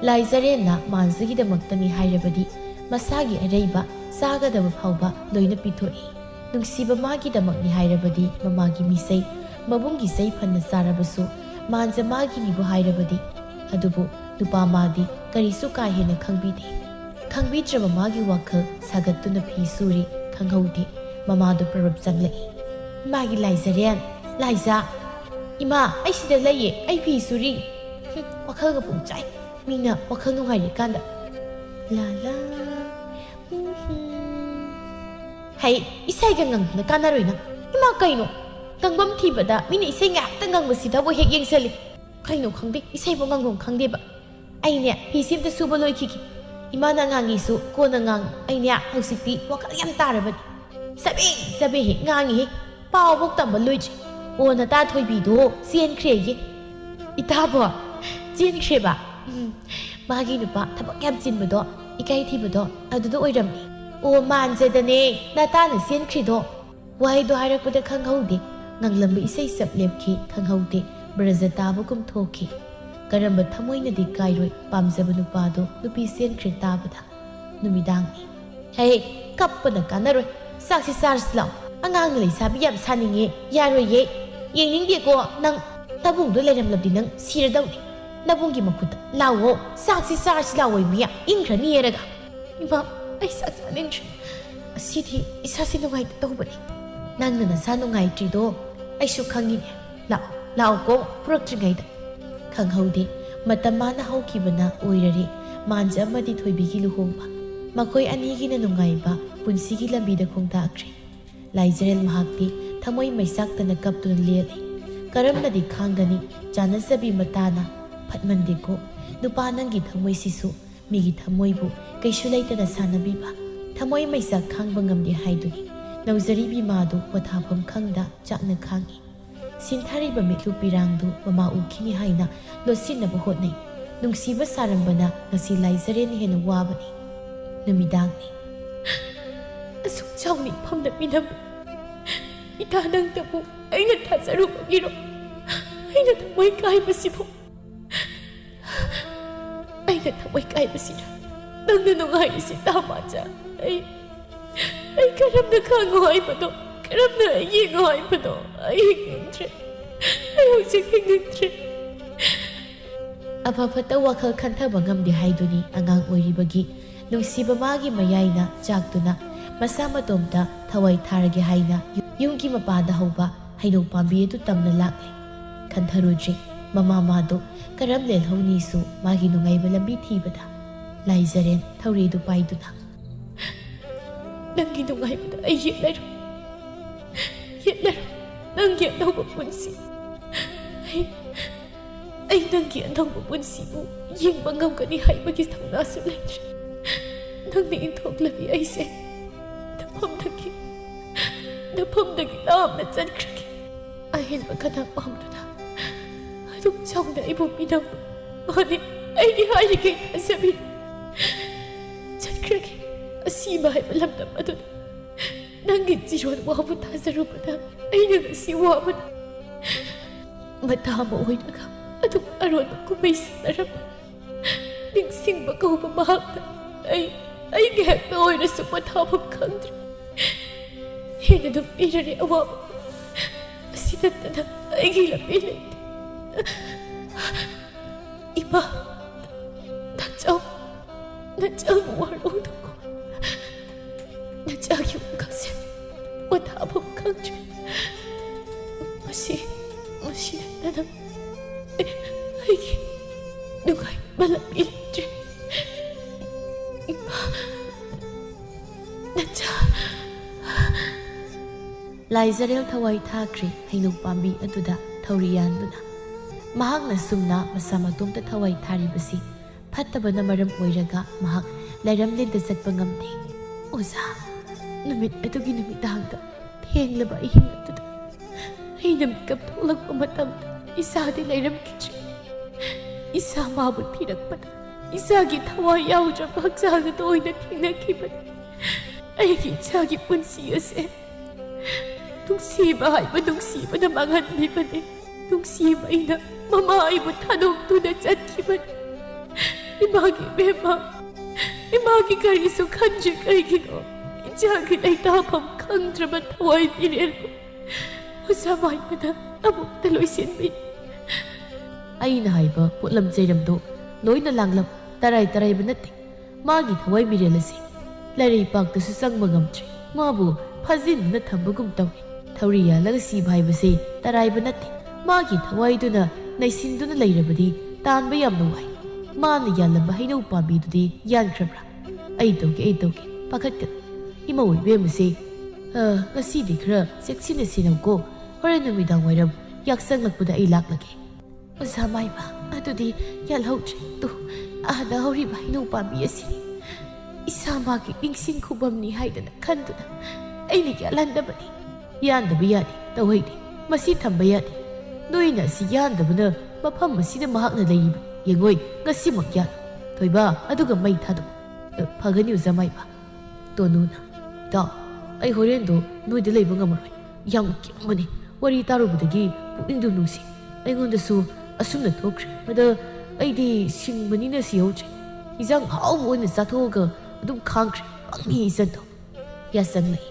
ꯂꯥꯏꯖꯔꯦꯟꯅ ꯃꯥꯟꯖꯒꯤꯗꯃꯛꯇꯅꯤ ꯍꯥꯏꯔꯕꯗꯤ ꯃꯁꯥꯒꯤ ꯑꯔꯩꯕ ꯆꯥꯒꯗꯕ ꯐꯥꯎꯕ ꯂꯣꯏꯅ ꯄꯤꯊꯣꯛꯏ ꯅꯨꯡꯁꯤꯕ ꯃꯥꯒꯤꯗꯃꯛꯅꯤ ꯍꯥꯏꯔꯕꯗꯤ ꯃꯃꯥꯒꯤ ꯃꯤꯁꯩ ꯃꯕꯨꯡꯒꯤ ꯆꯩ ꯐꯟꯅ ꯆꯥꯔꯕꯁꯨ ꯃꯥꯟꯖ ꯃꯥꯒꯤꯅꯤꯕꯨ ꯍꯥꯏꯔꯕꯗꯤ ꯑꯗꯨꯕꯨ ꯅꯨꯄꯥ ꯃꯥꯗꯤ ꯀꯔꯤꯁꯨ ꯀꯥ ꯍꯦꯟꯅ ꯈꯪꯕꯤꯗꯦ ꯈꯪꯕꯤꯗ꯭ꯔꯕ ꯃꯥꯒꯤ ꯋꯥꯈꯜ ꯁꯥꯒꯠꯇꯨꯅ ꯐꯤ ꯁꯨꯔꯤ ꯈꯪꯍꯧꯗꯦ ꯃꯃꯥꯗꯨ ꯄꯔꯞ ꯆꯪꯂꯛꯏ ꯏꯃꯥꯒꯤ ꯂꯥꯏꯖꯔꯦꯟ ꯂꯥꯏꯖꯥ ꯏꯃꯥ ꯑꯩ ꯁꯤꯗ ꯂꯩꯌꯦ ꯑꯩ ꯐꯤ ꯁꯨꯔꯤ ꯋꯥꯈꯜꯒ ꯄꯨꯡꯆꯥꯏ ꯃꯤꯅ ꯋꯥꯈꯜ ꯅꯨꯡꯉꯥꯏꯔꯤꯀꯥꯟꯗ ꯂꯥ ꯂꯥ ꯍꯩ ꯏꯁꯩꯒ ꯉꯪꯗꯅ ꯀꯥꯟꯅꯔꯣꯏ ꯅꯪ ꯏꯃꯥ ꯀꯩꯅꯣ ꯉꯪꯐꯝ ꯊꯤꯕꯗ ꯃꯤꯅ ꯏꯁꯩ ꯉꯥꯛꯇ ꯉꯪꯕꯁꯤꯗꯕꯨ ꯍꯦꯛ ꯌꯦꯡꯁꯜꯂꯤ ꯀꯩꯅꯣ ꯈꯪꯗꯦ ꯏꯁꯩꯕꯨ ꯉꯪꯐꯝ ꯈꯪꯗꯦꯕ ꯑꯩꯅꯦ ꯐꯤꯁꯤ ꯑꯝꯇ ꯁꯨꯕ ꯂꯣꯏꯈꯤꯒꯦ ꯏꯃꯥꯅ ꯉꯥꯡꯉꯤꯁꯨ ꯀꯣꯟꯅ ꯉꯥꯡ ꯑꯩꯅꯦ ꯍꯧꯖꯤꯛꯇꯤ ꯋꯥꯈꯜ ꯌꯥꯝ ꯇꯥꯔꯕꯅꯤ ꯆꯕꯦ ꯍꯦꯛ ꯉꯥꯡꯉꯤꯍꯦ ꯄꯥꯎꯕꯧ ꯇꯝꯕ ꯂꯣꯏꯗ꯭ꯔꯤ ꯑꯣ ꯅꯇꯥ ꯊꯣꯏꯕꯤꯗꯣ ꯆꯦꯟꯈ꯭ꯔꯦꯌꯦ ꯏꯇꯥꯕꯣ ꯆꯦꯟꯈ꯭ꯔꯦꯕ ꯃꯥꯒꯤ ꯅꯨꯄꯥ ꯊꯕꯛ ꯌꯥꯝ ꯆꯤꯟꯕꯗꯣ ꯏꯀꯥꯏ ꯊꯤꯕꯗꯣ ꯑꯗꯨꯗ ꯑꯣꯏꯔꯝꯃꯤ ꯑꯣ ꯃꯥꯟꯖꯗꯅꯦ ꯅꯇꯥꯅ ꯆꯦꯟꯈ꯭ꯔꯤꯗꯣ ꯋꯥꯍꯩꯗꯣ ꯍꯥꯏꯔꯛꯄꯗ ꯈꯪꯍꯧꯗꯦ ꯉꯪꯂꯝꯕ ꯏꯁꯩ ꯆꯞ ꯂꯦꯞꯈꯤ ꯈꯪꯍꯧꯗꯦ ꯕ꯭ꯔꯖ ꯇꯥꯕꯒꯨꯝ ꯊꯣꯛꯈꯤ ꯀꯔꯝꯕ ꯊꯃꯣꯏꯅꯗꯤ ꯀꯥꯏꯔꯣꯏ ꯄꯥꯝꯖꯕ ꯅꯨꯄꯥꯗꯣ ꯅꯨꯄꯤ ꯆꯦꯟꯈ꯭ꯔꯦ ꯇꯥꯕꯗ ꯅꯨꯃꯤꯗꯥꯡꯅꯤ ꯍꯦ ꯀꯞꯄꯅ ꯀꯥꯟꯅꯔꯣꯏ ꯆꯥꯛꯁꯤ ꯆꯥꯔꯁꯤ ꯂꯥꯎ ꯑꯉꯥꯡꯅ ꯂꯩꯁꯥꯕꯤ ꯌꯥꯝ ꯁꯥꯅꯤꯡꯉꯦ ꯌꯥꯔꯣꯏꯌꯦ ꯌꯦꯡꯅꯤꯡꯗꯦꯀꯣ ꯅꯪ ꯅꯕꯨꯡꯗꯣ ꯂꯩꯔꯝꯂꯕꯗꯤ ꯅꯪ ꯁꯤꯔꯗꯧꯅꯤ ꯅꯕꯨꯡꯒꯤ ꯃꯈꯨꯠꯇ ꯂꯥꯎꯋꯣ ꯆꯥꯛꯁꯤ ꯆꯥꯔꯁꯤ ꯂꯥꯎꯋꯣ ꯃꯤꯌꯥ ꯏꯪꯈ꯭ꯔꯅꯤ ꯌꯦꯔꯒ ꯏꯃꯥ ꯑꯩ ꯆꯥꯛ ꯆꯥꯅꯤꯡꯗ꯭ꯔꯦ ꯑꯁꯤꯗꯤ ꯏꯁꯥꯁꯤ ꯅꯨꯡꯉꯥꯏꯇ ꯇꯧꯕꯅꯤ ꯅꯪꯅ ꯅꯁꯥ ꯅꯨꯡꯉꯥꯏꯇ꯭ꯔꯤꯗꯣ ꯑꯩꯁꯨ ꯈꯪꯉꯤꯅꯦ ꯂꯥꯛꯑꯣꯀꯣ ꯄꯨꯔꯛꯇ꯭ꯔꯤꯉꯩꯗ ꯈꯪꯍꯧꯗꯦ ꯃꯇꯝ ꯃꯥꯅ ꯍꯧꯈꯤꯕꯅ ꯑꯣꯏꯔꯔꯦ ꯃꯥꯟꯖ ꯑꯃꯗꯤ ꯊꯣꯏꯕꯤꯒꯤ ꯂꯨꯍꯣꯡꯕ ꯃꯈꯣꯏ ꯑꯅꯤꯒꯤꯅ ꯅꯨꯡꯉꯥꯏꯕ ꯄꯨꯟꯁꯤꯒꯤ ꯂꯝꯕꯤꯗ ꯈꯣꯡꯗꯥꯈ꯭ꯔꯦ ꯂꯥꯏꯖꯔꯦꯜ ꯃꯍꯥꯛꯇꯤ ꯊꯃꯣꯏ ꯃꯩꯁꯥꯛꯇꯅ ꯀꯞꯇꯨꯅ ꯂꯦꯜꯂꯤ ꯀꯔꯝꯅꯗꯤ ꯈꯥꯡꯒꯅꯤ ꯆꯥꯟꯅꯖꯕꯤ ꯃꯇꯥꯅ ꯐꯠꯃꯟꯗꯦꯀꯣ ꯅꯨꯄꯥ ꯅꯪꯒꯤ ꯊꯃꯣꯏꯁꯤꯁꯨ ꯃꯤꯒꯤ ꯊꯃꯣꯏꯕꯨ ꯀꯩꯁꯨ ꯂꯩꯇꯅ ꯁꯥꯟꯅꯕꯤꯕ ꯊꯃꯣꯏ ꯃꯩꯁꯥꯛ ꯈꯥꯡꯕ ꯉꯝꯗꯦ ꯍꯥꯏꯗꯨꯅꯤ ꯅꯧꯖꯔꯤꯕꯤ ꯃꯥꯗꯨ ꯄꯣꯊꯥꯐꯝ ꯈꯪꯗ ꯆꯥꯛꯅ ꯈꯥꯡꯉꯤ ꯁꯤꯟꯊꯔꯤꯕ ꯃꯤꯠꯂꯨ ꯄꯤꯔꯥꯡꯗꯨ ꯃꯃꯥ ꯎꯈꯤꯅꯤ ꯍꯥꯏꯅ ꯂꯣꯠꯁꯤꯟꯅꯕ ꯍꯣꯠꯅꯩ ꯅꯨꯡꯁꯤꯕ ꯁꯥꯔꯝꯕꯅ ꯉꯁꯤ ꯂꯥꯏꯖꯔꯦꯟ ꯍꯦꯟꯅ ꯋꯥꯕꯅꯤ ꯅꯨꯃꯤꯗꯥꯡꯅꯤ ꯑꯁꯨꯛ ꯆꯥꯎꯅ ꯏꯐꯝꯗ ꯃꯤꯅꯝꯕ ꯏꯇꯥ ꯅꯪꯇꯕꯨ ꯑꯩꯅ ꯊꯥꯖꯔꯨꯕꯒꯤꯔꯣ ꯑꯩꯅ ꯊꯃꯣꯏ ꯀꯥꯏꯕꯁꯤꯕꯨ ꯑꯩꯅ ꯊꯃꯣꯏ ꯀꯥꯏꯕꯁꯤꯔ ꯅꯪꯅ ꯅꯨꯡꯉꯥꯏꯔꯤꯁꯤ ꯇꯥꯃꯥꯆꯥ ꯑꯩ ꯀꯔꯝꯅ ꯈꯥꯡꯉꯣ ꯍꯥꯏꯕꯅꯣ ꯀꯔꯝꯅ ꯌꯦꯡꯉꯣ ꯍꯥꯏꯕꯅꯣ ꯑꯩ ꯍꯤꯡꯅꯤꯡꯗ꯭ꯔꯦ ꯑꯩ ꯍꯧꯖꯤꯛ ꯍꯤꯡꯅꯤꯡꯗ꯭ꯔꯦ ꯑꯐ ꯐꯠꯇ ꯋꯥꯈꯜ ꯈꯟꯊꯕ ꯉꯝꯗꯦ ꯍꯥꯏꯗꯨꯅꯤ ꯑꯉꯥꯡ ꯑꯣꯏꯔꯤꯕꯒꯤ ꯅꯨꯡꯁꯤꯕ ꯃꯥꯒꯤ ꯃꯌꯥꯏꯅ ꯆꯥꯛꯇꯨꯅ ꯃꯁꯥ ꯃꯇꯣꯝꯇ ꯊꯋꯥꯏ ꯊꯥꯔꯒꯦ ꯍꯥꯏꯅ ꯌꯨꯝꯒꯤ ꯃꯄꯥꯗ ꯍꯧꯕ ꯍꯩꯅꯧ ꯄꯥꯝꯕꯤ ꯑꯗꯨ ꯇꯝꯅ ꯂꯥꯛꯂꯤ ꯈꯟꯊꯔꯨꯗ꯭ꯔꯤ ꯃꯃꯥ ꯃꯥꯗꯣ ꯀꯔꯝ ꯂꯦꯜꯍꯧꯅꯤꯁꯨ ꯃꯥꯒꯤ ꯅꯨꯡꯉꯥꯏꯕ ꯂꯝꯕꯤ ꯊꯤꯕꯗ ꯂꯥꯏꯖꯔꯦꯟ ꯊꯧꯔꯤꯗꯨ ꯄꯥꯏꯗꯨꯅ ꯅꯪꯒꯤ ꯅꯨꯡꯉꯥꯏꯕꯗ ꯑꯩ ꯌꯦꯠꯂꯔꯣꯏ ꯅꯪꯒꯤ ꯑꯅꯧꯕ ꯄꯨꯟꯁꯤ ꯑꯩ ꯅꯪꯒꯤ ꯑꯅꯧꯕ ꯄꯨꯟꯁꯤꯕꯨ ꯌꯦꯡꯕ ꯉꯝꯒꯅꯤ ꯍꯥꯏꯕꯒꯤ ꯊꯧꯅꯥꯁꯨ ꯂꯩꯇ꯭ꯔꯦ ꯅꯪꯅ ꯏꯟꯊꯣꯛꯂꯕꯤ ꯑꯩꯁꯦ ꯅꯐꯝꯗꯒꯤ ꯂꯥꯞꯅ ꯆꯠꯈ꯭ꯔꯒꯦ ꯑꯍꯦꯟꯕ ꯀꯅꯥ ꯄꯥꯝꯗꯨꯅ ꯑꯗꯨꯛ ꯆꯥꯎꯅ ꯑꯩꯕꯨ ꯃꯤꯅꯝꯕ ꯃꯥꯅꯤ ꯑꯩꯒꯤ ꯍꯥꯏꯔꯤꯈꯩ ꯊꯥꯖꯕꯤ ꯆꯠꯈ꯭ꯔꯒꯦ ꯑꯁꯤꯕ ꯍꯥꯏꯕ ꯂꯝꯗꯝ ꯑꯗꯨꯗ ꯅꯪꯒꯤ ꯆꯤꯔꯣꯜ ꯋꯥꯕꯨ ꯊꯥꯖꯔꯨꯕꯗ ꯑꯩꯅ ꯉꯁꯤ ꯋꯥꯕꯅ ꯃꯇꯥ ꯑꯃ ꯑꯣꯏꯔꯒ ꯑꯗꯨꯝ ꯑꯔꯣꯟꯕ ꯀꯨꯝꯍꯩ ꯁꯥꯟꯅꯔꯝꯕ ꯅꯤꯡꯁꯤꯡꯕ ꯀꯧꯕ ꯃꯍꯥꯛꯅ ꯑꯩ ꯉꯥꯏꯍꯥꯛꯇ ꯑꯣꯏꯔꯁꯨ ꯄꯣꯊꯥꯐꯝ ꯈꯪꯗ꯭ꯔꯦ ꯍꯦꯟꯅ ꯑꯗꯨꯝ ꯄꯤꯔꯔꯦ ꯑꯋꯥꯕ ꯑꯁꯤ ꯅꯠꯇꯅ ꯑꯩꯒꯤ ꯂꯝꯕꯤ ꯂꯩꯇꯦ ꯏꯃꯥ ꯅꯆꯥꯕꯨ ꯋꯥꯔꯧꯗꯀꯣ ꯅꯆꯥꯒꯤ ꯋꯥꯈꯜꯁꯦ ꯄꯣꯊꯥꯐꯝ ꯈꯪꯗ꯭ꯔꯦ ꯃꯁꯤ ꯅꯠꯇꯅ ꯑꯩꯒꯤ ꯅꯨꯡꯉꯥꯏꯕ ꯂꯝꯕꯤ ꯂꯩꯇ꯭ꯔꯦ ꯏꯃꯥ ꯅꯆꯥ ꯂꯥꯏꯖꯔꯦꯜ ꯊꯋꯥꯏ ꯊꯥꯈ꯭ꯔꯦ ꯍꯩꯅꯧ ꯄꯥꯝꯕꯤ ꯑꯗꯨꯗ ꯊꯧꯔꯤ ꯌꯥꯟꯗꯨꯅ ꯃꯍꯥꯛꯅ ꯁꯨꯝꯅ ꯃꯁꯥ ꯃꯇꯣꯝꯇ ꯊꯋꯥꯏ ꯊꯥꯔꯤꯕꯁꯤ ꯐꯠꯇꯕꯅ ꯃꯔꯝ ꯑꯣꯏꯔꯒ ꯃꯍꯥꯛ ꯂꯩꯔꯝꯂꯦꯟꯗ ꯆꯠꯄ ꯉꯝꯗꯦ ꯑꯣꯖꯥ ꯅꯨꯃꯤꯠ ꯑꯗꯨꯒꯤ ꯅꯨꯃꯤꯗꯥꯡꯗ ꯊꯦꯡꯂꯕ ꯑꯍꯤꯡ ꯑꯗꯨꯗ ꯑꯩꯅ ꯃꯤꯀꯞ ꯊꯣꯛꯂꯛꯄ ꯃꯇꯝꯗ ꯏꯁꯥꯗꯤ ꯂꯩꯔꯝꯈꯤꯗ꯭ꯔꯦ ꯏꯁꯥ ꯃꯥꯕꯨ ꯊꯤꯔꯛꯄꯗ ꯏꯁꯥꯒꯤ ꯊꯋꯥꯏ ꯌꯥꯎꯗ꯭ꯔꯕ ꯍꯛꯆꯥꯡ ꯑꯗꯨ ꯑꯣꯏꯅ ꯊꯦꯡꯅꯈꯤꯕꯅꯤ ꯑꯩꯒꯤ ꯏꯆꯥꯒꯤ ꯄꯨꯟꯁꯤ ꯑꯁꯦ ꯅꯨꯡꯁꯤꯕ ꯍꯥꯏꯕ ꯅꯨꯡꯁꯤꯕꯅ ꯃꯥꯡꯍꯟꯕꯤꯕꯅꯤ ꯅꯨꯡꯁꯤꯕ ꯑꯩꯅ ꯃꯃꯥ ꯑꯩꯕꯨ ꯊꯥꯗꯣꯛꯇꯨꯅ ꯆꯠꯈꯤꯕꯅꯤ 이마기 매마 이마기 가리수 간질 가이기노 이자기 나이다밤 강드라마 타와이 미래고 우사마이마나 아무것도 로이신비 ꯑꯩꯅ ꯍꯥꯏꯕ ꯄꯣꯠꯂꯝ ꯆꯩꯔꯝꯗꯣ ꯂꯣꯏꯅ ꯂꯥꯡꯂꯝ ꯇꯔꯥꯏ ꯇꯔꯥꯏꯕ ꯅꯠꯇꯦ ꯃꯥꯒꯤ ꯊꯋꯥꯏ ꯃꯤꯔꯦꯜ ꯑꯁꯤ ꯂꯩꯔꯩꯄꯥꯛꯇꯁꯨ ꯆꯪꯕ ꯉꯝꯗ꯭ꯔꯤ ꯃꯥꯕꯨ ꯐꯥꯖꯤꯟꯗꯨꯅ ꯊꯝꯕꯒꯨꯝ ꯇꯧꯏ ꯊꯧꯔꯤ ꯌꯥꯜꯂꯒ ꯁꯤꯕ ꯍꯥꯏꯕꯁꯦ ꯇꯔꯥꯏꯕ ꯅꯠꯇꯦ ꯃꯥꯒꯤ ꯊꯋꯥꯏꯗꯨꯅ ꯅꯩꯁꯤꯟꯗꯨꯅ ꯂꯩꯔꯕꯗꯤ ꯇꯥꯟꯕ ꯌꯥꯝꯅ ꯋꯥꯏ ꯃꯥꯅ ꯌꯥꯜꯂꯝꯕ ꯍꯩꯅꯧ ꯄꯥꯝꯕꯤꯗꯨꯗꯤ ꯌꯥꯟꯈ꯭ꯔꯕ꯭ꯔꯥ ꯑꯩ ꯇꯧꯒꯦ ꯄꯥꯈꯠꯀꯅꯨ ꯏꯃꯥ ꯑꯣꯏꯕꯦꯝꯃꯁꯦ ꯉꯁꯤꯗꯤ ꯈꯔ ꯆꯦꯛꯁꯤꯟꯅ ꯁꯦꯟꯅꯧꯀꯣ ꯍꯣꯔꯦꯟ ꯅꯨꯃꯤꯗꯥꯡ ꯋꯥꯏꯔꯝ ꯌꯥꯛꯁꯪꯂꯛꯄꯗ ꯑꯩ ꯂꯥꯛꯂꯒꯦ ꯑꯣꯖꯥ ꯃꯥꯏꯕ ꯑꯗꯨꯗꯤ ꯌꯥꯜꯍꯧꯗ꯭ꯔꯦ ꯇꯨ ꯑꯥꯗ ꯍꯧꯔꯤꯕ ꯍꯩꯅꯧ ꯄꯥꯝꯕꯤ ꯑꯁꯤꯅꯤ ꯏꯁꯥꯃꯛꯀꯤ ꯅꯤꯡꯁꯤꯡ ꯈꯨꯕꯝꯅꯤ ꯍꯥꯏꯗꯅ ꯈꯟꯗꯨꯅ ꯑꯩꯅ ꯌꯥꯜꯍꯟꯗꯕꯅꯤ ꯌꯥꯟꯗꯕ ꯌꯥꯗꯦ ꯇꯧꯍꯩꯗꯦ ꯃꯁꯤ ꯊꯝꯕ ꯌꯥꯗꯦ ꯅꯣꯏꯅ ꯑꯁꯤ ꯌꯥꯟꯗꯕꯅ ꯃꯐꯝ ꯑꯁꯤꯗ ꯃꯍꯥꯛꯅ ꯂꯩꯔꯤꯕ ꯌꯦꯡꯉꯣꯏ ꯉꯁꯤꯃꯛ ꯌꯥꯜꯂꯨ ꯊꯣꯏꯕ ꯑꯗꯨꯒ ꯃꯩ ꯊꯥꯗꯣꯛ ꯐꯒꯅꯤ ꯑꯣꯖꯥ ꯃꯥꯏꯕ ꯇꯣꯅꯨꯅ ꯏꯇꯥꯎ ꯑꯩ ꯍꯣꯔꯦꯟꯗꯣ ꯅꯣꯏꯗ ꯂꯩꯕ ꯉꯝꯃꯔꯣꯏ ꯌꯥꯝ ꯀꯤꯔꯝꯕꯅꯤ ꯋꯥꯔꯤ ꯇꯥꯔꯨꯕꯗꯒꯤ ꯄꯨꯛꯅꯤꯡꯗꯨ ꯅꯨꯡꯁꯤ ꯑꯩꯉꯣꯟꯗꯁꯨ ꯑꯁꯨꯝꯅ ꯊꯣꯛꯈ꯭ꯔꯦ ꯑꯗ ꯑꯩꯗꯤ ꯁꯤꯡꯕꯅꯤꯅ ꯁꯤꯍꯧꯗ꯭ꯔꯦ ꯏꯟꯖꯥꯡ ꯍꯥꯎꯕ ꯑꯣꯏꯅ ꯆꯥꯊꯣꯛꯑꯒ ꯑꯗꯨꯝ ꯈꯥꯡꯈ꯭ꯔꯦ ꯄꯪꯉꯤ ꯏꯆꯟꯗꯣ ꯌꯥꯆꯪꯂꯛꯏ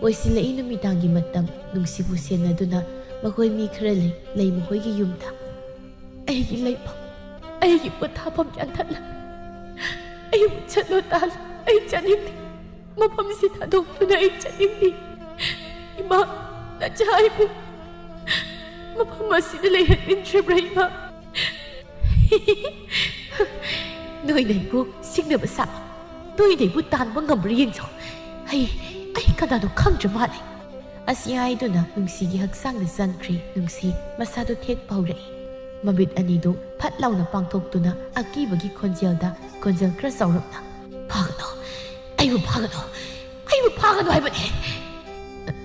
ꯑꯣꯏꯁꯤꯜꯂꯛꯏ ꯅꯨꯃꯤꯗꯥꯡꯒꯤ ꯃꯇꯝ ꯅꯨꯡꯁꯤꯕꯨ ꯁꯦꯟꯅꯗꯨꯅ ꯃꯈꯣꯏ ꯃꯤ ꯈꯔ ꯂꯩ ꯃꯈꯣꯏꯒꯤ ꯌꯨꯝꯗ ꯑꯩꯒꯤ ꯂꯩꯐꯝ ꯑꯩꯒꯤ ꯄꯣꯊꯥꯐꯝ ꯌꯥꯟꯊꯠꯂ ꯑꯩꯕꯨ ꯆꯠꯂꯣ ꯇꯥꯜꯂꯣ ꯑꯩ ꯆꯠꯅꯤꯡꯗꯦ ꯃꯐꯝꯁꯤ ꯊꯥꯗꯣꯛꯇꯨꯅ ꯑꯩ ꯆꯠꯅꯤꯡꯗꯦ 이마 나자 아이고 마파마시를 레이한인트레브라 이마 너희네이부 싱너버 사 너희네이부 딴번 감브리 잉저 아이 가나도 강좀 하네 아시아이도나 능시기 학상의 쌍크리 능시 마사도 텍 파우레이 마빗 아니도 팟라우나 빵톡두나 아끼버기 콘젤다 콘젤 크라사우럽나 파그노 아이고 파그노 하이버네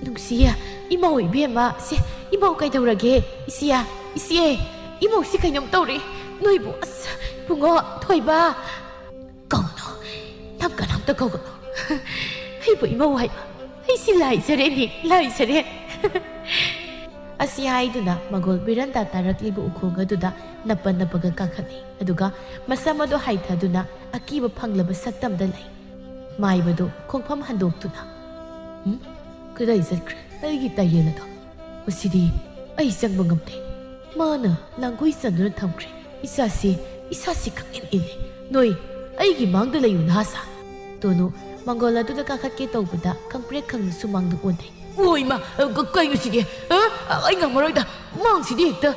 능시야 이모 이비에마 시 이모 가이다우라게 이시야 이시에 이모 시 가이놈 떠우리 너희부 아싸 붕어 토이바 거그노 남가남도 거그노 아이고 이모 하이바 아이시 라이저레니 라이저레 아시아이두나 마골 비란다 따락리부 우콩가두다 나빠나빠가 까카니 아두가 마사마도 하이타두나 아끼바 팡라바 삭담다 라이 마이바도 콩팜 한독두나 그다이 zatkhre aigi taiyelada masidi ai changba ngamte mana langoi sanduna thamkhre isasi khangin ile noi aigi mangda layu nasa tonu mangola du da ka khat ke tawbada kangprek khang sumang du onde oi ma kai nu sidi ai ngamaroi da mang sidi hekta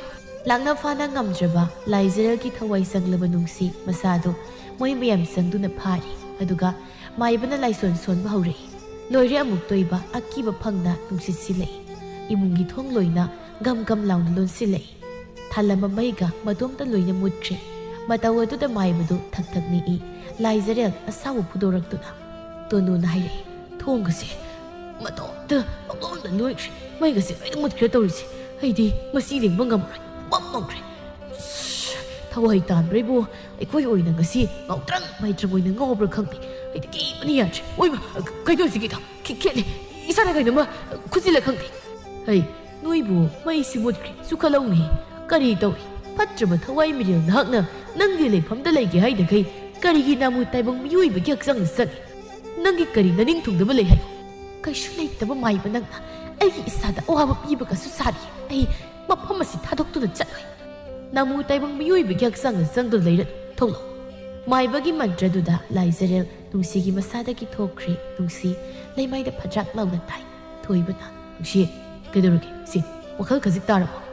langna fana ngamjaba laizera ki thawai sanglaba nungsi masado moi mayam sangduna phari aduga maibana laison sonba hore loire amuk toiba akiba phangna nungsit silei imungi thong loina gam laun lon silei thalama maiga madomta loina mutre matawadu da maibadu thak ni i laizerel asawu pudoraktuna tonu na haire thongase madomta madomta loire maiga se ai mutkre torisi haidi masi leng bangamrai bamongre thawai tan brebo aikoi oina ngasi ngautrang maitrang oina ngobra khangti 아이디 끼니야. 오이마 가이도 지기다. 키케네. 이사라 가이노마 쿠질라 칸데. 아이 노이부 마이시 모드크리 수칼라우니. 까리 또이. 파트르바 타와이 미리오 나학나 낭기 레이팜다 레이게 하이다 가이. 까리기 나무 타이봉 미유이바 격상 sak. 낭기 까리 나닝 통다바 레이 하이. 가이슈 레이타바 마이바 낭나. 아이기 이사다 오하바 비바가 수사리. 아이 마파마시 타독도나 짤로이. 나무 타이봉 미유이바 격상 상도 레이라 통로. 마이바기 만트라두다 라이저렐 둥시기 마사다기 토크리 둥시 레이마이다 파작 라우나 타이 토이브나 둥시 그대로게 시 와칼 가직 따라봐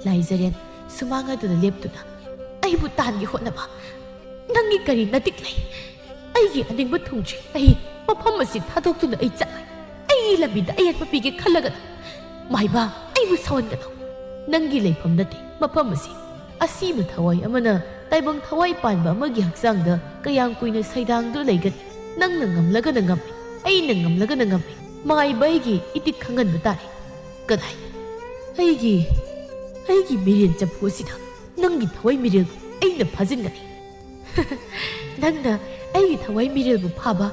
라이저렐 수망아두다 렙두나 아이부 딴기 호나봐 낭기 까리 나틱레이 아이기 아닝부 통지 아이 마파마시 타독두나 아이 짤 아이 라비다 아이 약바비게 칼라가 마이바 아이부 사원가노 낭기 레이팜 나티 마파마시 아시무 타와이 아마나 ताइबंग थवाई Panba अमगी हक्सांगदा कयां कुइना सैदांगदु legend नंगना ngamlaga ngam ai na ngamlaga ngam mai baigi itik khangan batare kadai aigi mirin chapusida nangi thawai miril aina phajingani nangna aigi thawai miril bu phaba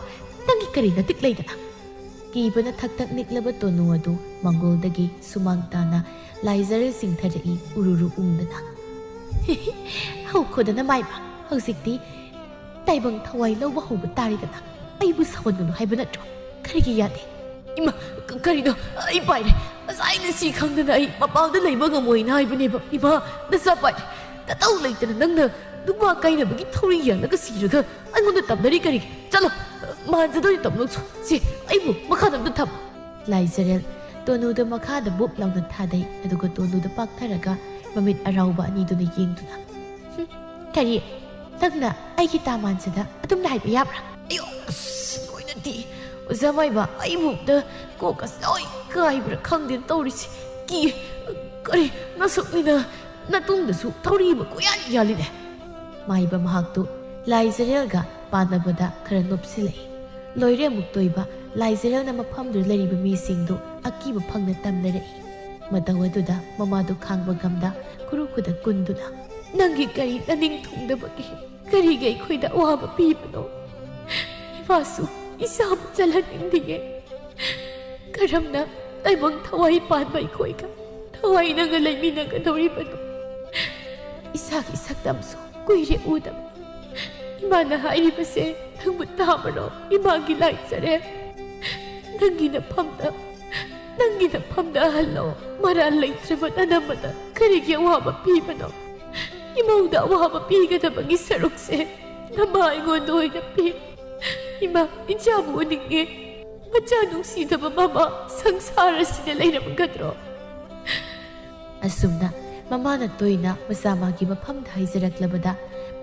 nangi kari na tik leidana ꯀꯤꯕꯅ ꯊꯛ ꯊꯛ ꯅꯤꯛꯂꯕ ꯇꯣꯅꯨ ꯑꯗꯨ ꯃꯪꯒꯣꯜꯗꯒꯤ ꯁꯨꯃꯥꯡ ꯇꯥꯅ ꯂꯥꯏꯖꯔꯦꯜ ꯆꯤꯡꯊꯔꯛꯏ ꯎꯔꯨꯔꯨ ꯎꯪꯗꯅ꯫ ꯍꯧꯈꯣꯗꯅ ꯃꯥꯏꯕ, ꯍꯧꯖꯤꯛꯇꯤ ꯇꯥꯏꯕꯪ ꯊꯋꯥꯏ ꯂꯧꯕ ꯍꯧꯕ ꯇꯥꯔꯦꯗꯅ꯫ ꯑꯩꯕꯨ ꯁꯥꯎꯍꯟꯒꯅꯨ ꯍꯥꯏꯕ ꯅꯠꯇ꯭ꯔꯣ? ꯀꯔꯤꯒꯤ ꯌꯥꯗꯦ? ꯏꯃꯥ ꯀꯔꯤꯅꯣ ꯑꯩ ꯄꯥꯏꯔꯦ ꯉꯁꯥꯏꯅ ꯁꯤ ꯈꯪꯗꯅ ꯑꯩ ꯃꯄꯥꯟꯗ ꯂꯩꯕ ꯉꯝꯃꯣꯏꯅ ꯍꯥꯏꯕꯅꯦꯕ ꯏꯃꯥ ꯅꯆꯥ ꯄꯥꯏꯔꯦ ꯇꯇꯧ ꯂꯩꯇꯅ ꯅꯪꯅ ꯅꯨꯄꯥ ꯀꯥꯏꯅꯕꯒꯤ ꯊꯧꯔꯤ ꯌꯥꯜꯂꯒ ꯁꯤꯔꯒ ꯑꯩꯉꯣꯟꯗ ꯇꯝꯅꯔꯤ ꯀꯔꯤꯒꯤ? ꯆꯠꯂꯣ ꯃꯥꯟꯖꯗꯣꯏ ꯇꯝꯅꯣꯁꯨ ꯁꯤ ꯑꯩꯕꯨ ꯃꯈꯥꯗ ꯑꯝꯇ ꯊꯝꯃꯣ꯫ ꯂꯥꯏꯖꯔꯦꯜ ꯇꯣꯅꯨꯗ ꯃꯈꯥꯗ ꯕꯨꯞ ꯂꯥꯎꯅ ꯊꯥꯗꯩ ꯑꯗꯨꯒ ꯇꯣꯅꯨꯗ ꯄꯥꯛꯊꯔꯒ ꯃꯃꯤꯠ ꯑꯔꯥꯎꯕ ꯑꯅꯤꯗꯨꯅ ꯌꯦꯡꯗꯨꯅ ꯀꯔꯤ ꯅꯪꯅ ꯑꯩꯒꯤ ꯇꯥꯃꯥꯟꯁꯤꯗ ꯑꯗꯨꯝꯅ ꯍꯥꯏꯕ ꯌꯥꯕ꯭ꯔꯥ? ꯑꯌꯣ ꯑꯁ ꯂꯣꯏꯅꯗꯤ ꯑꯣꯖꯥ ꯃꯥꯏꯕ ꯑꯩꯕꯨꯗ ꯀꯣꯛꯀꯁ ꯂꯣꯏ ꯀꯥꯏꯕ꯭ꯔꯥ ꯈꯪꯗꯦꯅ ꯇꯧꯔꯤꯁꯦ ꯀꯤ ꯀꯔꯤ ꯅꯁꯛꯅꯤꯅ ꯅꯇꯨꯡꯗꯁꯨ ꯊꯧꯔꯤ ꯑꯃ ꯀꯣꯏꯌꯥꯟ ꯌꯥꯜꯂꯤꯅꯦ꯫ ꯃꯥꯏꯕ ꯃꯍꯥꯛꯇꯨ ꯂꯥꯏꯖꯔꯦꯜꯒ ꯄꯥꯟꯅꯕꯗ ꯈꯔ ꯅꯣꯞꯁꯤꯜꯂꯛꯏ꯫ ꯂꯣꯏꯔꯦ ꯑꯃꯨꯛ ꯇꯣꯏꯕ ꯂꯥꯏꯖꯔꯦꯜꯅ ꯃꯐꯝꯗꯨꯗ ꯂꯩꯔꯤꯕ ꯃꯤꯁꯤꯡꯗꯨ ꯑꯀꯤꯕ ꯐꯪꯅ ꯇꯝꯅꯔꯛꯏ꯫ ꯃꯇꯧ ꯑꯗꯨꯗ ꯃꯃꯥꯗꯨ ꯈꯥꯡꯕ ꯉꯝꯗ ꯈꯨꯔꯨ ꯈꯨꯗ ꯀꯨꯟꯗꯨꯅ ꯅꯪꯒꯤ ꯀꯔꯤ ꯅꯅꯤꯡ ꯊꯨꯡꯗꯕꯒꯤ ꯀꯔꯤꯒꯤ ꯑꯩꯈꯣꯏꯗ ꯑꯋꯥꯕ ꯄꯤꯕꯅꯣ? ꯏꯃꯥꯁꯨ ꯏꯁꯥꯕꯨ ꯆꯜꯍꯟꯅꯤꯡꯗꯤꯌꯦ꯫ ꯀꯔꯝꯅ ꯇꯥꯏꯕꯪ ꯊꯋꯥꯏ ꯄꯥꯟꯕ ꯑꯩꯈꯣꯏꯒ ꯊꯋꯥꯏꯅꯒ ꯂꯩꯃꯤꯟꯅꯒꯗꯧꯔꯤꯕꯅꯣ? ꯏꯁꯥꯒꯤ ꯁꯛꯇꯝꯁꯨ ꯀꯨꯏꯔꯦ ꯎꯗꯕ꯫ ꯏꯃꯥꯅ ꯍꯥꯏꯔꯤꯕꯁꯦ ꯅꯪꯕꯨ ꯇꯥꯕꯔꯣ ꯏꯃꯥꯒꯤ ꯂꯥꯏꯖꯔꯦꯜ? ꯅꯪꯒꯤ ꯅꯐꯝꯗ ꯍꯜꯂꯣ꯫ ꯃꯔꯥꯜ ꯂꯩꯇ꯭ꯔꯕ ꯅꯅꯝꯃꯗ ꯀꯔꯤꯒꯤ ꯑꯋꯥꯕ ꯄꯤꯕꯅꯣ? ꯏꯃꯧꯗ ꯑꯋꯥꯕ ꯄꯤꯒꯗꯕꯒꯤ ꯁꯔꯨꯛꯁꯦ ꯅꯃꯥ ꯑꯩꯉꯣꯟꯗ ꯑꯣꯏꯅ ꯄꯤ꯫ ꯏꯃꯥ ꯏꯆꯥꯕꯨ ꯎꯅꯤꯡꯉꯦ꯫ ꯃꯆꯥ ꯅꯨꯡꯁꯤꯗꯕ ꯃꯃꯥ ꯁꯪꯁꯥꯔ ꯑꯁꯤꯗ ꯂꯩꯔꯝꯒꯗ꯭ꯔꯣ? ꯑꯁꯨꯝꯅ ꯃꯃꯥꯅ ꯇꯣꯏꯅ ꯃꯆꯥꯃꯥꯒꯤ ꯃꯐꯝꯗ ꯍꯥꯏꯖꯔꯛꯂꯕꯗ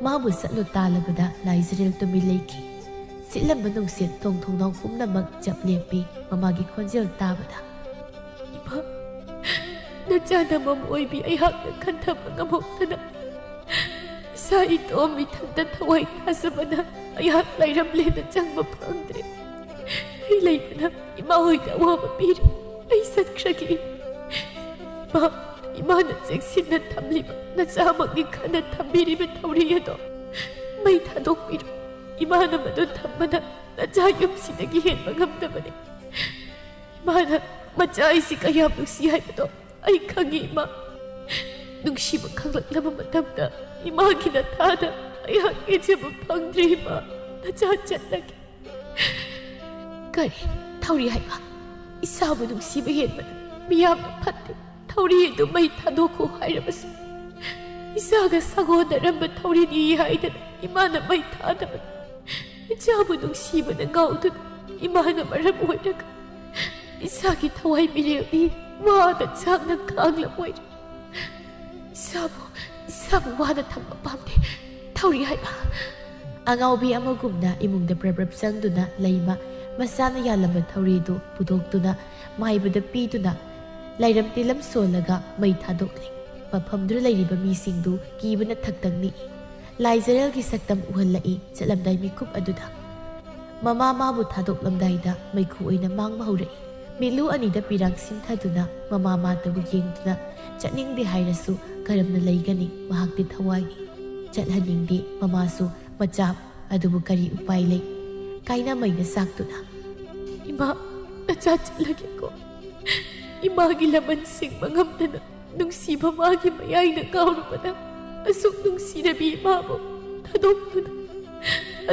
ꯃꯥꯕꯨ ꯆꯠꯂꯨ ꯇꯥꯜꯂꯕꯗ ꯂꯥꯏꯖꯔꯦꯜ ꯇꯨꯃꯤꯟ ꯂꯩꯈꯤ꯫ ꯁꯤꯠꯂꯝꯕ ꯅꯨꯡꯁꯤꯠ ꯊꯣꯡ ꯊꯣꯡꯅꯥꯎ ꯄꯨꯝꯅꯃꯛ ꯆꯞ ꯂꯦꯞꯄꯤ ꯃꯃꯥꯒꯤ ꯈꯣꯟꯖꯦꯜ ꯇꯥꯕꯗ꯫ ꯏꯃꯥ ꯅꯆꯥ ꯅꯃꯝ ꯑꯣꯏꯕꯤ ꯑꯩꯍꯥꯛꯅ ꯈꯟꯊꯕ ꯉꯝꯍꯧꯗꯅ ꯏꯁꯥ ꯏꯇꯣꯝ ꯏꯊꯟꯇ ꯊꯋꯥꯏ ꯊꯥꯖꯕꯅ ꯑꯩꯍꯥꯛ ꯂꯩꯔꯝꯂꯦꯅ ꯆꯪꯕ ꯐꯪꯗ꯭ꯔꯦ꯫ ꯑꯩ ꯂꯩꯕꯅ ꯏꯃꯥ ꯍꯣꯏꯗ ꯑꯋꯥꯕ ꯄꯤꯔꯤ꯫ ꯑꯩ ꯆꯠꯈ꯭ꯔꯒꯦ꯫ ꯏꯃꯥꯅ ꯆꯦꯛꯁꯤꯟꯅ ꯊꯝꯂꯤꯕ ꯅꯆꯥꯃꯛꯅꯤ ꯈꯟꯅ ꯊꯝꯕꯤꯔꯤꯕ ꯊꯧꯔꯤ ꯑꯗꯣ ꯃꯩ ꯊꯥꯗꯣꯛꯄꯤꯔꯣ꯫ ꯏꯃꯥꯅ ꯃꯗꯨ ꯊꯝꯕꯅ ꯅꯆꯥ ꯌꯨꯝꯁꯤꯗꯒꯤ ꯍꯦꯟꯕ ꯉꯝꯗꯕꯅꯤ꯫ ꯏꯃꯥꯅ ꯃꯆꯥ ꯑꯩꯁꯤ ꯀꯌꯥꯝ ꯅꯨꯡꯁꯤ ꯍꯥꯏꯕꯗꯣ ꯑꯩ ꯈꯪꯉꯤ ꯏꯃꯥ꯫ ꯅꯨꯡꯁꯤꯕ ꯈꯪꯂꯛꯂꯕ ꯃꯇꯝꯗ ꯏꯃꯥꯒꯤ ꯅꯊꯥꯗ ꯑꯩꯍꯥꯛ ꯌꯦꯡꯖꯕ ꯐꯪꯗ꯭ꯔꯤ ꯏꯃꯥ꯫ ꯅꯆꯥ ꯆꯠꯂꯒꯦ꯫ ꯀꯔꯤ ꯊꯧꯔꯤ ꯍꯥꯏꯕ? ꯏꯁꯥꯕꯨ ꯅꯨꯡꯁꯤꯕ ꯍꯦꯟꯕꯗ ꯃꯤꯌꯥꯝꯅ ꯐꯠꯇꯦ ꯊꯧꯔꯤ ꯑꯗꯨ ꯃꯩ ꯊꯥꯗꯣꯛꯈꯣ ꯍꯥꯏꯔꯕꯁꯨ ꯏꯆꯥꯒ ꯁꯥꯒꯣꯟꯅꯔꯝꯕ ꯊꯧꯔꯤꯅꯤ ꯍꯥꯏꯗꯅ ꯏꯃꯥꯅ ꯃꯩ ꯊꯥꯗꯕꯅꯤ꯫ ꯏꯆꯥꯕꯨ ꯅꯨꯡꯁꯤꯕꯅ ꯉꯥꯎꯗꯨꯅ ꯏꯃꯥꯅ ꯃꯔꯝ ꯑꯣꯏꯔꯒ ꯏꯆꯥꯒꯤ ꯊꯋꯥꯏ ꯃꯤꯔꯦꯜꯗꯤ ꯋꯥꯗ ꯆꯥꯛꯅ ꯈꯥꯡꯂꯝꯃꯣꯏꯔꯦ꯫ ꯏꯁꯥꯕꯨ ꯋꯥꯅ ꯊꯝꯕ ꯄꯥꯝꯗꯦ ꯊꯧꯔꯤ ꯍꯥꯏꯕ꯫ ꯑꯉꯥꯎꯕꯤ ꯑꯃꯒꯨꯝꯅ ꯏꯃꯨꯡꯗ ꯄ꯭ꯔꯞ ꯆꯪꯗꯨꯅ ꯂꯩꯃ ꯃꯆꯥꯅ ꯌꯥꯜꯂꯝꯕ ꯊꯧꯔꯤꯗꯨ ꯄꯨꯊꯣꯛꯇꯨꯅ ꯃꯥꯏꯕꯗ ꯄꯤꯗꯨꯅ ꯂꯩꯔꯝ ꯇꯤꯂꯝ ꯁꯣꯜꯂꯒ ꯃꯩ ꯊꯥꯗꯣꯛꯂꯤ꯫ ꯃꯐꯝꯗꯨꯗ ꯂꯩꯔꯤꯕ ꯃꯤꯁꯤꯡꯗꯨ ꯀꯤꯕꯅ ꯊꯛꯇꯛ ꯅꯤꯛꯏ꯫ ꯂꯥꯏꯖꯔꯦꯜꯒꯤ ꯁꯛꯇꯝ ꯎꯍꯜꯂꯛꯏ ꯆꯠꯂꯝꯗꯥꯏ ꯃꯤꯀꯨꯞ ꯑꯗꯨꯗ꯫ ꯃꯃꯥ ꯃꯥꯕꯨ ꯊꯥꯗꯣꯛꯂꯝꯗꯥꯏꯗ ꯃꯩꯈꯨ ꯑꯣꯏꯅ ꯃꯥꯡꯕ ꯍꯧꯔꯛꯏ꯫ ꯃꯤꯠꯂꯨ ꯑꯅꯤꯗ ꯄꯤꯔꯥꯡ ꯁꯤꯟꯊꯗꯨꯅ ꯃꯃꯥ ꯃꯥꯇꯕꯨ ꯌꯦꯡꯗꯨꯅ ꯆꯠꯅꯤꯡꯗꯦ ꯍꯥꯏꯔꯁꯨ ꯀꯔꯝꯅ ꯂꯩꯒꯅꯤ ꯃꯍꯥꯛꯇꯤ ꯊꯋꯥꯏꯅꯤ꯫ ꯆꯠꯍꯟꯅꯤꯡꯗꯦ ꯃꯃꯥꯁꯨ ꯃꯆꯥ ꯑꯗꯨꯕꯨ ꯀꯔꯤ ꯎꯄꯥꯏ ꯂꯩ? ꯀꯥꯏꯅꯃꯩꯅ ꯆꯥꯛꯇꯨꯅ ꯏꯃꯥ ꯅꯆꯥ ꯆꯠꯂꯒꯦꯀꯣ꯫ ꯏꯃꯥꯒꯤ ꯂꯃꯟ ꯁꯤꯡꯕ ꯉꯝꯗꯅ ꯅꯨꯡꯁꯤꯕ ꯃꯥꯒꯤ ꯃꯌꯥꯏꯅ ꯀꯥꯎꯔꯨꯕꯗ ꯑꯁꯨꯛ ꯅꯨꯡꯁꯤꯔꯕꯤ ꯏꯃꯥꯕꯨ ꯊꯥꯗꯣꯛꯇꯨꯅ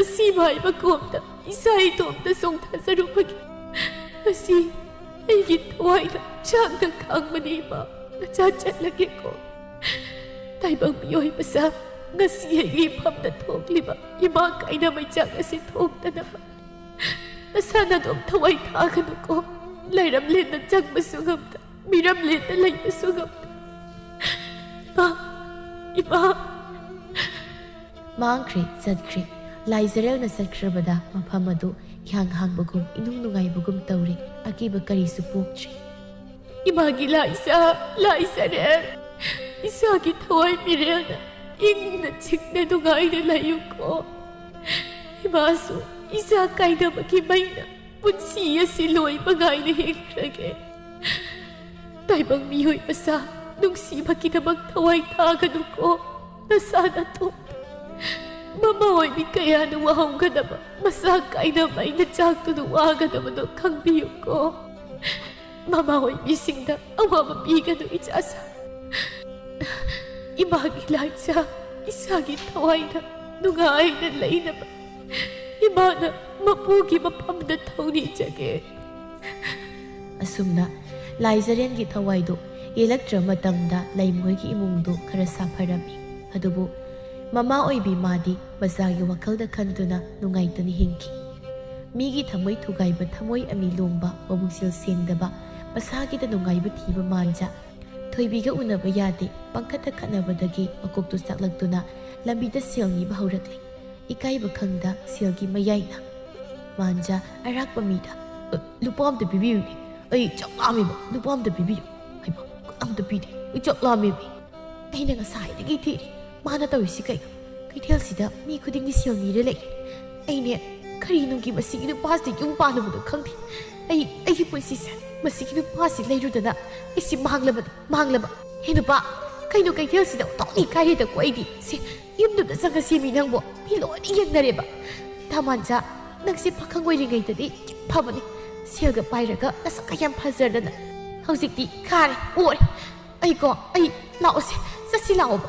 ꯑꯁꯤꯕ ꯍꯥꯏꯕ ꯀꯣꯝꯗ ꯏꯁꯥ ꯏꯇꯣꯝꯇ ꯆꯣꯡꯊꯖꯔꯨꯕꯒꯤ ꯑꯁꯤ ꯑꯩꯒꯤ ꯊꯋꯥꯏꯅ ꯆꯥꯛꯅ ꯈꯥꯡꯕꯅꯤ ꯏꯃꯥ꯫ ꯅꯆꯥ ꯆꯠꯂꯒꯦꯀꯣ꯫ ꯇꯥꯏꯕꯪ ꯃꯤꯑꯣꯏ ꯃꯆꯥ ngasi hegi phamda thokliba ima kaina mai chang ase thoktanaba nasana dom thawai thaganu ko lairam len na chang basungamta miram len na lai basungamta ima mangkri chatkri laizarel na sakrabada maphamadu yang hangbagum inung nungai bugum tawri akiba kari su pokchi ima gi laisa re isa gi thawai mirel na ingna chikne dungai na layu ko imasu isa kaina baki maina punsi asi loi bagai na hekrage taibang miyoi pasa nungsi baki na magthawai thaganu ko nasana to ꯃꯃꯥ ꯑꯣꯏꯕꯤ ꯀꯌꯥꯅ ꯋꯥꯍꯧꯒꯗꯕ ꯃꯁꯥ ꯀꯥꯏꯅꯕ ꯑꯩꯅ ꯆꯥꯛꯇꯨꯅ ꯋꯥꯒꯗꯕꯗꯣ ꯈꯪꯕꯤꯌꯨꯀꯣ ꯃꯃꯥ ꯑꯣꯏꯕꯤꯁꯤꯡꯗ ꯑꯋꯥꯕ ꯄꯤꯒꯅꯨ ꯏꯆꯥꯁꯥ 이마기 라이자 이사기 타와이나 누가 아이는 레이나바 이마나 마포기 마팜다 타우니 자게 ꯑꯁꯨꯝꯅ ꯂꯥꯏꯖꯔꯦꯟꯒꯤ ꯊꯋꯥꯏꯗꯨ ꯌꯦꯜꯂꯛꯇ꯭ꯔ ꯃꯇꯝꯗ ꯂꯩꯃꯣꯏꯒꯤ ꯏꯃꯨꯡꯗꯨ ꯈꯔ ꯁꯥꯐꯔꯝꯃꯤ ꯑꯗꯨꯕꯨ ꯃꯃꯥ ꯑꯣꯏꯕꯤ ꯃꯥꯗꯤ ꯃꯆꯥꯒꯤ ꯋꯥꯈꯜꯗ ꯈꯟꯗꯨꯅ ꯅꯨꯡꯉꯥꯏꯇꯅ ꯍꯤꯡꯈꯤ ꯃꯤꯒꯤ ꯊꯃꯣꯏ ꯊꯨꯒꯥꯏꯕ ꯊꯃꯣꯏ ꯑꯃꯤ ꯂꯣꯡꯕ ꯃꯕꯨꯛꯆꯦꯜ ꯁꯦꯡꯗꯕ ꯃꯁꯥꯒꯤꯗ ꯅꯨꯡꯉꯥꯏꯕ ꯊꯤꯕ ꯃꯥꯟꯖ ꯊꯣꯏꯕꯤꯒ ꯎꯅꯕ ꯌꯥꯗꯦ ꯄꯪꯈꯠꯇ ꯈꯠꯅꯕꯗꯒꯤ ꯃꯀꯣꯛꯇꯨ ꯆꯥꯛꯂꯛꯇꯨꯅ ꯂꯝꯕꯤꯗ ꯁꯦꯜ ꯅꯤꯕ ꯍꯧꯔꯛꯂꯤ ꯏꯀꯥꯏꯕ ꯈꯪꯗ ꯁꯦꯜꯒꯤ ꯃꯌꯥꯏꯅ ꯃꯥꯟꯖ ꯑꯔꯥꯛꯄ ꯃꯤꯗ ꯂꯨꯄꯥ ꯑꯝꯇ ꯄꯤꯕꯤꯌꯨꯅꯦ ꯑꯩ ꯆꯥꯛ ꯂꯥꯝꯃꯦꯕ ꯂꯨꯄꯥ ꯑꯝꯇ ꯄꯤꯕꯤꯌꯨ ꯍꯥꯏꯕ ꯑꯝꯇ ꯄꯤꯗꯦ ꯑꯩ ꯆꯥꯛ ꯂꯥꯝꯃꯦꯃꯤ ꯑꯩꯅ ꯉꯁꯥꯏꯗꯒꯤ ꯊꯤꯔꯤ ꯃꯥꯅ ꯇꯧꯔꯤꯁꯤ ꯀꯩꯅꯣ ꯀꯩꯊꯦꯜꯁꯤꯗ ꯃꯤ ꯈꯨꯗꯤꯡꯒꯤ ꯁꯦꯜ ꯅꯤꯔ ꯂꯩ ꯑꯩꯅꯦ ꯀꯔꯤꯅꯨꯡꯒꯤ ꯃꯁꯤꯒꯤ ꯅꯨꯄꯥꯁꯤ ꯌꯨꯝ ꯄꯥꯜꯂꯨꯕꯗꯣ ꯈꯪꯗꯦ ꯑꯩꯒꯤ ꯄꯨꯟꯁꯤꯁꯦ ꯃꯁꯤꯒꯤ ꯅꯨꯄꯥꯁꯤ ꯂꯩꯔꯨꯗꯅ ꯑꯩꯁꯤ ꯃꯥꯡꯂꯕ ꯍꯦ ꯅꯨꯄꯥ ꯀꯩꯅꯣ ꯀꯩꯊꯦꯜꯁꯤꯗ ꯑꯣꯟꯊꯣꯛꯅꯤ ꯀꯥꯏꯔꯦꯗꯀꯣ ꯑꯩꯗꯤ ꯁꯤ ꯌꯨꯝꯗꯨꯗ ꯆꯪꯉꯁꯦꯃꯤ ꯅꯪꯕꯨ ꯃꯤ ꯂꯣꯏꯅ ꯌꯦꯡꯅꯔꯦꯕ ꯇꯥꯃꯥꯟꯆꯥ ꯅꯪꯁꯤ ꯄꯥꯈꯪ ꯑꯣꯏꯔꯤꯉꯩꯗꯗꯤ ꯌꯥꯝ ꯐꯕꯅꯤ ꯁꯦꯜꯒ ꯄꯥꯏꯔꯒ ꯅꯁꯛꯀ ꯌꯥꯝ ꯐꯖꯔꯗꯅ ꯍꯧꯖꯤꯛꯇꯤ ꯈꯥꯔꯦ ꯑꯣꯔꯦ ꯑꯩ ꯂꯥꯛꯑꯣꯁꯦ ꯆꯠꯁꯤ ꯂꯥꯛꯑꯣꯕ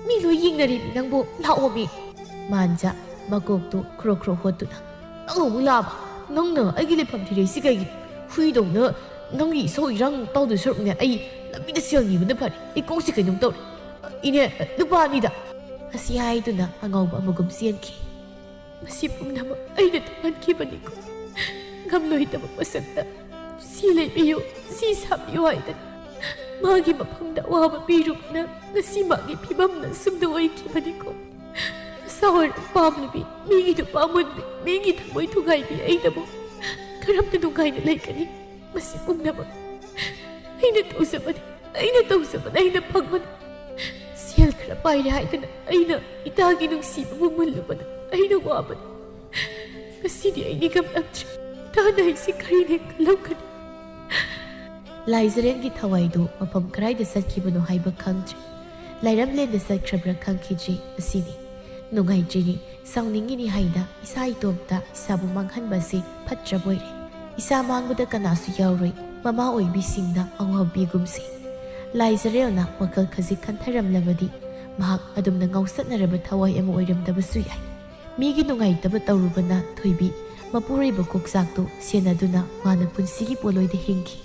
ꯃꯤ ꯂꯣꯏ ꯌꯦꯡꯅꯔꯦꯃꯤ ꯅꯪꯕꯨ ꯂꯥꯛꯑꯣꯃꯤ ꯃꯥꯟꯖ ꯃꯀꯣꯛꯇꯨ ꯈ꯭ꯔꯣ ꯈ꯭ꯔꯣ ꯍꯣꯠꯇꯨꯅ ꯅꯪ ꯑꯃꯨꯛ ꯂꯥꯛꯑꯕ ꯅꯪꯅ ꯑꯩꯒꯤ ꯂꯩꯐꯝ ꯊꯤꯔꯛꯏꯁꯤ ꯀꯩꯒꯤꯅꯣ ꯍꯨꯏꯗꯧꯅ ꯅꯪꯒꯤ ꯏꯁꯧ ꯏꯔꯥꯡ ꯇꯧꯗꯣꯏ ꯁꯔꯨꯛꯅꯦ ꯑꯩ ꯂꯝꯕꯤꯗ ꯁꯦꯜ ꯅꯤꯕꯅ ꯐꯔꯦ ꯑꯩ ꯀꯣꯛꯁꯤ ꯀꯩꯅꯣꯝ ꯇꯧꯔꯦ ꯏꯅꯦ ꯅꯨꯄꯥ ꯑꯅꯤꯗ ꯑꯁꯤ ꯍꯥꯏꯗꯨꯅ ꯑꯉꯥꯎꯕ ꯑꯃꯒꯨꯝ ꯆꯦꯟꯈꯤ ꯃꯁꯤ ꯄꯨꯝꯅꯃꯛ ꯑꯩꯅ ꯇꯧꯍꯟꯈꯤꯕꯅꯤꯀꯣ ꯉꯝꯂꯣꯏꯗꯕ ꯃꯁꯛꯇ ꯁꯤ ꯂꯩꯕꯤꯌꯨ ꯁꯤ ꯁꯥꯕꯤꯌꯨ ꯍꯥꯏꯗꯅ ꯃꯥꯒꯤ ꯃꯐꯝꯗ ꯑꯋꯥꯕ ꯄꯤꯔꯨꯕꯅ ꯉꯁꯤ ꯃꯥꯒꯤ ꯐꯤꯕꯝꯅ ꯁꯨꯝꯗ ꯑꯣꯏꯈꯤꯕꯅꯤꯀꯣ ꯃꯁꯥ ꯑꯣꯏꯔ ꯄꯥꯝꯂꯕꯤ ꯃꯤꯒꯤ ꯅꯨꯄꯥ ꯃꯨꯟꯕꯤ ꯃꯤꯒꯤ ꯊꯃꯣꯏ ꯊꯨꯒꯥꯏꯕꯤ ꯑꯩꯅꯕꯨ ꯀꯔꯝꯅ ꯅꯨꯡꯉꯥꯏꯅ ꯂꯩꯒꯅꯤ ꯃꯁꯤ ꯄꯨꯝꯅꯃꯛ ꯑꯩꯅ ꯇꯧꯖꯕꯅꯤ ꯑꯩꯅ ꯐꯪꯕꯅꯤ ꯁꯦꯜ ꯈꯔ ꯄꯥꯏꯔꯦ ꯍꯥꯏꯗꯅ ꯑꯩꯅ ꯏꯇꯥꯒꯤ ꯅꯨꯡꯁꯤꯕꯕꯨ ꯃꯨꯜꯂꯨꯕꯅ ꯑꯩꯅ ꯋꯥꯕꯅꯤ ꯉꯁꯤꯗꯤ ꯑꯩ ꯅꯤꯡꯉꯝꯂꯛꯇ꯭ꯔꯦ ꯏꯇꯥꯅ ꯑꯩꯁꯤ ꯀꯔꯤꯅꯦ ꯈꯜꯂꯝꯒꯅꯤ ꯂꯥꯏꯖꯔꯦꯟꯒꯤ ꯊꯋꯥꯏꯗꯨ ꯃꯐꯝ ꯀꯔꯥꯏꯗ ꯆꯠꯈꯤꯕꯅꯣ ꯍꯥꯏꯕ ꯈꯪꯗ꯭ꯔꯦ ꯂꯥꯏꯔꯝꯂꯦꯟꯗ ꯆꯠꯈ꯭ꯔꯕ꯭ꯔꯥ ꯈꯪꯈꯤꯗ꯭ꯔꯤ ꯑꯁꯤꯅꯤ ꯅꯨꯡꯉꯥꯏꯇ꯭ꯔꯤꯅꯤ ꯁꯥꯎꯅꯤꯡꯉꯤꯅꯤ ꯍꯥꯏꯅ ꯏꯁꯥ ꯏꯇꯣꯝꯇ ꯏꯁꯥꯕꯨ ꯃꯥꯡꯍꯟꯕ ꯑꯁꯤ ꯐꯠꯇ꯭ꯔꯕ ꯑꯣꯏꯔꯦ ꯏꯁꯥ ꯃꯥꯡꯕꯗ ꯀꯅꯥꯁꯨ ꯌꯥꯎꯔꯣꯏ ꯃꯃꯥ ꯑꯣꯏꯕꯤꯁꯤꯡꯅ ꯑꯋꯥꯕ ꯄꯤꯒꯨꯝꯁꯤ ꯂꯥꯏꯖꯔꯦꯜꯅ ꯋꯥꯈꯜ ꯈꯖꯤꯛ ꯈꯟꯊꯔꯝꯂꯕꯗꯤ ꯃꯍꯥꯛ ꯑꯗꯨꯝꯅ ꯉꯥꯎꯆꯠꯅꯔꯕ ꯊꯋꯥꯏ ꯑꯃ ꯑꯣꯏꯔꯝꯗꯕꯁꯨ ꯌꯥꯏ ꯃꯤꯒꯤ ꯅꯨꯡꯉꯥꯏꯇꯕ ꯇꯧꯔꯨꯕꯅ ꯊꯣꯏꯕꯤ ꯃꯄꯨꯔꯣꯏꯕ ꯀꯣꯛꯆꯥꯛꯇꯨ ꯁꯦꯟꯅꯗꯨꯅ ꯃꯥꯅ ꯄꯨꯟꯁꯤꯒꯤ ꯄꯣꯠꯂꯣꯏꯗ ꯍꯤꯡꯈꯤ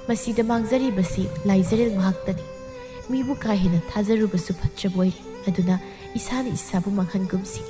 ꯃꯁꯤꯗ ꯃꯥꯡꯖꯔꯤꯕꯁꯤ ꯂꯥꯏꯖꯔꯦꯜ ꯃꯍꯥꯛꯇꯅꯤ ꯃꯤꯕꯨ ꯀꯥ ꯍꯦꯟꯅ ꯊꯥꯖꯔꯨꯕꯁꯨ ꯐꯠꯇ꯭ꯔꯕ ꯑꯣꯏꯔꯦ ꯑꯗꯨꯅ ꯏꯁꯥꯅ ꯏꯁꯥꯕꯨ ꯃꯥꯡꯍꯟꯒꯨꯝꯁꯤ